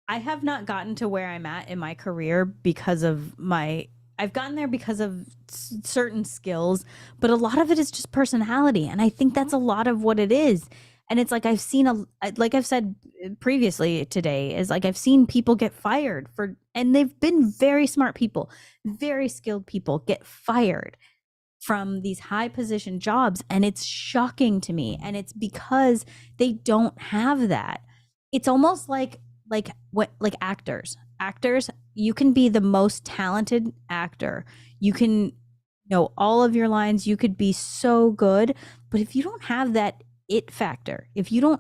have not gotten to where I'm at in my career because of I've gotten there because of certain skills, but a lot of it is just personality. And I think that's a lot of what it is. And it's like like I've said previously today, is like I've seen people get fired and they've been very smart people, very skilled people get fired from these high position jobs, and it's shocking to me. And it's because they don't have that. It's almost like actors. Actors, you can be the most talented actor. You can know all of your lines. You could be so good, but if you don't have that it factor, if you're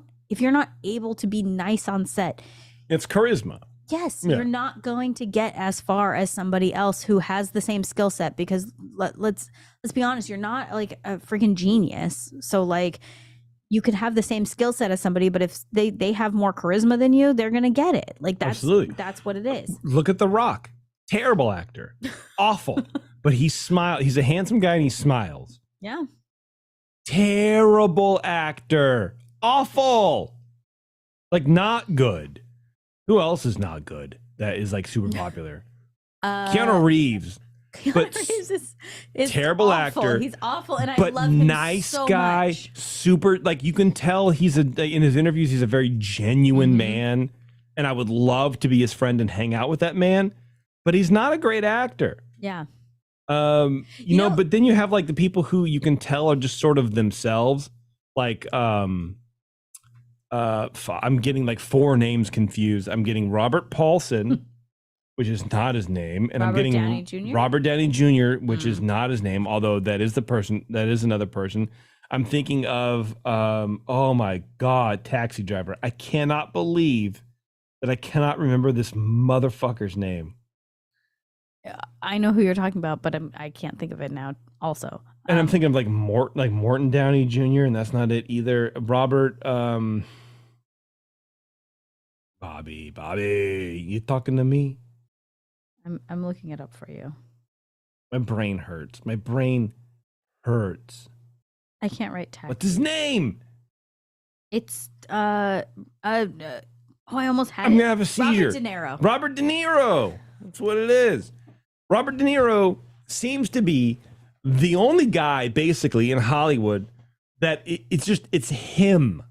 not able to be nice on set, it's charisma. Yes, you're not going to get as far as somebody else who has the same skill set, because let's be honest, you're not like a freaking genius. So like you could have the same skill set as somebody, but if they have more charisma than you, they're going to get it. Like that's what it is. Look at The Rock. Terrible actor. Awful. But he smiles. He's a handsome guy and he smiles. Yeah. Terrible actor. Awful. Like not good. Who else is not good that is like super popular? Keanu Reeves. Keanu Reeves is terrible awful. actor. He's awful, and I love him nice so guy, much. super. Like you can tell in his interviews he's a very genuine man, and I would love to be his friend and hang out with that man. But he's not a great actor. Yeah. You know, but then you have like the people who you can tell are just sort of themselves. Like I'm getting like 4 names confused. I'm getting Robert Paulson. Which is not his name, and I'm getting Robert Downey Jr., which is not his name, although that is another person. I'm thinking of oh my God, Taxi Driver. I cannot believe that I cannot remember this motherfucker's name. I know who you're talking about, but I can't think of it now. Also, and I'm thinking of like Morton Downey Jr., and that's not it either. Robert, Bobby, you talking to me? I'm looking it up for you. My brain hurts. I can't write tax. What's his name? It's I almost had I'm gonna have a seizure. Robert De Niro. That's what it is. Robert De Niro seems to be the only guy basically in Hollywood that it's him.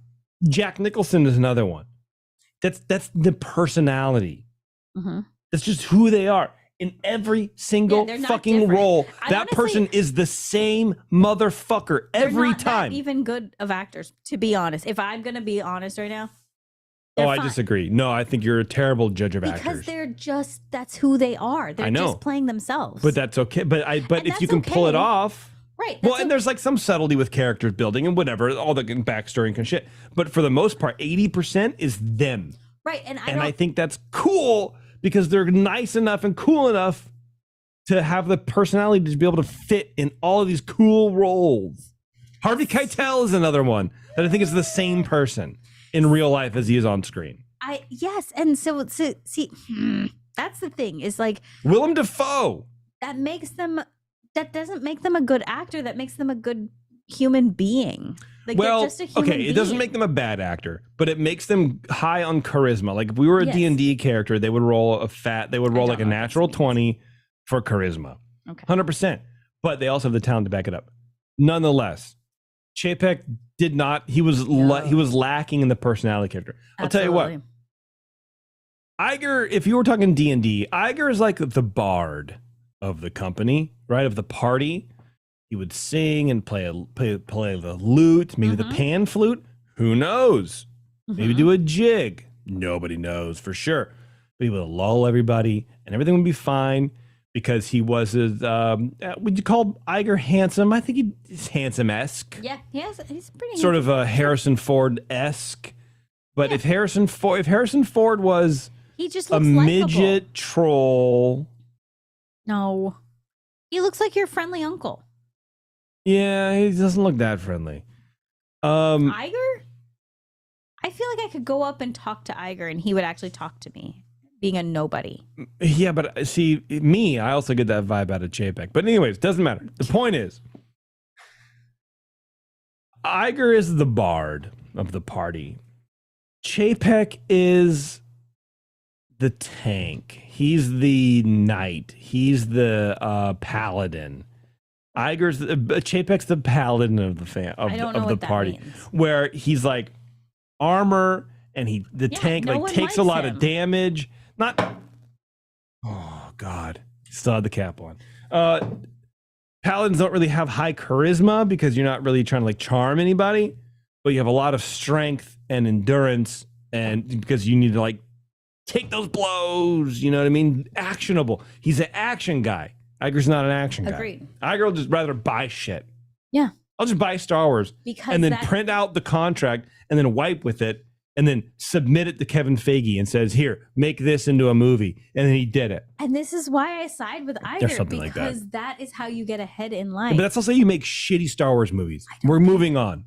Jack Nicholson is another one. That's the personality. Mm-hmm. That's just who they are in every single fucking different. role. That person is the same motherfucker every time. That even good of actors, to be honest. If I'm gonna be honest right now. I disagree. No, I think you're a terrible judge of actors. Because that's who they are. They're just playing themselves. But that's okay. But if you can pull it off. Right. Well, and there's like some subtlety with characters building and whatever, all the backstory and shit. But for the most part, 80% is them. Right. And I think that's cool because they're nice enough and cool enough to have the personality to be able to fit in all of these cool roles. Harvey Keitel is another one that I think is the same person in real life as he is on screen. Yes. And so see, that's the thing is like Willem Dafoe. That doesn't make them a good actor. That makes them a good human being. Like they're just a human being. It doesn't make them a bad actor, but it makes them high on charisma. Like if we were a D&D character, they would roll like a natural 20 for charisma. Okay. 100%. But they also have the talent to back it up. Nonetheless, Chapek did not. He was lacking in the personality character. I'll tell you what. Iger, if you were talking D&D, Iger is like the bard of the company, right? Of the party. He would sing and play the lute, maybe the pan flute. Who knows? Maybe do a jig. Nobody knows for sure. But he would lull everybody, and everything would be fine because he was would you call Iger handsome? I think he's handsome-esque. Yeah, he's pretty sort of a Harrison Ford-esque. But if Harrison Ford was he just a looks midget likable. Troll. No. He looks like your friendly uncle. Yeah, he doesn't look that friendly. Iger? I feel like I could go up and talk to Iger and he would actually talk to me, being a nobody. Yeah, but see, I also get that vibe out of Chapek. But anyways, doesn't matter. The point is, Iger is the bard of the party. Chapek is the tank. He's the knight. He's the paladin. Chapek's the paladin of the party, where he's like, armor, and the tank no like one takes a likes lot him. of damage. Not. Oh God, still had the cap on. Paladins don't really have high charisma because you're not really trying to like charm anybody, but you have a lot of strength and endurance, and because you need to like take those blows. You know what I mean? Actionable. He's an action guy. Iger's not an action guy. Agreed. Iger will just rather buy shit. Yeah. I'll just buy Star Wars and then print out the contract and then wipe with it and then submit it to Kevin Feige and says, here, make this into a movie. And then he did it. And this is why I side with Iger, There's something like because that is how you get ahead in life. Yeah, but that's also you make shitty Star Wars movies. We're moving on.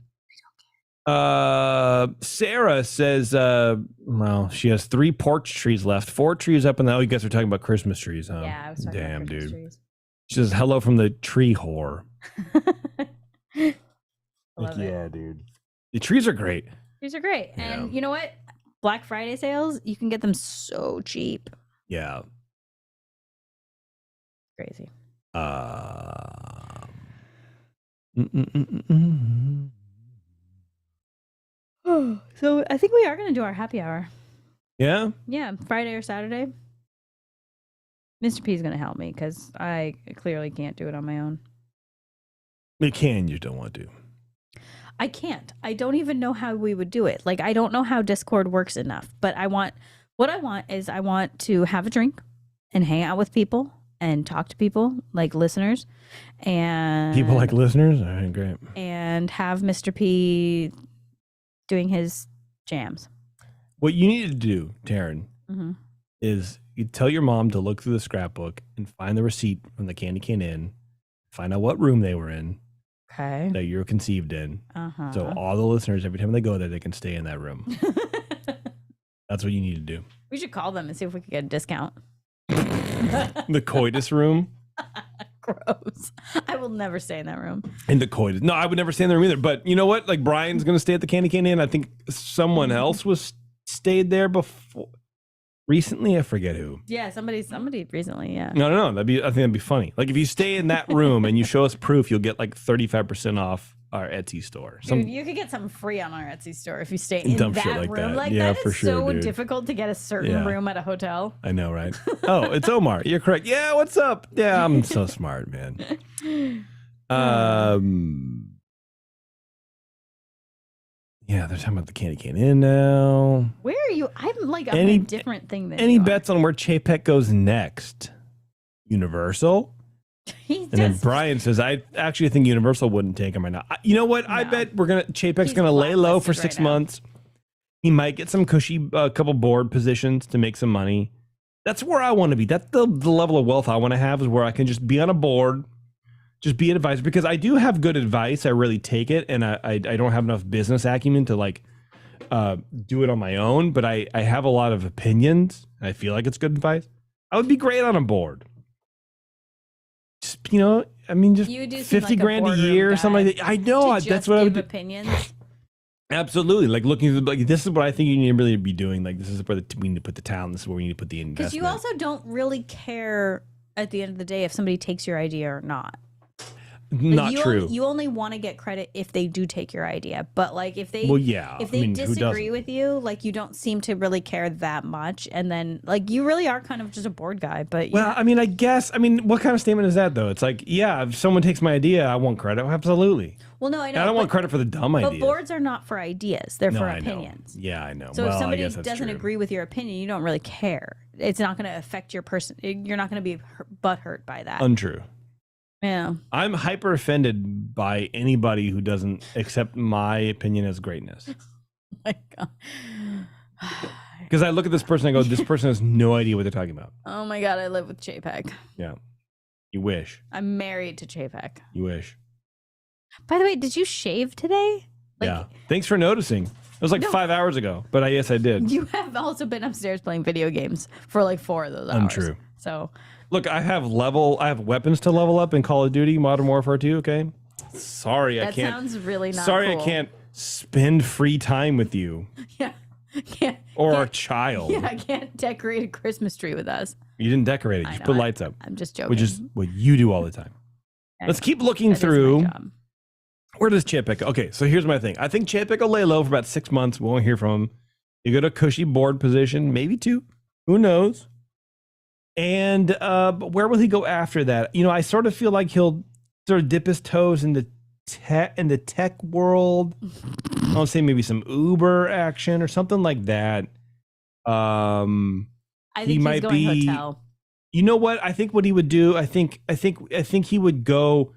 Sarah says, well, she has 3 porch trees left, 4 trees up in the, oh, you guys are talking about Christmas trees, huh? Yeah, I was talking about Christmas trees. She says, hello from the tree whore. Love it. Dude. The trees are great. Trees are great. And you know what? Black Friday sales, you can get them so cheap. Yeah. Crazy. So I think we are going to do our happy hour. Yeah? Yeah, Friday or Saturday. Mr. P is going to help me because I clearly can't do it on my own. You can, you don't want to. I can't. I don't even know how we would do it. Like, I don't know how Discord works enough, but I want to have a drink and hang out with people and talk to people like listeners and people like listeners. All right, great. And have Mr. P doing his jams. What you need to do, Taryn, is you tell your mom to look through the scrapbook and find the receipt from the Candy Cane Inn, find out what room they were in. Okay. That you were conceived in. So all the listeners, every time they go there, they can stay in that room. That's what you need to do. We should call them and see if we could get a discount. The coitus room. Gross. I will never stay in that room. In the coitus. No, I would never stay in the room either. But you know what? Like Brian's going to stay at the Candy Cane Inn. I think someone else stayed there before. Recently, I forget who. Yeah, somebody recently, yeah. No. I think that'd be funny. Like if you stay in that room and you show us proof, you'll get like 35% off our Etsy store. Dude, you could get something free on our Etsy store if you stay in dumb that shit like room. that. Like Yeah, that for is sure, so dude. difficult to get a certain room at a hotel. I know, right? Oh, it's Omar. You're correct. Yeah, what's up? Yeah, I'm so smart, man. Yeah, they're talking about the Candy Cane Inn now. Where are you? I'm like on a different thing than any you bets on where Chapek goes next? Universal? And then Brian says, I actually think Universal wouldn't take him right now. You know what? No. I bet Chapek's going to lay low for 6 months. He might get some cushy, couple board positions to make some money. That's where I want to be. That's the level of wealth I want to have, is where I can just be on a board, just be an advisor, because I do have good advice. I really take it, and I don't have enough business acumen to like do it on my own, but I have a lot of opinions. I feel like it's good advice. I would be great on a board. Just, just you do 50 like grand a year or something like that. I know. That's what I would do. Opinions. Absolutely. Like looking at like, this is what I think you need to really be doing. Like this is where we need to put the talent. This is where we need to put the investment. Because you also don't really care at the end of the day if somebody takes your idea or not. Not true. You only want to get credit if they do take your idea, but like if they disagree with you, like you don't seem to really care that much, and then like you really are kind of just a board guy. But I guess what kind of statement is that though? It's like, yeah, if someone takes my idea, I want credit. Absolutely. Well, no, I know. I don't want credit for the dumb idea. But boards are not for ideas; they're for opinions. Yeah, I know. So if somebody doesn't agree with your opinion, you don't really care. It's not going to affect your person. You're not going to be butthurt by that. Untrue. Yeah. I'm hyper offended by anybody who doesn't accept my opinion as greatness. Oh my God. Because I look at this person and I go, this person has no idea what they're talking about. Oh my God, I live with Chapek. Yeah. You wish. I'm married to Chapek. You wish. By the way, did you shave today? Yeah. Thanks for noticing. It was like 5 hours ago, but yes, I did. You have also been upstairs playing video games for like 4 of those hours. Untrue. So... Look, I have weapons to level up in Call of Duty Modern Warfare 2, okay? Sorry, I can't. That sounds really not Sorry, cool. I can't spend free time with you. Yeah. Or a child. Yeah, I can't decorate a Christmas tree with us. You didn't decorate it. You put lights up. I'm just joking. Which is what you do all the time. Let's keep looking through. Where does Chapek go? Okay, so here's my thing. I think Chapek will lay low for about 6 months. We won't hear from him. You go to a cushy board position, maybe 2. Who knows? And but where will he go after that? I sort of feel like he'll sort of dip his toes in the tech world. I'll say maybe some Uber action or something like that. I think he he's might going be. hotel. You know what? I think what he would do. I think he would go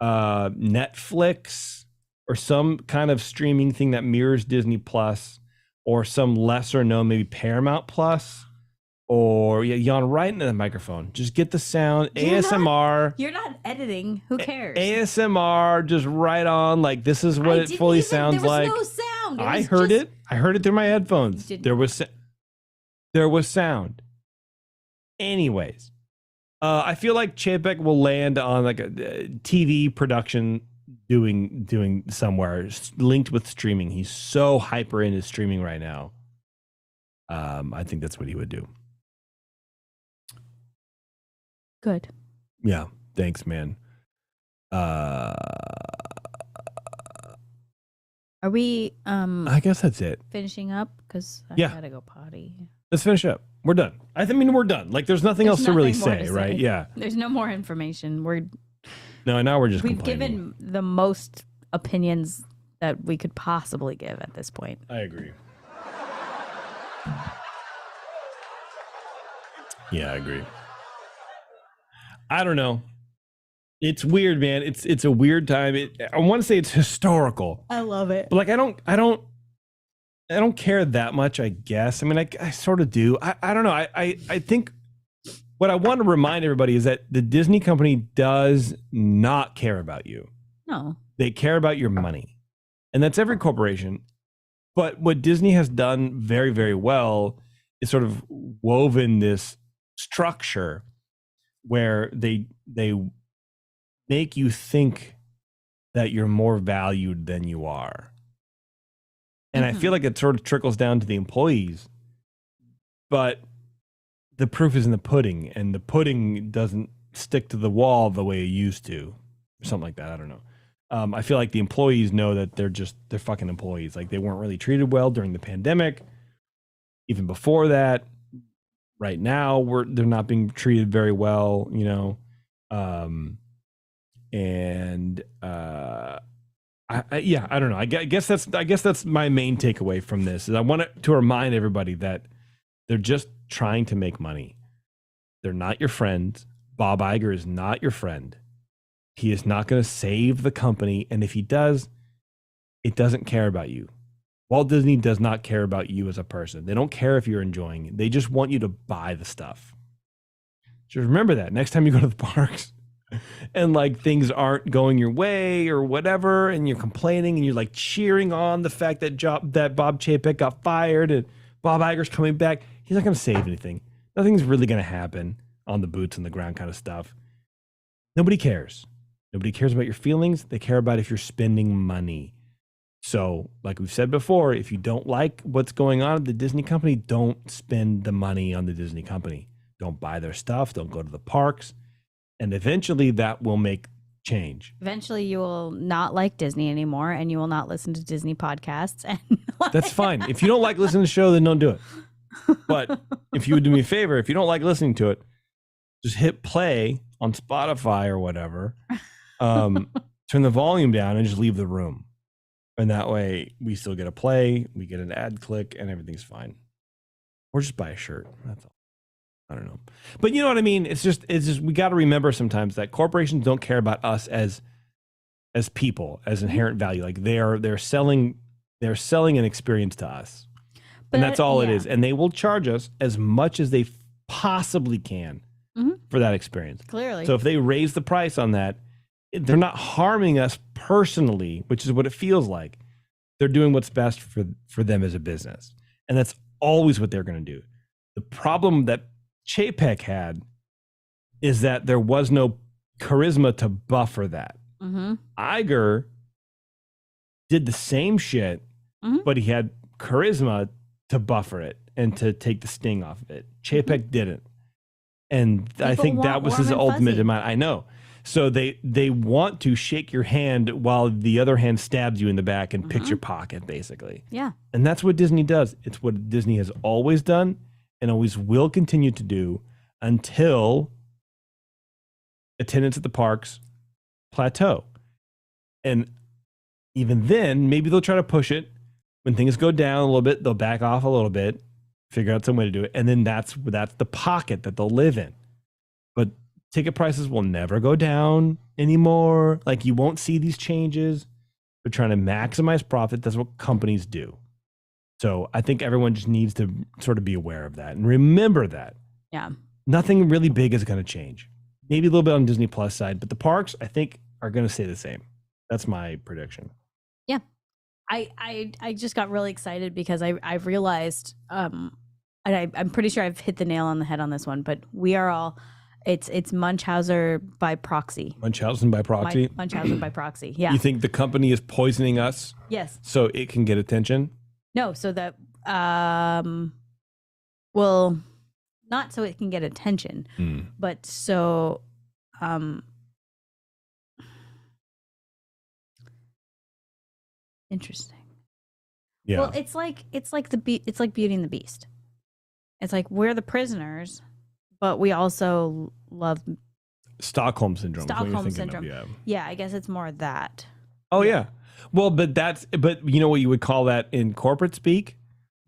Netflix or some kind of streaming thing that mirrors Disney Plus, or some lesser known maybe Paramount Plus. Or yawn right into the microphone. Just get the sound. ASMR. You're not editing. Who cares? ASMR, just right on. Like, this is what it fully sounds like. There was no sound. I heard it. I heard it through my headphones. There was sound. Anyways, I feel like Chapek will land on like a TV production doing somewhere linked with streaming. He's so hyper into streaming right now. I think that's what he would do. Good. Yeah. Thanks, man. Are we I guess that's it. finishing up? Because I Yeah. gotta go potty. Let's finish up. We're done. I mean, we're done. Like, there's nothing else to really say, right? Yeah. There's no more information. No, now we're just We've complaining. given the most opinions that we could possibly give at this point. I agree. Yeah, I agree. I don't know. It's weird, man. It's a weird time. I want to say it's historical, I love it. but like I don't care that much. I guess. I mean, I sort of do. I don't know. I think what I want to remind everybody is that the Disney company does not care about you. No. They care about your money, and that's every corporation. But what Disney has done very, very well is sort of woven this structure where they make you think that you're more valued than you are. And I feel like it sort of trickles down to the employees, but the proof is in the pudding, and the pudding doesn't stick to the wall the way it used to, or something like that. I don't know. I feel like the employees know that they're fucking employees. Like, they weren't really treated well during the pandemic. Even before that, right now, they're not being treated very well, I don't know. I guess that's my main takeaway from this. Is I want to remind everybody that they're just trying to make money. They're not your friends. Bob Iger is not your friend. He is not going to save the company, and if he does, it doesn't care about you. Walt Disney does not care about you as a person. They don't care if you're enjoying it. They just want you to buy the stuff. Just remember that next time you go to the parks and like things aren't going your way or whatever, and you're complaining and you're like cheering on the fact that Bob Chapek got fired and Bob Iger's coming back. He's not going to save anything. Nothing's really going to happen on the boots on the ground kind of stuff. Nobody cares. Nobody cares about your feelings. They care about if you're spending money. So, like we've said before, if you don't like what's going on at the Disney company, don't spend the money on the Disney company. Don't buy their stuff. Don't go to the parks. And eventually that will make change. Eventually you will not like Disney anymore, and you will not listen to Disney podcasts. And That's fine. If you don't like listening to the show, then don't do it. But if you would do me a favor, if you don't like listening to it, just hit play on Spotify or whatever. Turn the volume down and just leave the room. And that way we still get a play, we get an ad click, and everything's fine. Or just buy a shirt. That's all. I don't know. But you know what I mean? It's just we got to remember sometimes that corporations don't care about us as people, as inherent value. Like they're selling an experience to us. And that's all it is. And they will charge us as much as they possibly can for that experience. Clearly. So if they raise the price on that, they're not harming us personally, which is what it feels like. They're doing what's best for them as a business. And that's always what they're going to do. The problem that Chapek had is that there was no charisma to buffer that. Iger did the same shit, but he had charisma to buffer it and to take the sting off of it. Chapek didn't. And I think that was his ultimate demand. I know. So they want to shake your hand while the other hand stabs you in the back and picks your pocket, basically. Yeah. And that's what Disney does. It's what Disney has always done and always will continue to do until attendance at the parks plateau. And even then, maybe they'll try to push it. When things go down a little bit, they'll back off a little bit, figure out some way to do it. And then that's the pocket that they'll live in. But ticket prices will never go down anymore. Like, you won't see these changes. They're trying to maximize profit. That's what companies do. So I think everyone just needs to sort of be aware of that and remember that. Yeah. Nothing really big is going to change. Maybe a little bit on Disney Plus side, but the parks, I think, are going to stay the same. That's my prediction. Yeah. I just got really excited because I've realized, and I'm pretty sure I've hit the nail on the head on this one, but we are all, it's Munchausen by proxy. Munchausen by proxy? Munchausen by proxy, yeah. You think the company is poisoning us? Yes. So it can get attention? No, so that, well, not so it can get attention, but so, interesting. Yeah. Well, it's like Beauty and the Beast. It's like we're the prisoners, but we also love Stockholm syndrome. Stockholm syndrome. Of, yeah. Yeah, I guess it's more that. Oh yeah. Well, but you know what you would call that in corporate speak?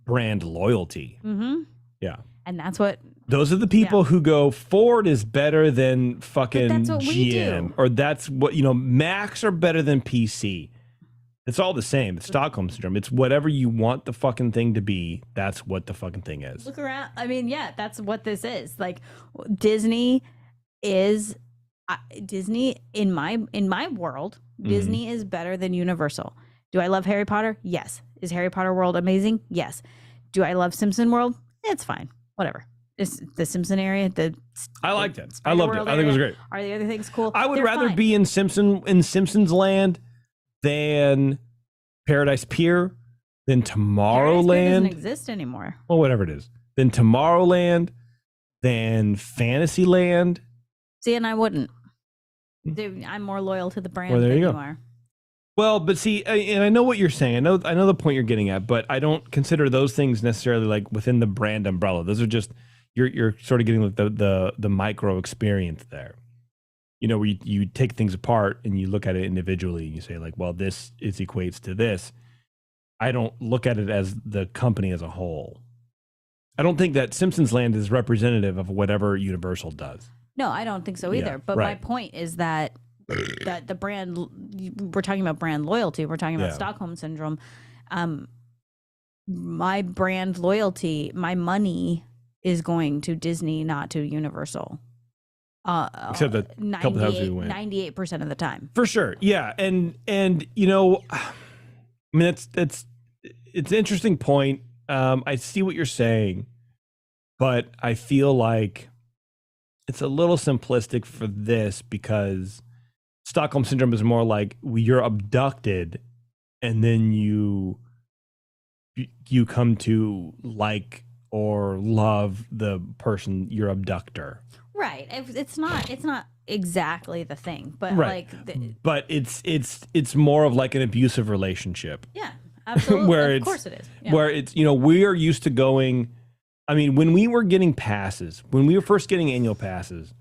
Brand loyalty. Mm-hmm. Yeah. And that's what those are the people who go, Ford is better than fucking that's what we GM. do. Or that's what, Macs are better than PC. It's all the same. It's Stockholm syndrome. It's whatever you want the fucking thing to be. That's what the fucking thing is. Look around. I mean, yeah, that's what this is. Like, Disney is Disney in my world. Disney is better than Universal. Do I love Harry Potter? Yes. Is Harry Potter World amazing? Yes. Do I love Simpson World? It's fine. Whatever. It's the Simpson area. I liked it. I loved it. I think it was great. Are the other things cool? I would rather be in Simpsons Land than Paradise Pier, than Tomorrowland. Doesn't exist anymore. Well, whatever it is. Than Tomorrowland, than Fantasyland. See, and I wouldn't. Dude, I'm more loyal to the brand Well, there than you you go. are. Well, but see, and I know what you're saying. I know the point you're getting at, but I don't consider those things necessarily like within the brand umbrella. Those are just you're sort of getting like the micro experience there. Where you take things apart and you look at it individually and you say like, well, this equates to this. I don't look at it as the company as a whole. I don't think that Simpsons Land is representative of whatever Universal does. No, I don't think so either. Yeah, but my point is that the brand, we're talking about brand loyalty. We're talking about Stockholm syndrome. My brand loyalty, my money is going to Disney, not to Universal. Except that couple times we went. 98% of the time. For sure. Yeah. And I mean, it's an interesting point. I see what you're saying, but I feel like it's a little simplistic for this because Stockholm syndrome is more like you're abducted and then you come to like or love the person, your abductor. Right. It's not exactly the thing, but right. But it's more of like an abusive relationship. Yeah, absolutely. Where of course it is. Yeah. Where it's, we are used to going, I mean, when we were getting passes, when we were first getting annual passes,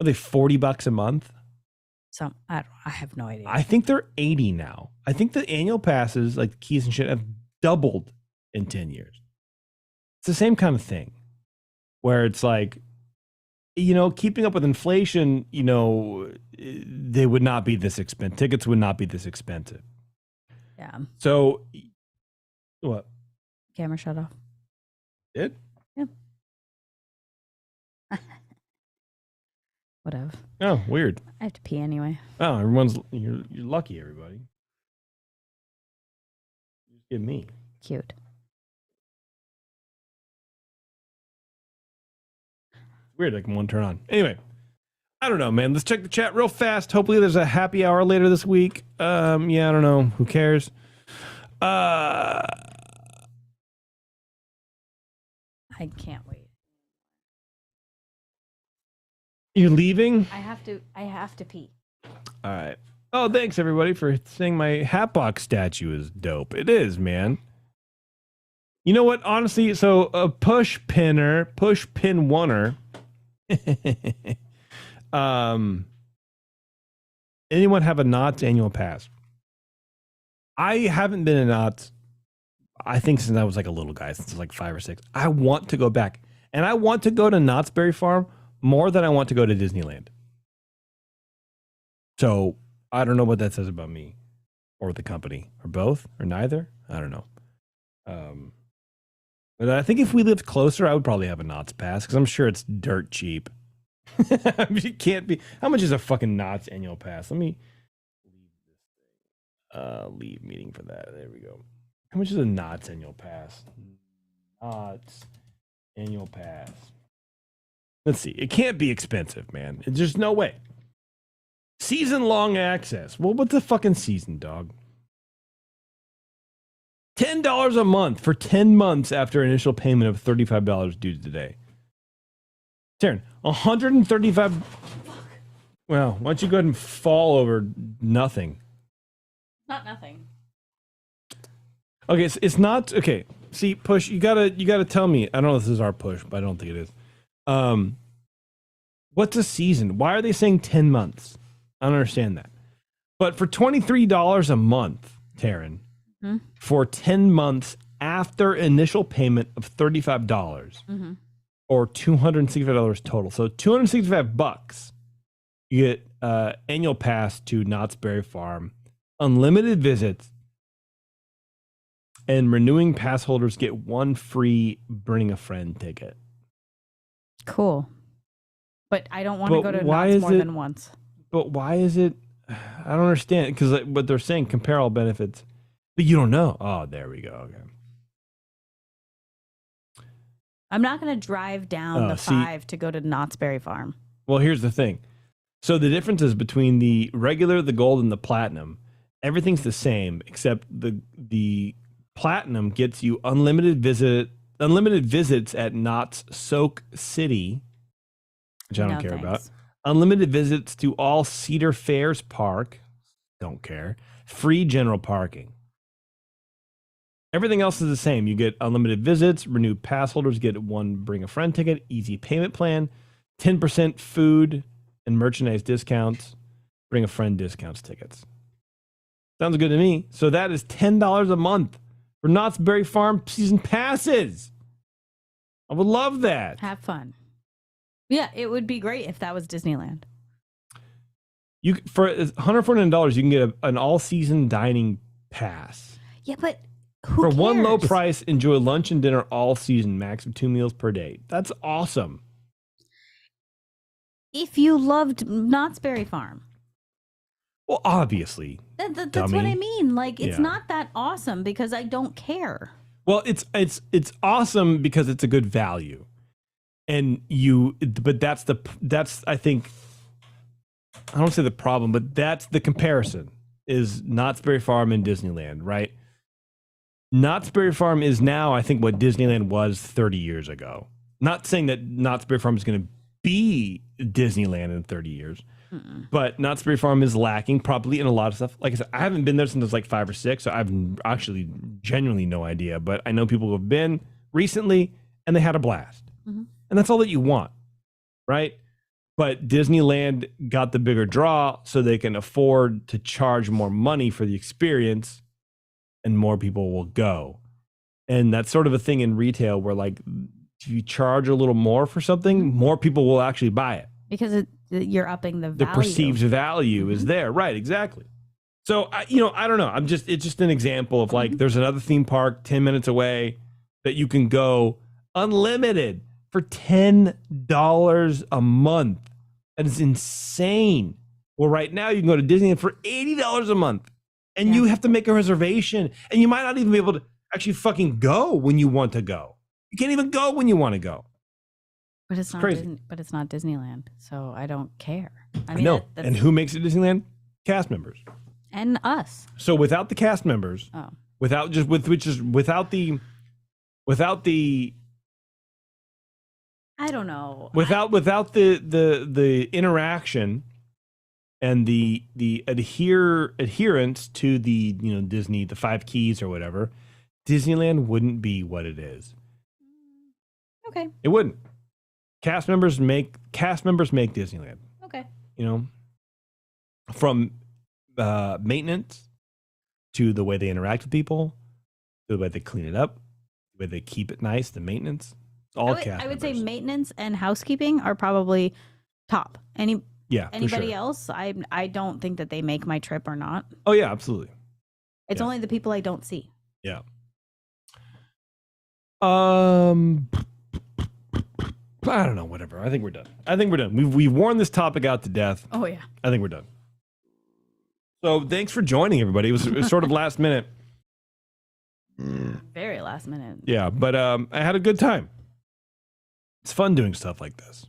are they $40 a month? I have no idea. I think they're 80 now. I think the annual passes, like keys and shit, have doubled in 10 years. It's the same kind of thing where it's like, keeping up with inflation, they would not be this expensive. Tickets would not be this expensive. Yeah. So, what? Camera shut off. It? Yeah. Whatever. Oh, weird. I have to pee anyway. Oh, you're lucky, everybody. Just give me. Cute. Weird, I can one turn on. Anyway, I don't know, man. Let's check the chat real fast. Hopefully there's a happy hour later this week. Yeah, I don't know. Who cares? I can't wait. You're leaving? I have to pee. All right. Oh, thanks everybody for saying my Hatbox statue is dope. It is, man. You know what? Honestly, so a push pin oneer. Anyone have a Knott's annual pass? I haven't been a Knott's, I think, since I was like a little guy, since I was like 5 or 6. I want to go back. And I want to go to Knott's Berry Farm more than I want to go to Disneyland. So I don't know what that says about me or the company, or both, or neither. I don't know. But I think if we lived closer, I would probably have a Knott's pass because I'm sure it's dirt cheap. I mean, it can't be. How much is a fucking Knott's annual pass? Let me leave meeting for that. There we go. How much is a Knott's annual pass? Knott's annual pass. Let's see. It can't be expensive, man. There's no way. Season long access. Well, what's the fucking season, dog? $10 a month for 10 months after initial payment of $35 due today. Taryn, 135. Well, why don't you go ahead and fall over nothing? Not nothing. Okay, it's not okay. See, Push, you gotta tell me. I don't know if this is our Push, but I don't think it is. What's a season? Why are they saying 10 months? I don't understand that. But for $23 a month, Taryn, for 10 months after initial payment of $35, or $265 total. So $265, you get annual pass to Knott's Berry Farm, unlimited visits, and renewing pass holders get one free Bring a Friend ticket. Cool. But I don't want to go to Knott's more than once. But why is it? I don't understand. Because what they're saying, compare all benefits. But you don't know. Oh, there we go. Okay. I'm not going to drive down the 5 to go to Knott's Berry Farm. Well, here's the thing. So the differences between the regular, the gold, and the platinum, everything's the same except the platinum gets you unlimited visits at Knott's Soak City, which I don't care about. Unlimited visits to all Cedar Fairs Park, don't care. Free general parking. Everything else is the same. You get unlimited visits, renewed pass holders get one Bring a Friend ticket, easy payment plan, 10% food and merchandise discounts, Bring a Friend discounts tickets. Sounds good to me. So that is $10 a month for Knott's Berry Farm season passes. I would love that. Have fun. Yeah, it would be great if that was Disneyland. You for $149, you can get an all-season dining pass. Yeah, but who for cares? one low price, enjoy lunch and dinner all season, max of 2 meals per day. That's awesome. If you loved Knott's Berry Farm. Well, obviously. That's what I mean. Like, it's not that awesome because I don't care. Well, it's awesome because it's a good value. And that's I think, I don't say the problem, but that's the comparison is Knott's Berry Farm and Disneyland, right? Knott's Berry Farm is now, I think, what Disneyland was 30 years ago. Not saying that Knott's Berry Farm is going to be Disneyland in 30 years, but Knott's Berry Farm is lacking probably in a lot of stuff. Like I said, I haven't been there since I was like 5 or 6, so I've actually genuinely no idea, but I know people who have been recently and they had a blast. And that's all that you want, right? But Disneyland got the bigger draw so they can afford to charge more money for the experience and more people will go. And that's sort of a thing in retail where, like, if you charge a little more for something, more people will actually buy it. Because you're upping the value. The perceived value is there. Right, exactly. So, I don't know. It's just an example of, like, there's another theme park 10 minutes away that you can go unlimited for $10 a month. That is insane. Well, right now you can go to Disneyland for $80 a month and you have to make a reservation and you might not even be able to actually fucking go when you want to go. You can't even go when you want to go. But it's not crazy. But it's not Disneyland, so I don't care. I mean, know. And who makes it Disneyland? Cast members. And us. So without the cast members, without the I don't know. Without the interaction and the adherence to the Disney, the 5 keys or whatever, Disneyland wouldn't be what it is. Okay. It wouldn't. Cast members make Disneyland. Okay. From maintenance to the way they interact with people, to the way they clean it up, the way they keep it nice, the maintenance. It's all cast I would say members. maintenance and housekeeping are probably top. Anybody sure. else? I don't think that they make my trip or not. Oh yeah, absolutely. It's only the people I don't see. Yeah. I don't know. Whatever. I think we're done. We've worn this topic out to death. Oh yeah. I think we're done. So thanks for joining, everybody. It was sort of last minute. Very last minute. Yeah, but I had a good time. It's fun doing stuff like this.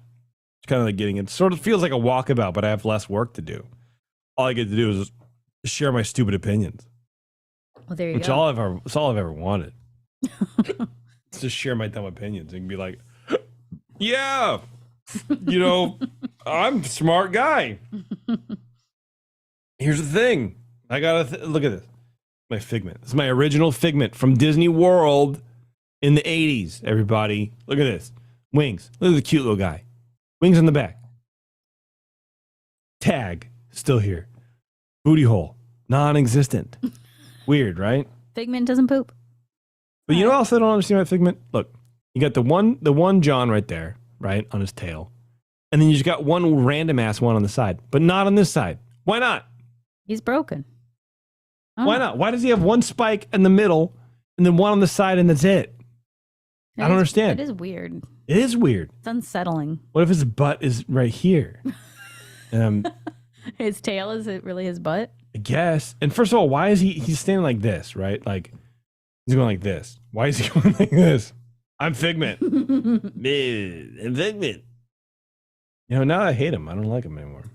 It's kind of like it sort of feels like a walkabout, but I have less work to do. All I get to do is just share my stupid opinions. Well, there you Which go. it's all I've ever wanted. Just share my dumb opinions and be like, yeah, I'm a smart guy. Here's the thing. I gotta look at this. My Figment. This is my original Figment from Disney World in the 80s. Everybody, look at this. Wings. Look at the cute little guy. Wings in the back. Tag. Still here. Booty hole. Non-existent. Weird, right? Figment doesn't poop. But you know what else I don't understand about Figment? Look, you got the one John right there, right, on his tail. And then you just got one random ass one on the side, but not on this side. Why not? He's broken. Oh. Why not? Why does he have one spike in the middle and then one on the side and that's it? I don't understand. It is weird. It is weird. It's unsettling. What if his butt is right here? His tail, is it really his butt? I guess. And first of all, why is he's standing like this, right? Like he's going like this. Why is he going like this? I'm Figment. I'm Figment. Now I hate him. I don't like him anymore.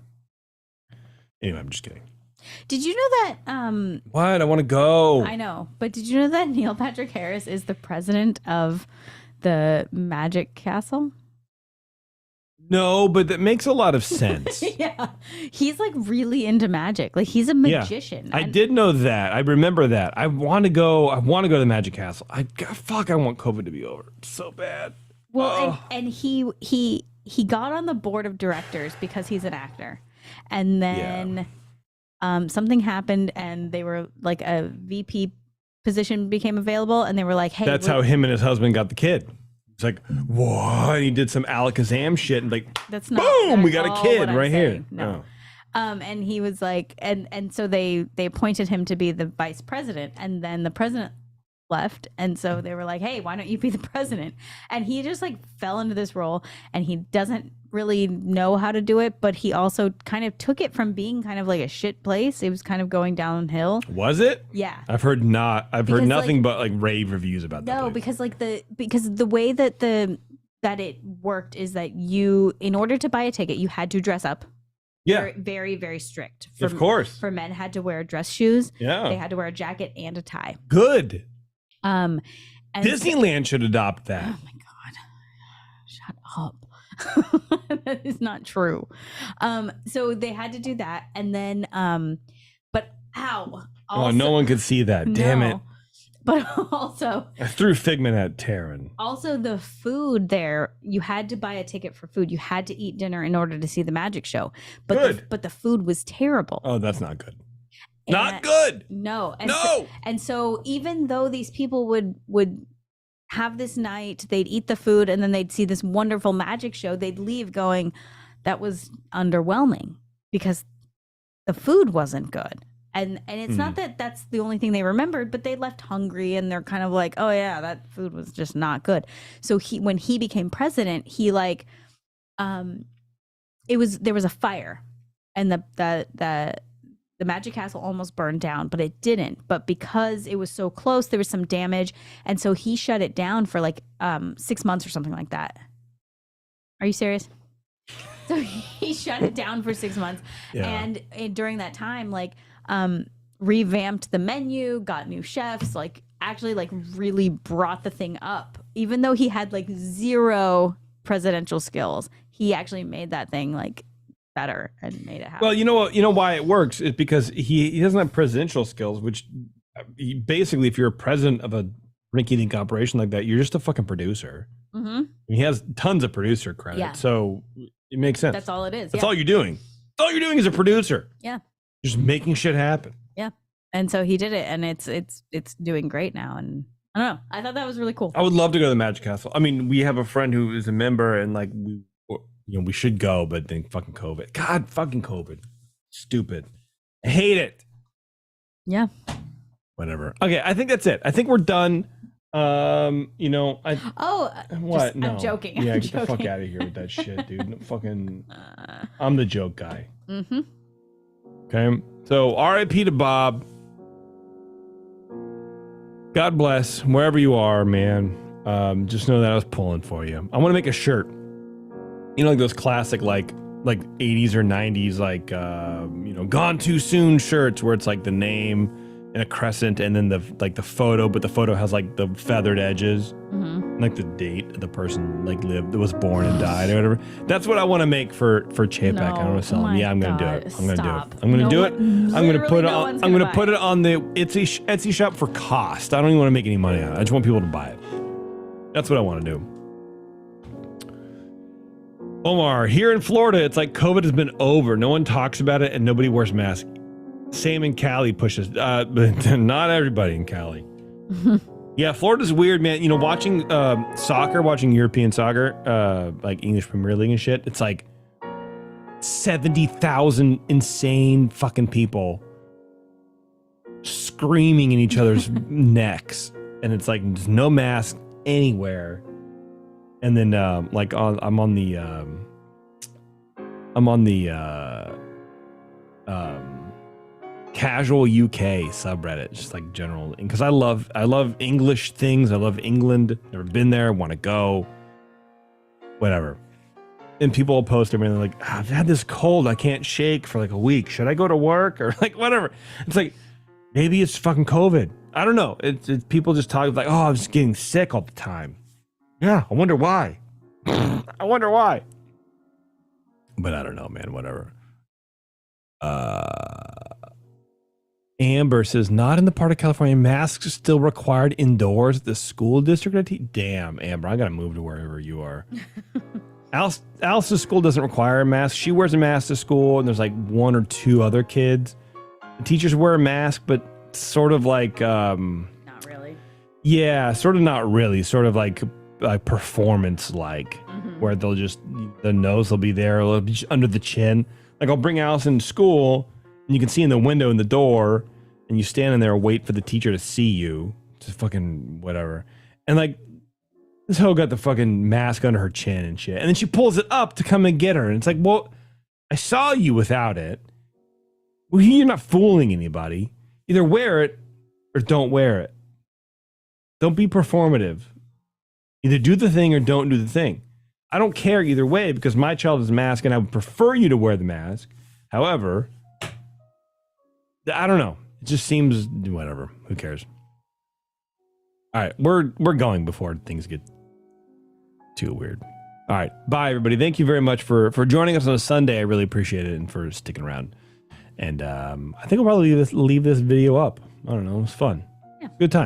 Anyway, I'm just kidding. Did you know that What? I want to go. I know, but did you know that Neil Patrick Harris is the president of the Magic Castle? No, but that makes a lot of sense. Yeah. He's like really into magic. Like he's a magician. I did know that. I remember that. I want to go to the Magic Castle. I want COVID to be over. It's so bad. Well, and he got on the board of directors because he's an actor. And then something happened and they were like a VP position became available and they were like, hey. That's how him and his husband got the kid. It's like, what? And he did some Alakazam shit and like, that's not, boom, we got a kid right here. No. And he was like, and so they appointed him to be the vice president, and then the president left, and so they were like, hey, why don't you be the president? And he just like fell into this role, and he doesn't really know how to do it, but he also kind of took it from being kind of like a shit place. It was kind of going downhill. Was it? Yeah. I've heard nothing but like rave reviews about that. No, because the way that it worked is that you, in order to buy a ticket, you had to dress up. Yeah. Very, very, very strict. Of course. For men, had to wear dress shoes. Yeah. They had to wear a jacket and a tie. Good. And Disneyland should adopt that. Oh my God. Shut up. That is not true. So they had to do that. And then, but ow. Also, no one could see that. Damn it. But also, I threw Figment at Taryn. Also, the food there, you had to buy a ticket for food. You had to eat dinner in order to see the magic show. But but the food was terrible. Oh, that's not good. Not good. No. No. And so even though these people would have this night, they'd eat the food and then they'd see this wonderful magic show, they'd leave going, that was underwhelming because the food wasn't good. And it's not that that's the only thing they remembered, but they left hungry and they're kind of like, oh yeah, that food was just not good. So when he became president, he like, there was a fire and the Magic Castle almost burned down, but it didn't. But because it was so close, there was some damage. And so he shut it down for like 6 months or something like that. Are you serious? So he shut it down for 6 months. Yeah. And during that time, like, revamped the menu, got new chefs, like actually like really brought the thing up. Even though he had like zero presidential skills, he actually made that thing like better and made it happen. Well, you know what? You know why it works? It's because he doesn't have presidential skills, which basically, if you're a president of a rinky-dink operation like that, you're just a fucking producer. Mm-hmm. He has tons of producer credit, so it makes sense. That's all it is. That's all you're doing. All you're doing is a producer. Yeah. Just making shit happen. Yeah. And so he did it, and it's doing great now. And I don't know. I thought that was really cool. I would love to go to the Magic Castle. I mean, we have a friend who is a member, and like we should go, but then fucking COVID. God, fucking COVID. Stupid. I hate it. Yeah. Whatever. Okay, I think that's it. I think we're done. What? No. I'm joking. Yeah, I'm get the fuck joking. out of here with that shit, dude. No, fucking, I'm the joke guy. Mm-hmm. Okay, so R.I.P. to Bob. God bless wherever you are, man. Just know that I was pulling for you. I want to make a shirt. You know, like those classic like 80s or 90s gone too soon shirts where it's like the name and a crescent and then the photo, but the photo has like the feathered edges, like the date of the person like lived, that was born and died or whatever. That's what I want to make for Chapek. I want to sell them. Yeah, I'm gonna do it. I'm gonna do it. I'm gonna do it. I'm gonna put it on. I'm gonna put it on the Etsy shop for cost. I don't even want to make any money on it. I just want people to buy it. That's what I want to do. Omar, here in Florida, it's like COVID has been over. No one talks about it and nobody wears masks. Same in Cali pushes, but not everybody in Cali. Yeah, Florida's weird, man. You know, watching soccer, watching European soccer, like English Premier League and shit, it's like 70,000 insane fucking people screaming in each other's necks. And it's like there's no mask anywhere. And then I'm on the casual UK subreddit, just like general, because I love English things. I love England. Never been there. Want to go. Whatever. And people will post everything like, I've had this cold I can't shake for like a week. Should I go to work or like whatever? It's like maybe it's fucking COVID. I don't know. It's people just talk like, oh, I'm just getting sick all the time. Yeah, I wonder why. I wonder why. But I don't know, man. Whatever. Amber says, not in the part of California. Masks are still required indoors at the school district. Damn, Amber, I gotta move to wherever you are. Alice's school doesn't require a mask. She wears a mask to school, and there's like one or two other kids. The teachers wear a mask, but sort of like not really. Yeah, sort of not really. Sort of like performance like, where they'll just, the nose will be there, it'll be under the chin. Like I'll bring Alice into school and you can see in the window in the door and you stand in there and wait for the teacher to see you. Just fucking whatever. And like this hoe got the fucking mask under her chin and shit. And then she pulls it up to come and get her. And it's like, well, I saw you without it. Well, you're not fooling anybody. Either wear it or don't wear it. Don't be performative. Either do the thing or don't do the thing. I don't care either way because my child is masked and I would prefer you to wear the mask. However, I don't know. It just seems whatever. Who cares? All right, we're going before things get too weird. All right, bye everybody. Thank you very much for joining us on a Sunday. I really appreciate it and for sticking around. And I think I'll probably leave this video up. I don't know. It was fun. Yeah. Good time.